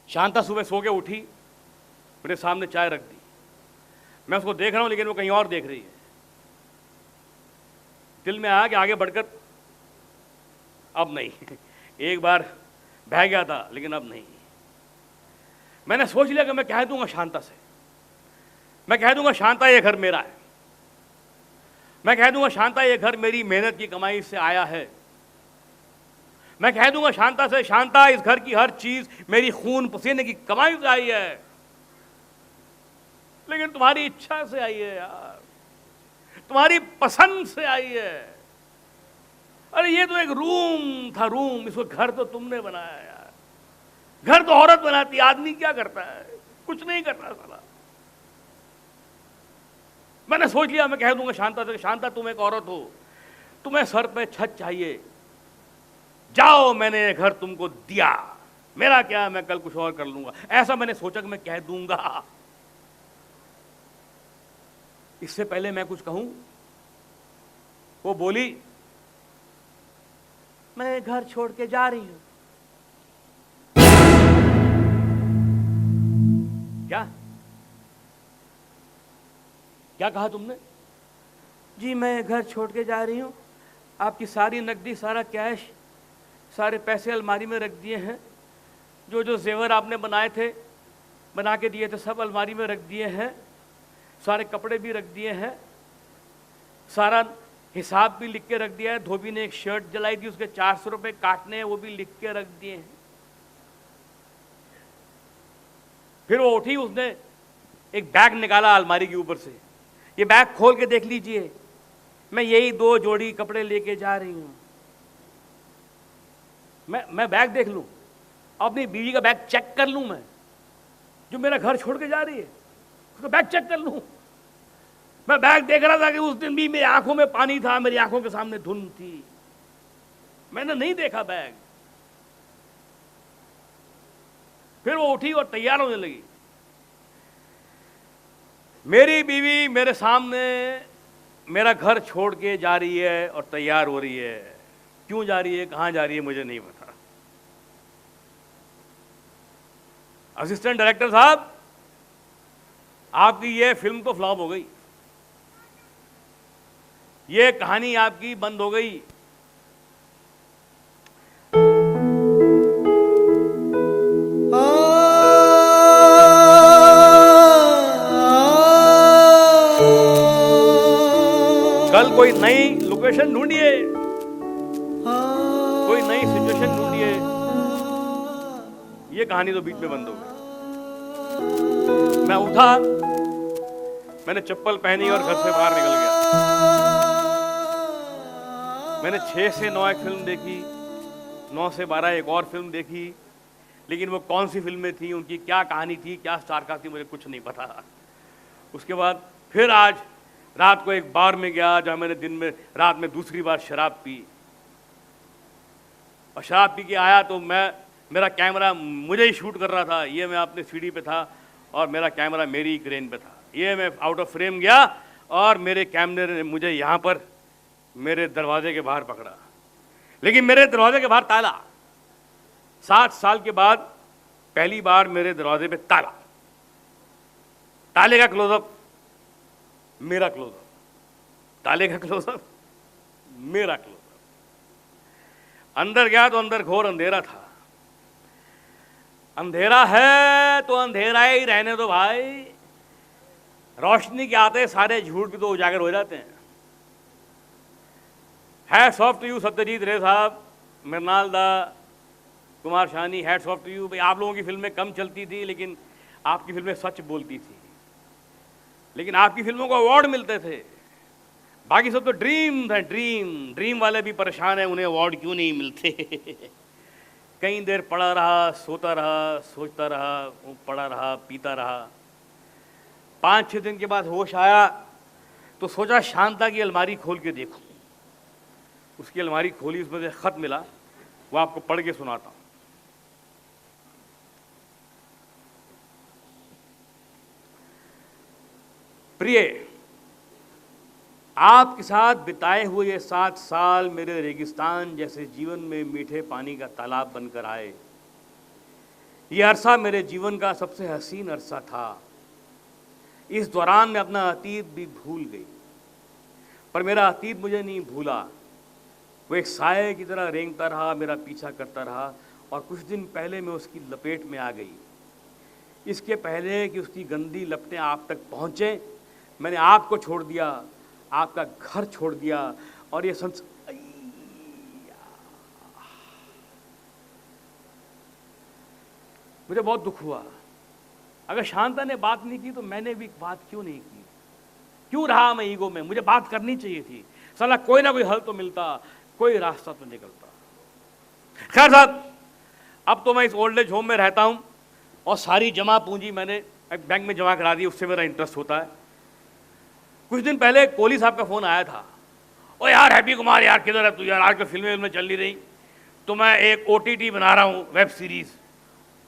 शांता सुबह सो के उठी, मेरे सामने चाय रख दी। मैं उसको देख रहा हूं, लेकिन वो कहीं और देख रही है। दिल में आया कि आगे बढ़कर अब नहीं। एक बार बह गया था, लेकिन अब नहीं। मैंने सोच लिया कि मैं कह दूंगा शांता से, मैं कह दूंगा शांता ये घर मेरा है, मैं कह दूंगा शांता ये घर मेरी मेहनत की कमाई से आया है, मैं कह दूंगा शांता से, शांता इस घर की हर चीज मेरी खून पसीने की कमाई से आई है, लेकिन तुम्हारी इच्छा से आई है यार, तुम्हारी पसंद से आई है। अरे ये तो एक रूम था, रूम, इसको घर तो तुमने बनाया यार। घर तो औरत बनाती, आदमी क्या करता है? कुछ नहीं करता साला। मैंने सोच लिया, मैं कह दूंगा शांता से, शांता तुम एक औरत हो, तुम्हें सर पे छत चाहिए, जाओ, मैंने ये घर तुमको दिया, मेरा क्या, मैं कल कुछ और कर लूंगा। ऐसा मैंने सोचा कि मैं कह दूंगा। इससे पहले मैं कुछ कहूं, वो बोली, मैं घर छोड़ के जा रही हूं। क्या क्या कहा तुमने? जी मैं घर छोड़ के जा रही हूं, आपकी सारी नकदी, सारा कैश, सारे पैसे अलमारी में रख दिए हैं, जो जो जेवर आपने बनाए थे, बना के दिए थे, सब अलमारी में रख दिए हैं, सारे कपड़े भी रख दिए हैं, सारा हिसाब भी लिख के रख दिया है। धोबी ने एक शर्ट जलाई थी, उसके 400 रुपए काटने हैं, वो भी लिख के रख दिए हैं। फिर वो उठी, उसने एक बैग निकाला अलमारी के ऊपर से, ये बैग खोल के देख लीजिए, मैं यही 2 जोड़ी कपड़े लेके जा रही हूं। मैं बैग देख लूं, अपनी बीवी का बैग चेक कर लूं, मैं जो मेरा घर छोड़ के जा रही है उसका बैग चेक कर लूं। मैं बैग देख रहा था कि उस दिन भी मेरी आंखों में पानी था, मेरी आंखों के सामने धुंध थी, मैंने नहीं देखा बैग। फिर वो उठी और तैयार होने लगी। मेरी बीवी मेरे सामने मेरा घर छोड़ के जा रही है और तैयार हो रही है। क्यों जा रही है, कहां जा रही है, मुझे नहीं पता। असिस्टेंट डायरेक्टर साहब, आपकी ये फिल्म तो फ्लॉप हो गई, ये कहानी आपकी बंद हो गई। कल कोई नई लोकेशन ढूंढिए, कोई नई सिचुएशन ढूंढिए। ये कहानी तो बीच में बंद हो गई। मैं उठा, मैंने चप्पल पहनी और घर से बाहर निकल गया। मैंने 6 से 9 एक फिल्म देखी, 9 से 12 एक और फिल्म देखी, लेकिन वो कौन सी फिल्में थी, उनकी क्या कहानी थी, क्या स्टार कास्ट थी, मुझे कुछ नहीं पता। उसके बाद फिर आज रात को एक बार में गया, जहाँ मैंने दिन में रात में दूसरी बार शराब पी, और शराब पी के आया तो मेरा कैमरा मुझे ही शूट कर रहा था। ये मैं अपने सीढ़ी पे था और मेरा कैमरा मेरी क्रेन पे था। ये मैं आउट ऑफ फ्रेम गया और मेरे कैमरे ने मुझे यहाँ पर मेरे दरवाजे के बाहर पकड़ा, लेकिन मेरे दरवाजे के बाहर ताला। 7 साल के बाद पहली बार मेरे दरवाजे पे ताला, ताले का क्लोजअप, मेरा क्लोजअप, ताले का क्लोजअप, मेरा क्लोजअप। अंदर गया तो अंदर घोर अंधेरा था। अंधेरा है तो अंधेरा ही रहने दो भाई, रोशनी के आते सारे झूठ भी तो उजागर हो जाते हैं। Hats off to you Satyajit Ray साहब, Mrinal da, Kumar Shani, hats off to you. भाई आप लोगों की फिल्में कम चलती थी, लेकिन आपकी फिल्में सच बोलती थी, लेकिन आपकी फिल्मों को अवार्ड मिलते थे। बाकी सब तो ड्रीम था, ड्रीम वाले भी परेशान हैं, उन्हें अवार्ड क्यों नहीं मिलते। कई देर पड़ा रहा, सोता रहा, सोचता रहा, पड़ा रहा, पीता रहा। 5-6 दिन के बाद होश आया तो सोचा शांता की अलमारी खोल के देखूं। उसकी अलमारी खोली, उसमें से खत मिला, वो आपको पढ़ के सुनाता हूं। प्रिय, आपके साथ बिताए हुए ये 7 साल मेरे रेगिस्तान जैसे जीवन में मीठे पानी का तालाब बनकर आए। ये अरसा मेरे जीवन का सबसे हसीन अरसा था। इस दौरान मैं अपना अतीत भी भूल गई, पर मेरा अतीत मुझे नहीं भूला। वो एक साये की तरह रेंगता रहा, मेरा पीछा करता रहा, और कुछ दिन पहले मैं उसकी लपेट में आ गई। इसके पहले कि उसकी गंदी लपटें आप तक पहुँचे, मैंने आपको छोड़ दिया, आपका घर छोड़ दिया, और ये मुझे बहुत दुख हुआ। अगर शांता ने बात नहीं की तो मैंने भी बात क्यों नहीं की? क्यों रहा मैं ईगो में? मुझे बात करनी चाहिए थी। साला कोई ना कोई हल तो मिलता, कोई रास्ता तो निकलता। खैर साहब, अब तो मैं इस ओल्ड एज होम में रहता हूं और सारी जमा पूंजी मैंने एक बैंक में जमा करा दी, उससे मेरा इंटरेस्ट होता है। कुछ दिन पहले कोहली साहब का फोन आया था, ओ यार हैप्पी कुमार यार किधर है तू यार, आजकल फिल्में चल नहीं रही, तो मैं एक OTT बना रहा हूँ वेब सीरीज,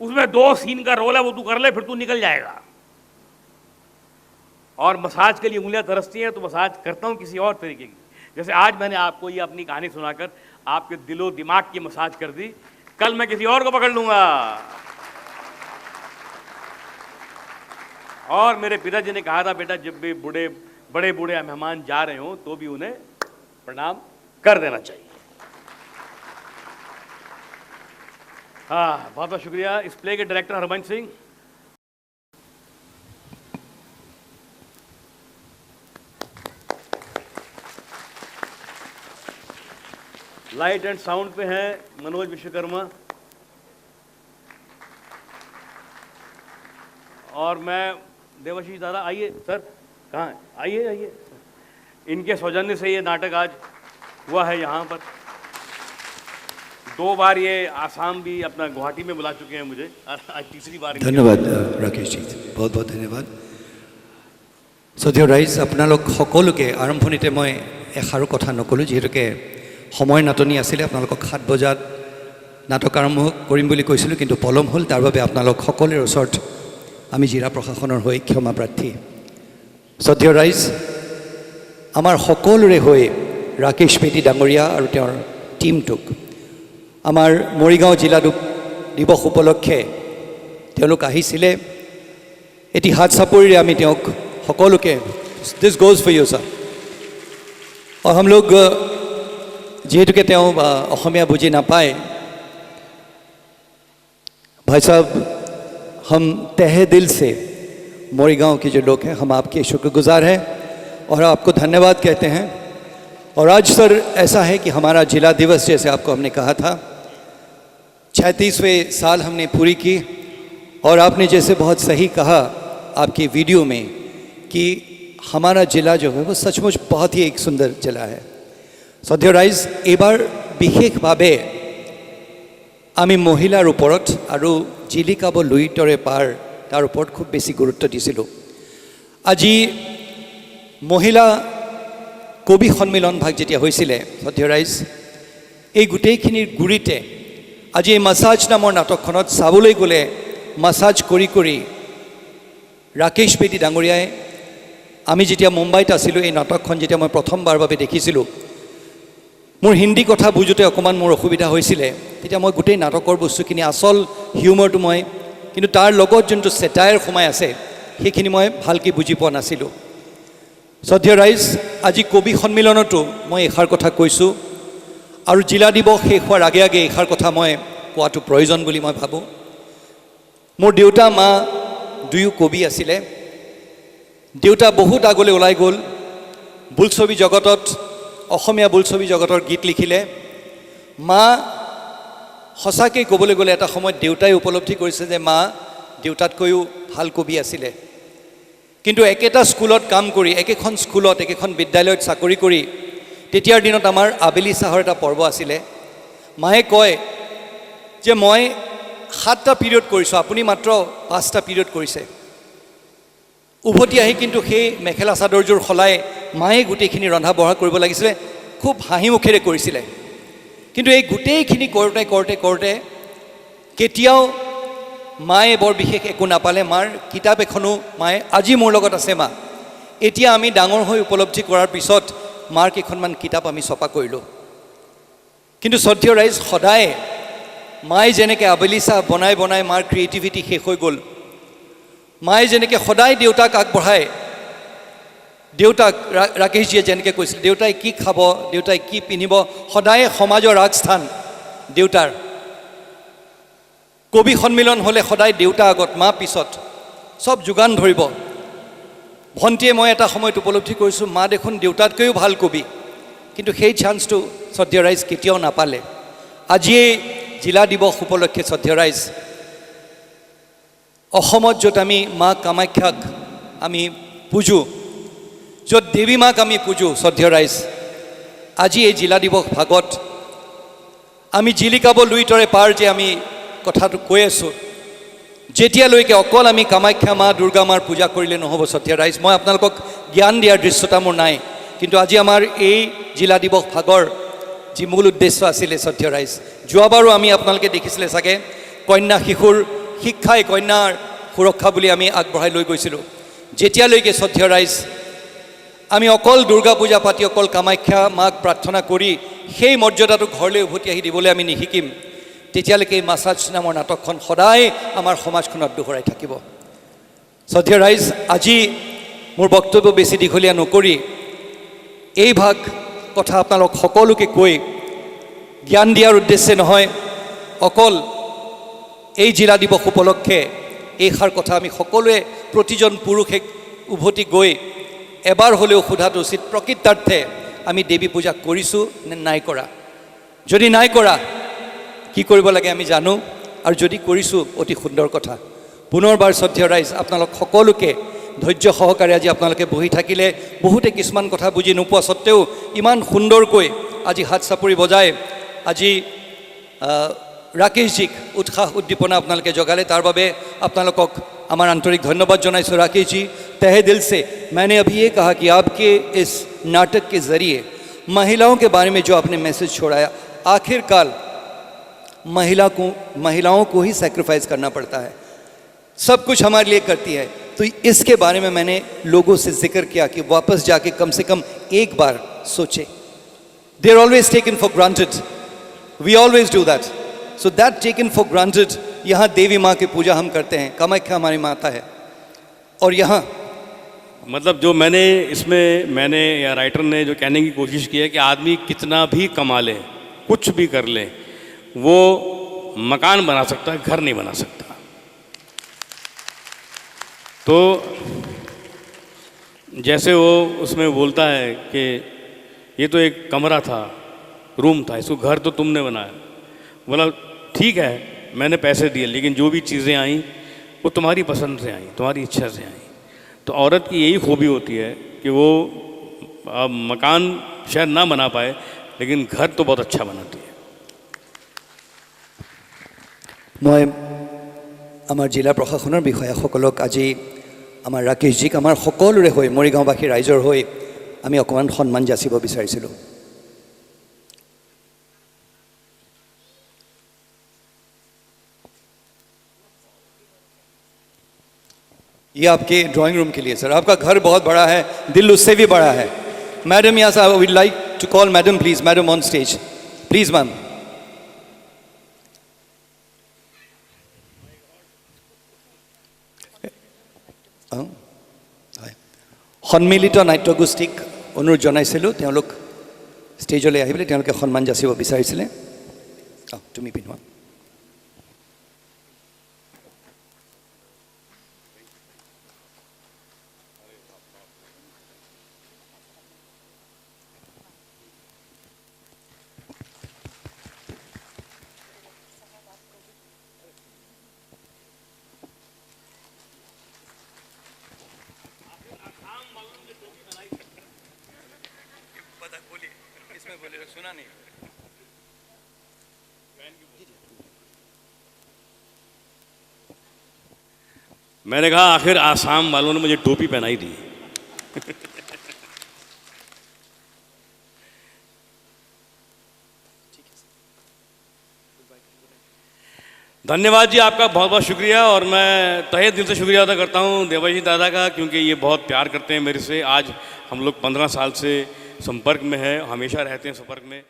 उसमें 2 सीन का रोल है, वो तू कर ले, फिर तू निकल जाएगा। और मसाज के लिए उंगलियां तरसती हैं तो मसाज करता हूँ किसी और तरीके की। जैसे आज मैंने आपको ये अपनी कहानी सुनाकर आपके दिलो दिमाग की मसाज कर दी, कल मैं किसी और को पकड़ लूंगा। और मेरे पिताजी ने कहा था, बेटा जब भी बड़े बूढ़े मेहमान जा रहे हो तो भी उन्हें प्रणाम कर देना चाहिए। हाँ, बहुत बहुत शुक्रिया इस प्ले के director Harbansh Singh. Light and sound पे हैं मनोज विश्वकर्मा, और मैं देवाशीष दादा, आइए सर, कहाँ है? आइए आइए, इनके सौजन्य से ये नाटक आज हुआ है यहाँ पर। 2 बार ये आसाम भी अपना गुवाहाटी में बुला चुके हैं मुझे, आज तीसरी बार। धन्यवाद राकेश जी, बहुत बहुत धन्यवाद। শ্ৰদ্ধেয় ৰাইজ, আপোনালোক সকলোকে আৰম্ভণিতে মই এষাৰো কথা নক'লোঁ, যিহেতুকে সময় নাটনি আছিলে। আপোনালোকক 7 বজাত নাটক আৰম্ভ কৰিম বুলি কৈছিলোঁ, কিন্তু পলম হ'ল। তাৰ বাবে আপোনালোক সকলোৰে ওচৰত আমি জিলা প্ৰশাসনৰ হৈ ক্ষমা প্ৰাৰ্থী। শ্ৰদ্ধেয় ৰাইজ, আমাৰ সকলোৰে হৈ ৰাকেশ পেটী ডাঙৰীয়া আৰু তেওঁৰ টীমটোক আমাৰ মৰিগাঁও জিলা দিৱস উপলক্ষে তেওঁলোক আহিছিলে। এটি হাত চাপৰিৰে আমি তেওঁক সকলোকে, দিছ গোজ ফৰ ইউ ছাৰ। और हम लोग যেহেতুকে তেওঁ অসমীয়া বুজি নাপায়, भाई साहब हम तहे दिल से मोरीगांव के जो लोग हैं, हम आपके शुक्रगुजार हैं और आपको धन्यवाद कहते हैं। और आज सर ऐसा है कि हमारा जिला दिवस, जैसे आपको हमने कहा था, 36वें साल हमने पूरी की। और आपने जैसे बहुत सही कहा आपकी वीडियो में कि हमारा जिला जो है वो सचमुच बहुत ही एक सुंदर जिला है। শ্ৰদ্ধেয় ৰাইজ, এইবাৰ বিশেষভাৱে আমি মহিলাৰ ওপৰত আৰু জিলিকাব লুইতৰে পাৰ তাৰ ওপৰত খুব বেছি গুৰুত্ব দিছিলোঁ। আজি মহিলা কবি সন্মিলন ভাগ যেতিয়া হৈছিলে, শ্ৰদ্ধেয় ৰাইজ, এই গোটেইখিনিৰ গুৰিতে আজি এই মাছাজ নামৰ নাটকখনত চাবলৈ গ'লে মাছাজ কৰি কৰি ৰাকেশ পেটী ডাঙৰীয়াই, আমি যেতিয়া মুম্বাইত আছিলোঁ, এই নাটকখন যেতিয়া মই প্ৰথমবাৰৰ বাবে দেখিছিলোঁ, মোৰ হিন্দী কথা বুজোতে অকণমান মোৰ অসুবিধা হৈছিলে। তেতিয়া মই গোটেই নাটকৰ বস্তুখিনি, আচল হিউমাৰটো মই, কিন্তু তাৰ লগত যোনটো চেটায়াৰ সোমাই আছে সেইখিনি মই ভালকৈ বুজি পোৱা নাছিলোঁ। শ্ৰদ্ধেয় ৰাইজ, আজি কবি সন্মিলনতো মই এষাৰ কথা কৈছোঁ, আৰু জিলা দিৱস শেষ হোৱাৰ আগে আগে এষাৰ কথা মই কোৱাটো প্ৰয়োজন বুলি মই ভাবোঁ। মোৰ দেউতা মা দুয়ো কবি আছিলে। দেউতা বহুত আগলৈ ওলাই গ'ল, বোলছবি জগতত, অসমীয়া বোলছবি জগতৰ গীত লিখিলে। মা সঁচাকৈ ক'বলৈ গ'লে এটা সময়ত দেউতাই উপলব্ধি কৰিছে যে মা দেউতাতকৈও ভাল কবি আছিলে। কিন্তু একেটা স্কুলত কাম কৰি, একেখন স্কুলত, একেখন বিদ্যালয়ত চাকৰি কৰি, তেতিয়াৰ দিনত আমাৰ আবেলি চাহৰ এটা পৰ্ব আছিলে। মায়ে কয় যে মই 7টা পিৰিয়ড কৰিছোঁ, আপুনি মাত্ৰ 5টা পিৰিয়ড কৰিছে। উভতি আহি কিন্তু সেই মেখেলা চাদৰযোৰ সলাই মায়ে গোটেইখিনি ৰন্ধা বঢ়া কৰিব লাগিছিলে, খুব হাঁহি মুখেৰে কৰিছিলে। কিন্তু এই গোটেইখিনি কৰোঁতে কৰোঁতে কৰোঁতে কেতিয়াও মায়ে বৰ বিশেষ একো নাপালে। মাৰ কিতাপ এখনো মায়ে, আজি মোৰ লগত আছে মা, এতিয়া আমি ডাঙৰ হৈ উপলব্ধি কৰাৰ পিছত মাৰ কেইখনমান কিতাপ আমি ছপা কৰিলোঁ। কিন্তু শ্ৰদ্ধেয় ৰাইজ, সদায় মায়ে যেনেকৈ আবেলি চাহ বনাই বনাই মাৰ ক্ৰিয়েটিভিটি শেষ হৈ গ'ল, মায়ে যেনেকৈ সদায় দেউতাক আগবঢ়ায়, দেউতাক ৰাকেশজীয়ে যেনেকৈ কৈছিল দেউতাই কি খাব, দেউতাই কি পিন্ধিব, সদায় সমাজৰ আগস্থান দেউতাৰ। কবি সন্মিলন হ'লে সদায় দেউতা আগত, মা পিছত, চব যোগান ধৰিব। ভণ্টিয়ে মই এটা সময়ত উপলব্ধি কৰিছোঁ, মা দেখোন দেউতাতকৈও ভাল কবি, কিন্তু সেই চান্সটো শ্ৰদ্ধেয় ৰাইজ কেতিয়াও নাপালে। আজিয়েই জিলা দিৱস উপলক্ষে শ্ৰদ্ধেয় ৰাইজ, অসমত য'ত আমি মা কামাখ্যাক আমি পূজোঁ, য'ত দেৱী মাক আমি পূজোঁ, শ্ৰদ্ধেয় ৰাইজ, আজি এই জিলা দিৱস ভাগত আমি জিলিকাব লুইতৰে পাৰ যে আমি কথাটো কৈ আছোঁ, যেতিয়ালৈকে অকল আমি কামাখ্যা মা, দুৰ্গা মাৰ পূজা কৰিলে নহ'ব। শ্ৰদ্ধেয় ৰাইজ, মই আপোনালোকক জ্ঞান দিয়াৰ দৃশ্যতা মোৰ নাই, কিন্তু আজি আমাৰ এই জিলা দিৱস ভাগৰ যি মূল উদ্দেশ্য আছিলে, শ্ৰদ্ধেয় ৰাইজ, যোৱাবাৰো আমি আপোনালোকে দেখিছিলে চাগে, কন্যা শিশুৰ শিক্ষাই কন্যাৰ সুৰক্ষা বুলি আমি আগবঢ়াই লৈ গৈছিলোঁ। যেতিয়ালৈকে শ্ৰদ্ধেয় ৰাইজ আমি অকল দুৰ্গা পূজা পাতি, অকল কামাখ্যা মাক প্ৰাৰ্থনা কৰি সেই মৰ্যাদাটো ঘৰলৈ উভতি আহি দিবলৈ আমি নিশিকিম, তেতিয়ালৈকে এই মাছাজ নামৰ নাটকখন সদায় আমাৰ সমাজখনত দোহৰাই থাকিব। শ্ৰদ্ধেয় ৰাইজ, আজি মোৰ বক্তব্য বেছি দীঘলীয়া নকৰি এই ভাগ কথা আপোনালোক সকলোকে কৈ জ্ঞান দিয়াৰ উদ্দেশ্যে নহয়, অকল এই জিলা দিৱস উপলক্ষে এইষাৰ কথা আমি সকলোৱে প্ৰতিজন পুৰুষে উভতি গৈ এবাৰ হ'লেও সোধাটো উচিত, প্ৰকৃতাৰ্থে আমি দেৱী পূজা কৰিছোঁ নে নাই কৰা। যদি নাই কৰা কি কৰিব লাগে আমি জানো, আৰু যদি কৰিছোঁ অতি সুন্দৰ কথা। পুনৰবাৰ শ্ৰদ্ধেয় ৰাইজ, আপোনালোক সকলোকে ধৈৰ্য সহকাৰে আজি আপোনালোকে বহি থাকিলে, বহুতে কিছুমান কথা বুজি নোপোৱা সত্ত্বেও ইমান সুন্দৰকৈ আজি হাত চাপৰি বজাই আজি ৰাকেশজীক উৎসাহ উদ্দীপনা আপোনালোকে জগালে, তাৰ বাবে আপোনালোকক আমার आंतरिक धन्यवाद जनाइছো। राकेश जी, तहे दिल से मैंने अभी ये कहा कि आपके इस नाटक के ज़रिए महिलाओं के बारे में जो आपने मैसेज छोड़ाया, आखिरकार महिलाओं को ही सैक्रिफाइस करना पड़ता है, सब कुछ हमारे लिए करती है। तो इसके बारे में मैंने लोगों से जिक्र किया कि वापस जाके कम से कम एक बार सोचे। They are always taken for granted, we always do that, so that taken for granted, यहाँ देवी माँ की पूजा हम करते हैं, कामाख्या हमारी माता है, और यहाँ मतलब जो मैंने या राइटर ने जो कहने की कोशिश की है कि आदमी कितना भी कमा ले, कुछ भी कर ले, वो मकान बना सकता है, घर नहीं बना सकता। तो जैसे वो उसमें बोलता है कि ये तो एक कमरा था, रूम था, इसको घर तो तुमने बनाया। बोला ठीक है, मैंने पैसे दिए, लेकिन जो भी चीज़ें आई वो तुम्हारी पसंद से आई, तुम्हारी इच्छा से आई। तो औरत की यही खूबी होती है कि वो मकान शायद ना बना पाए, लेकिन घर तो बहुत अच्छा बनाती है। मैं आमार जिला प्रशासनर বিষয়াসকলক আজি आमार राकेशजीक आमार सकलोरे হৈ মৰিগাঁওবাসী ৰাইজৰ হৈ আমি অকমান সন্মান যাচিব বিচাৰিছিলোঁ। ये आपके ड्राइंग रूम के लिए सर, आपका घर बहुत बड़ा है, दिल उससे भी बड़ा है। मैडम यहाँ साहब, we like to call madam, please madam on stage, please ma'am. সন্মিলিত নাট্যগোষ্ঠীক অনুৰোধ জনাইছিলোঁ, তেওঁলোক ষ্টেজলৈ আহি পেলাই তেওঁলোকে সন্মান যাচিব বিচাৰিছিলে। তুমি পিন্ধোৱা। सुना नहीं। मैंने कहा आखिर आसाम वालों ने मुझे टोपी पहनाई दी। धन्यवाद जी, आपका बहुत बहुत शुक्रिया। और मैं तहे दिल से शुक्रिया अदा करता हूँ देवाजी दादा का, क्योंकि ये बहुत प्यार करते हैं मेरे से। आज हम लोग 15 साल से संपर्क में हैं, हमेशा रहते हैं संपर्क में।